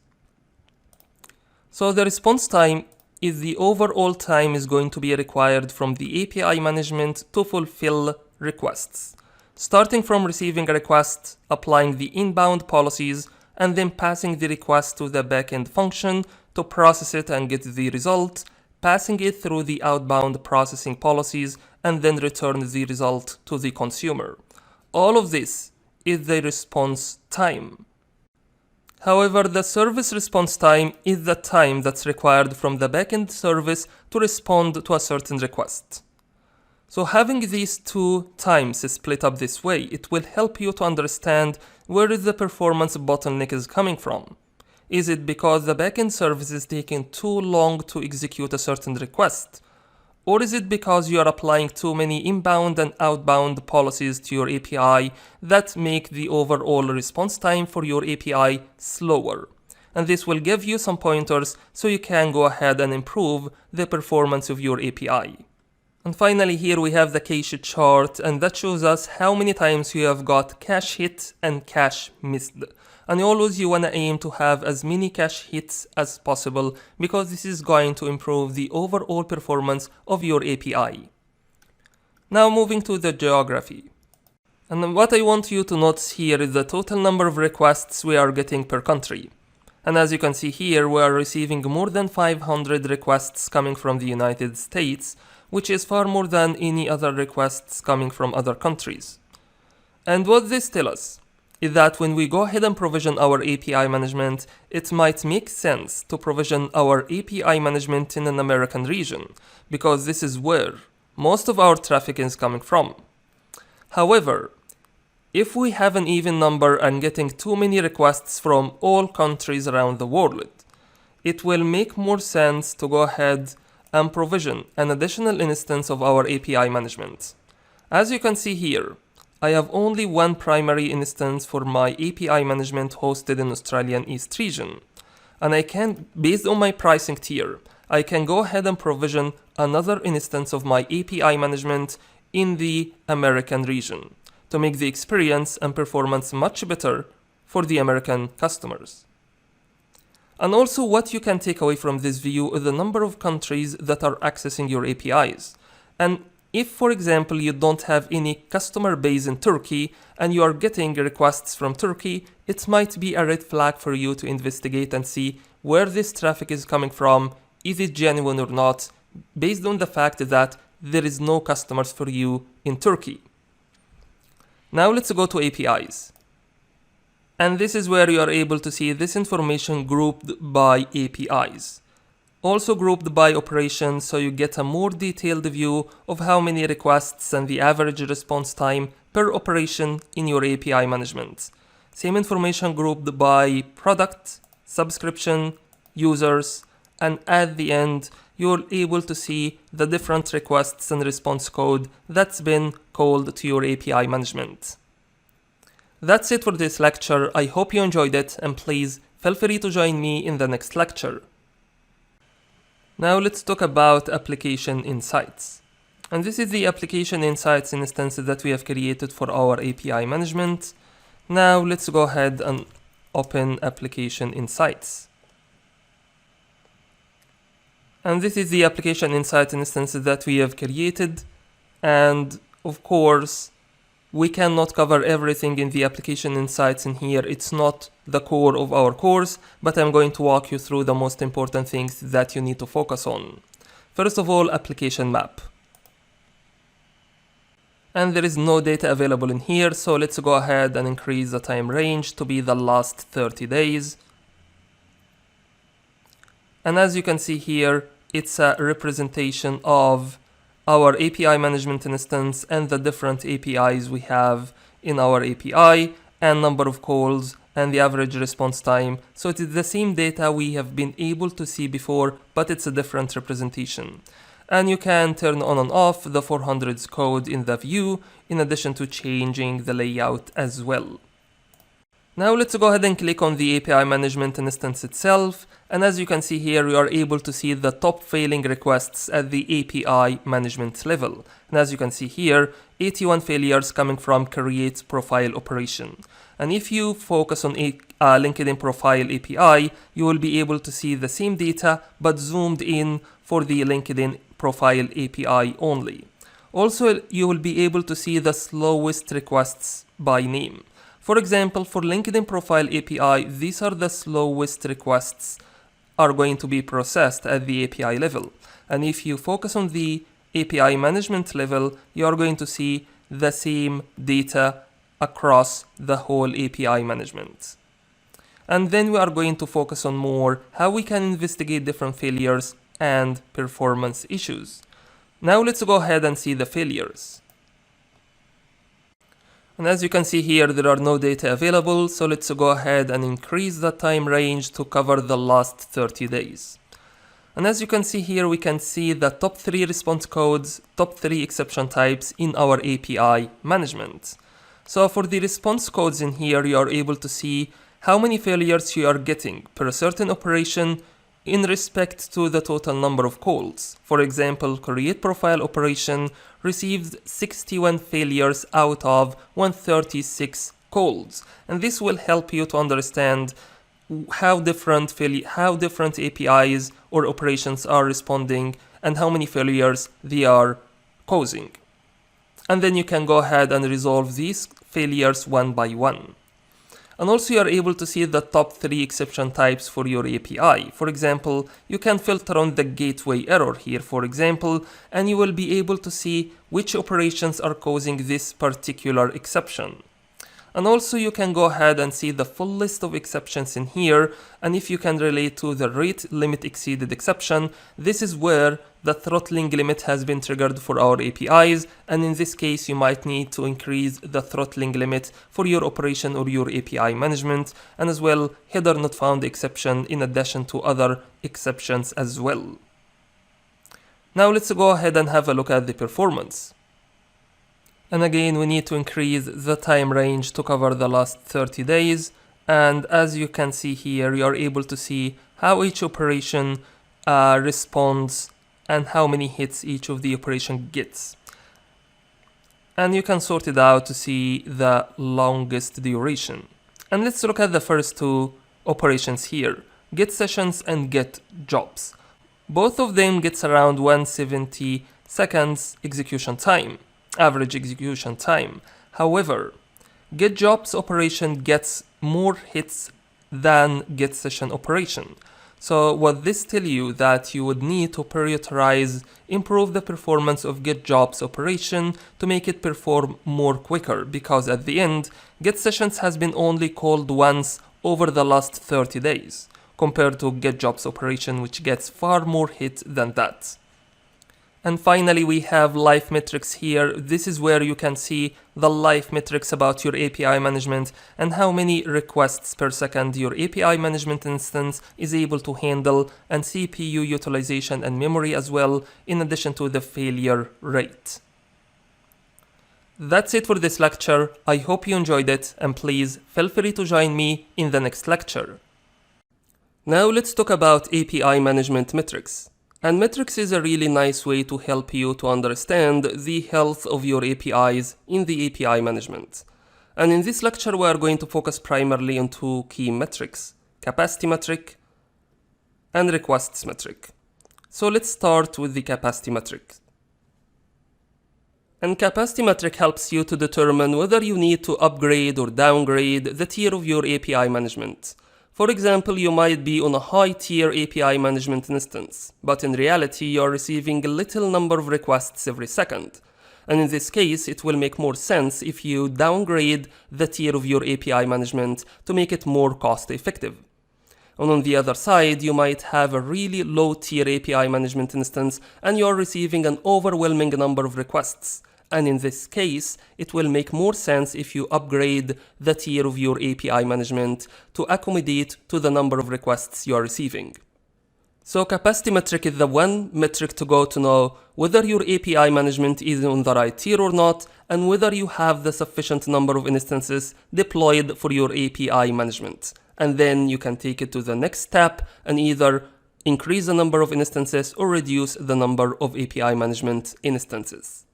So the response time is the overall time is going to be required from the API management to fulfill requests. starting from receiving a request, applying the inbound policies, and then passing the request to the backend function to process it and get the result, passing it through the outbound processing policies, and then return the result to the consumer. All of this is the response time. However, the service response time is the time that's required from the backend service to respond to a certain request. So having these two times split up this way, it will help you to understand where is the performance bottleneck is coming from. Is it because the backend service is taking too long to execute a certain request? Or is it because you are applying too many inbound and outbound policies to your API that make the overall response time for your API slower? And this will give you some pointers so you can go ahead and improve the performance of your API. And finally, here we have the cache chart, and that shows us how many times you have got cache hit and cache missed. And always you want to aim to have as many cache hits as possible because this is going to improve the overall performance of your API. Now moving to the geography. And what I want you to notice here is the total number of requests we are getting per country. And as you can see here, we are receiving more than 500 requests coming from the United States, which is far more than any other requests coming from other countries. And what this tells us is that when we go ahead and provision our API management, it might make sense to provision our API management in an American region, because this is where most of our traffic is coming from. However, if we have an even number and getting too many requests from all countries around the world, it will make more sense to go ahead and provision an additional instance of our API management. As you can see here, I have only one primary instance for my API management hosted in Australian East region. And I can, based on my pricing tier, I can go ahead and provision another instance of my API management in the American region to make the experience and performance much better for the American customers. And also what you can take away from this view is the number of countries that are accessing your APIs. And if, for example, you don't have any customer base in Turkey and you are getting requests from Turkey, it might be a red flag for you to investigate and see where this traffic is coming from, is it genuine or not, based on the fact that there is no customers for you in Turkey. Now let's go to APIs. And this is where you are able to see this information grouped by APIs. Also grouped by operations, so you get a more detailed view of how many requests and the average response time per operation in your API management. Same information grouped by product, subscription, users, and at the end, you're able to see the different requests and response code that's been called to your API management. That's it for this lecture. I hope you enjoyed it, and please feel free to join me in the next lecture. Now let's talk about Application Insights. And this is the Application Insights instance that we have created for our API management. Now let's go ahead and open Application Insights. And this is the Application Insights instance that we have created. And of course, we cannot cover everything in the Application Insights in here. It's not the core of our course, but I'm going to walk you through the most important things that you need to focus on. First of all, application map. And there is no data available in here, so let's go ahead and increase the time range to be the last 30 days. And as you can see here, it's a representation of our API management instance and the different APIs we have in our API, and number of calls and the average response time. So it is the same data we have been able to see before, but it's a different representation. And you can turn on and off the 400s code in the view, in addition to changing the layout as well. Now let's go ahead and click on the API management instance itself, and as you can see here, you are able to see the top failing requests at the API management level. And as you can see here, 81 failures coming from create profile operation. And if you focus on a LinkedIn profile API, you will be able to see the same data but zoomed in for the LinkedIn profile API only. Also, you will be able to see the slowest requests by name. For example, for LinkedIn Profile API, these are the slowest requests are going to be processed at the API level. And if you focus on the API management level, you are going to see the same data across the whole API management. And then we are going to focus on more how we can investigate different failures and performance issues. Now let's go ahead and see the failures. And as you can see here, there are no data available, so let's go ahead and increase the time range to cover the last 30 days. And as you can see here, we can see the top 3 response codes, top 3 exception types in our API management. So for the response codes in here, you are able to see how many failures you are getting per a certain operation in respect to the total number of calls. For example, create profile operation received 61 failures out of 136 calls. And this will help you to understand how different APIs or operations are responding and how many failures they are causing. And then you can go ahead and resolve these failures one by one. And also you are able to see the top 3 exception types for your API. For example, you can filter on the gateway error here, for example, and you will be able to see which operations are causing this particular exception. And also you can go ahead and see the full list of exceptions in here, and if you can relate to the rate limit exceeded exception, this is where the throttling limit has been triggered for our APIs, and in this case you might need to increase the throttling limit for your operation or your API management, and as well header not found exception in addition to other exceptions as well. Now let's go ahead and have a look at the performance. And again, we need to increase the time range to cover the last 30 days. And as you can see here, you are able to see how each operation responds and how many hits each of the operation gets. And you can sort it out to see the longest duration. And let's look at the first 2 operations here, get sessions and get jobs. Both of them gets around 170 seconds execution time. Average execution time. However, get jobs operation gets more hits than get session operation. So what this tells you that you would need to prioritize, improve the performance of get jobs operation to make it perform more quicker, because at the end, get sessions has been only called once over the last 30 days compared to get jobs operation, which gets far more hits than that. And finally, we have life metrics here. This is where you can see the life metrics about your API management and how many requests per second your API management instance is able to handle, and CPU utilization and memory as well, in addition to the failure rate. That's it for this lecture. I hope you enjoyed it, and please feel free to join me in the next lecture. Now let's talk about API management metrics. And metrics is a really nice way to help you to understand the health of your APIs in the API management. And in this lecture, we are going to focus primarily on 2 key metrics, capacity metric and requests metric. So let's start with the capacity metric. And capacity metric helps you to determine whether you need to upgrade or downgrade the tier of your API management. For example, you might be on a high-tier API management instance, but in reality you are receiving a little number of requests every second. And in this case, it will make more sense if you downgrade the tier of your API management to make it more cost-effective. And on the other side, you might have a really low-tier API management instance and you are receiving an overwhelming number of requests. And in this case, it will make more sense if you upgrade the tier of your API management to accommodate to the number of requests you are receiving. So capacity metric is the one metric to go to know whether your API management is on the right tier or not, and whether you have the sufficient number of instances deployed for your API management. And then you can take it to the next step and either increase the number of instances or reduce the number of API management instances.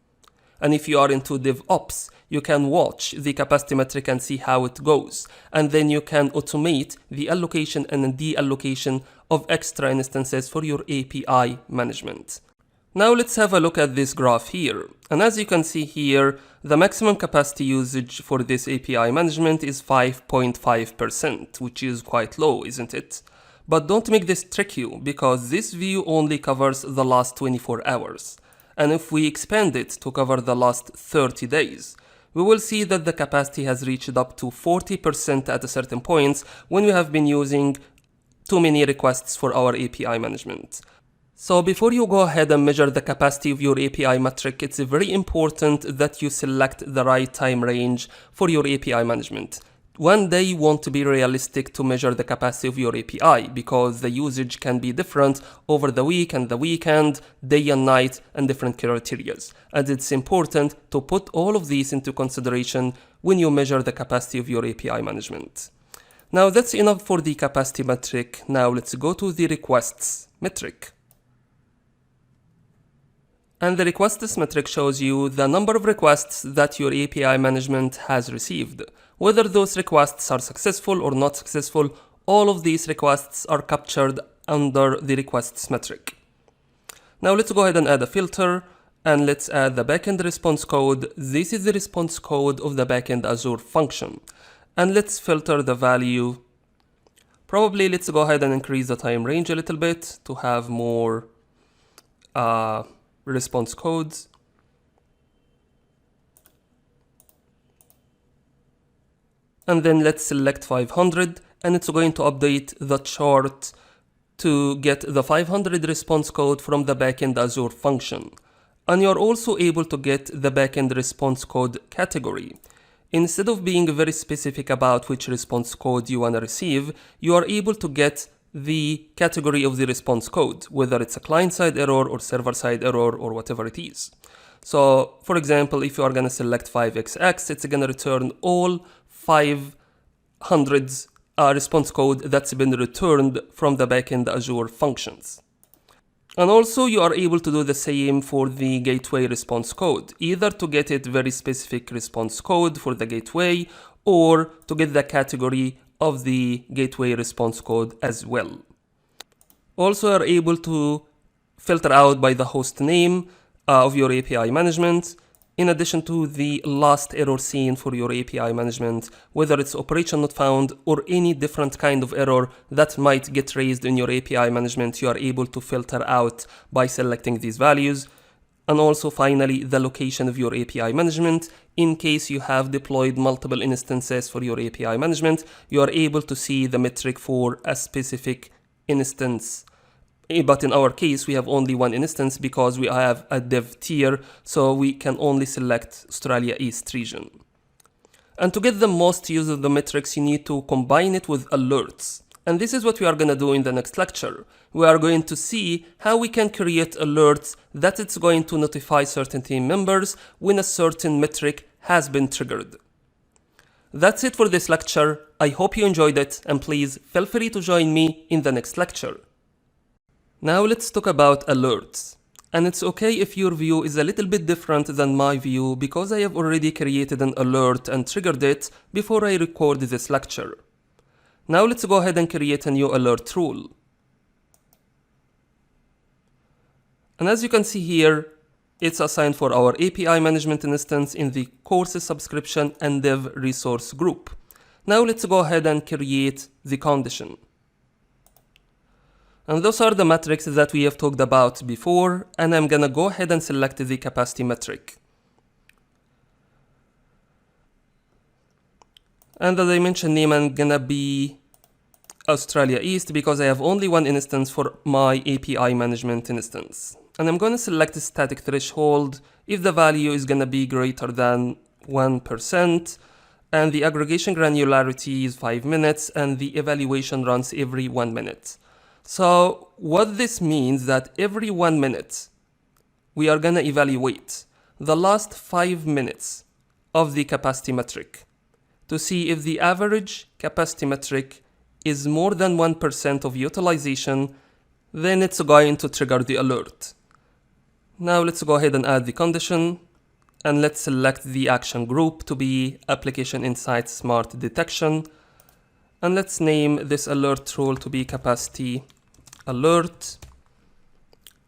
And if you are into DevOps, you can watch the capacity metric and see how it goes. And then you can automate the allocation and deallocation of extra instances for your API management. Now let's have a look at this graph here. And as you can see here, the maximum capacity usage for this API management is 5.5%, which is quite low, isn't it? But don't make this trick you, because this view only covers the last 24 hours. And if we expand it to cover the last 30 days, we will see that the capacity has reached up to 40% at a certain point when we have been using too many requests for our API management. So before you go ahead and measure the capacity of your API metric, it's very important that you select the right time range for your API management. One day won't be realistic to measure the capacity of your API because the usage can be different over the week and the weekend, day and night, and different criteria. And it's important to put all of these into consideration when you measure the capacity of your API management. Now that's enough for the capacity metric. Now let's go to the requests metric. And the requests metric shows you the number of requests that your API management has received. Whether those requests are successful or not successful, all of these requests are captured under the requests metric. Now let's go ahead and add a filter, and let's add the backend response code. This is the response code of the backend Azure function. And let's filter the value. Probably let's go ahead and increase the time range a little bit to have more response codes. And then let's select 500, and it's going to update the chart to get the 500 response code from the backend Azure function. And you're also able to get the backend response code category. Instead of being very specific about which response code you want to receive, you are able to get the category of the response code, whether it's a client-side error or server-side error or whatever it is. So, for example, if you are going to select 5xx, it's going to return all 500 response code that's been returned from the backend Azure functions. And also you are able to do the same for the gateway response code, either to get it very specific response code for the gateway or to get the category of the gateway response code as well. Also, you are able to filter out by the host name of your API management, in addition to the last error seen for your API management, whether it's operation not found or any different kind of error that might get raised in your API management, you are able to filter out by selecting these values. And also finally, the location of your API management. In case you have deployed multiple instances for your API management, you are able to see the metric for a specific instance. But in our case, we have only one instance because we have a dev tier, so we can only select Australia East region. And to get the most use of the metrics, you need to combine it with alerts. And this is what we are going to do in the next lecture. We are going to see how we can create alerts that it's going to notify certain team members when a certain metric has been triggered. That's it for this lecture. I hope you enjoyed it, and please feel free to join me in the next lecture. Now let's talk about alerts. And it's okay if your view is a little bit different than my view because I have already created an alert and triggered it before I record this lecture. Now let's go ahead and create a new alert rule. And as you can see here, it's assigned for our API management instance in the courses subscription and dev resource group. Now let's go ahead and create the condition. And those are the metrics that we have talked about before, and I'm gonna go ahead and select the capacity metric. And the dimension name I'm gonna be Australia East because I have only one instance for my API management instance. And I'm gonna select the static threshold if the value is gonna be greater than 1%, and the aggregation granularity is 5 minutes, and the evaluation runs every 1 minute. So what this means that every 1 minute, we are gonna evaluate the last 5 minutes of the capacity metric to see if the average capacity metric is more than 1% of utilization, then it's going to trigger the alert. Now let's go ahead and add the condition, and let's select the action group to be Application Insights Smart Detection, and let's name this alert rule to be Capacity Alert.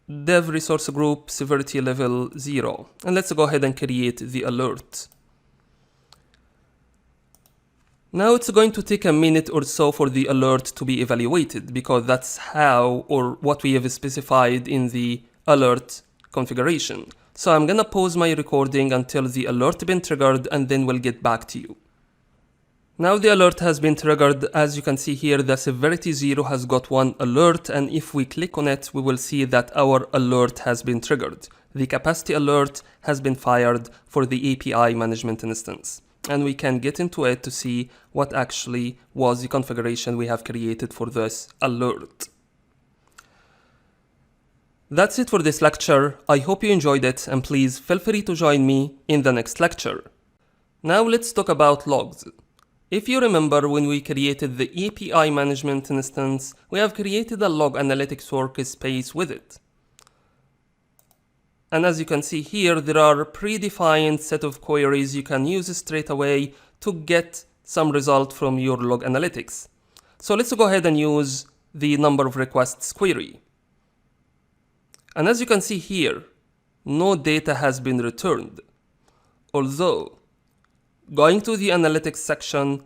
dev resource group severity level 0. And let's go ahead and create the alert. Now it's going to take a minute or so for the alert to be evaluated, because that's how or what we have specified in the alert configuration. So I'm gonna pause my recording until the alert been triggered, and then we'll get back to you. Now the alert has been triggered. As you can see here, the severity 0 has got one alert, and if we click on it, we will see that our alert has been triggered. The capacity alert has been fired for the API management instance, and we can get into it to see what actually was the configuration we have created for this alert. That's it for this lecture. I hope you enjoyed it, and please feel free to join me in the next lecture. Now let's talk about logs. If you remember, when we created the API management instance, we have created a log analytics workspace with it. And as you can see here, there are a predefined set of queries you can use straight away to get some result from your log analytics. So let's go ahead and use the number of requests query. And as you can see here, no data has been returned. Although, going to the analytics section,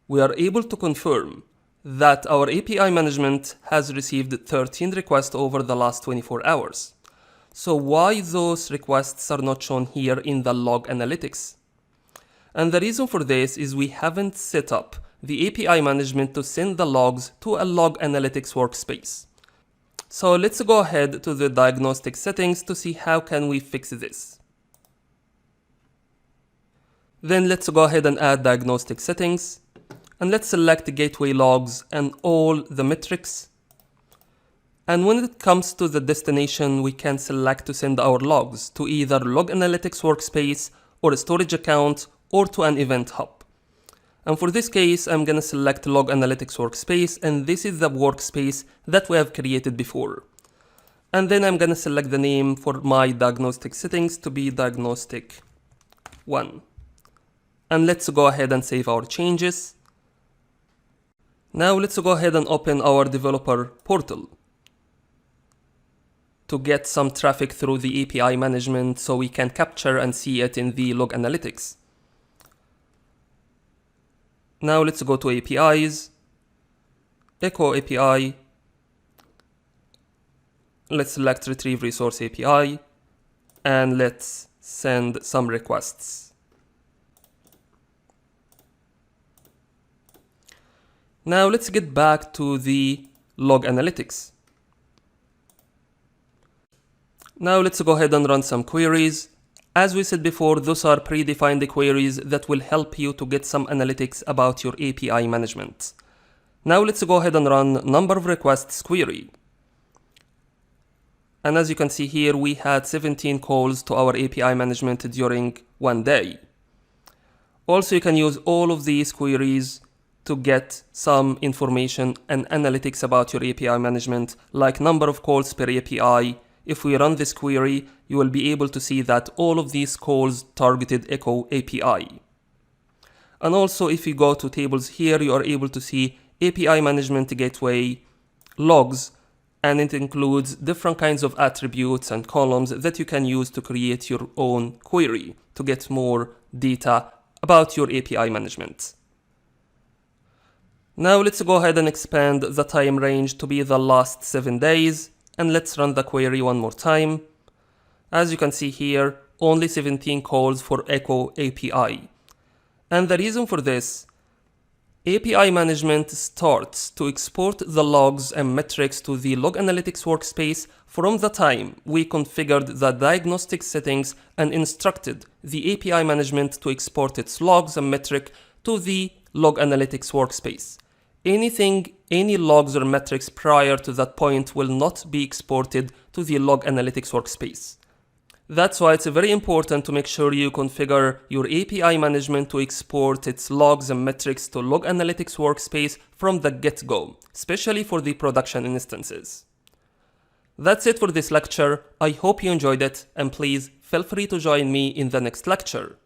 we are able to confirm that our API management has received 13 requests over the last 24 hours. So why those requests are not shown here in the log analytics? And the reason for this is we haven't set up the API management to send the logs to a log analytics workspace. So let's go ahead to the diagnostic settings to see how can we fix this. Then let's go ahead and add diagnostic settings, and let's select gateway logs and all the metrics. And when it comes to the destination, we can select to send our logs to either log analytics workspace or a storage account or to an event hub. And for this case, I'm gonna select log analytics workspace, and this is the workspace that we have created before. And then I'm gonna select the name for my diagnostic settings to be diagnostic 1. And let's go ahead and save our changes. Now let's go ahead and open our developer portal to get some traffic through the API management so we can capture and see it in the log analytics. Now let's go to APIs, echo API, let's select retrieve resource API, and let's send some requests. Now let's get back to the log analytics. Now let's go ahead and run some queries. As we said before, those are predefined queries that will help you to get some analytics about your API management. Now let's go ahead and run number of requests query. And as you can see here, we had 17 calls to our API management during one day. Also, you can use all of these queries to get some information and analytics about your API management, like number of calls per API. If we run this query, you will be able to see that all of these calls targeted echo API. And also, if you go to tables here, you are able to see API management gateway logs, and it includes different kinds of attributes and columns that you can use to create your own query to get more data about your API management. Now let's go ahead and expand the time range to be the last 7 days, and let's run the query one more time. As you can see here, only 17 calls for echo API. And the reason for this, API management starts to export the logs and metrics to the log analytics workspace from the time we configured the diagnostic settings and instructed the API management to export its logs and metric to the log analytics workspace. Any logs or metrics prior to that point will not be exported to the log analytics workspace. That's why it's very important to make sure you configure your API management to export its logs and metrics to log analytics workspace from the get-go, especially for the production instances. That's it for this lecture. I hope you enjoyed it, and please feel free to join me in the next lecture.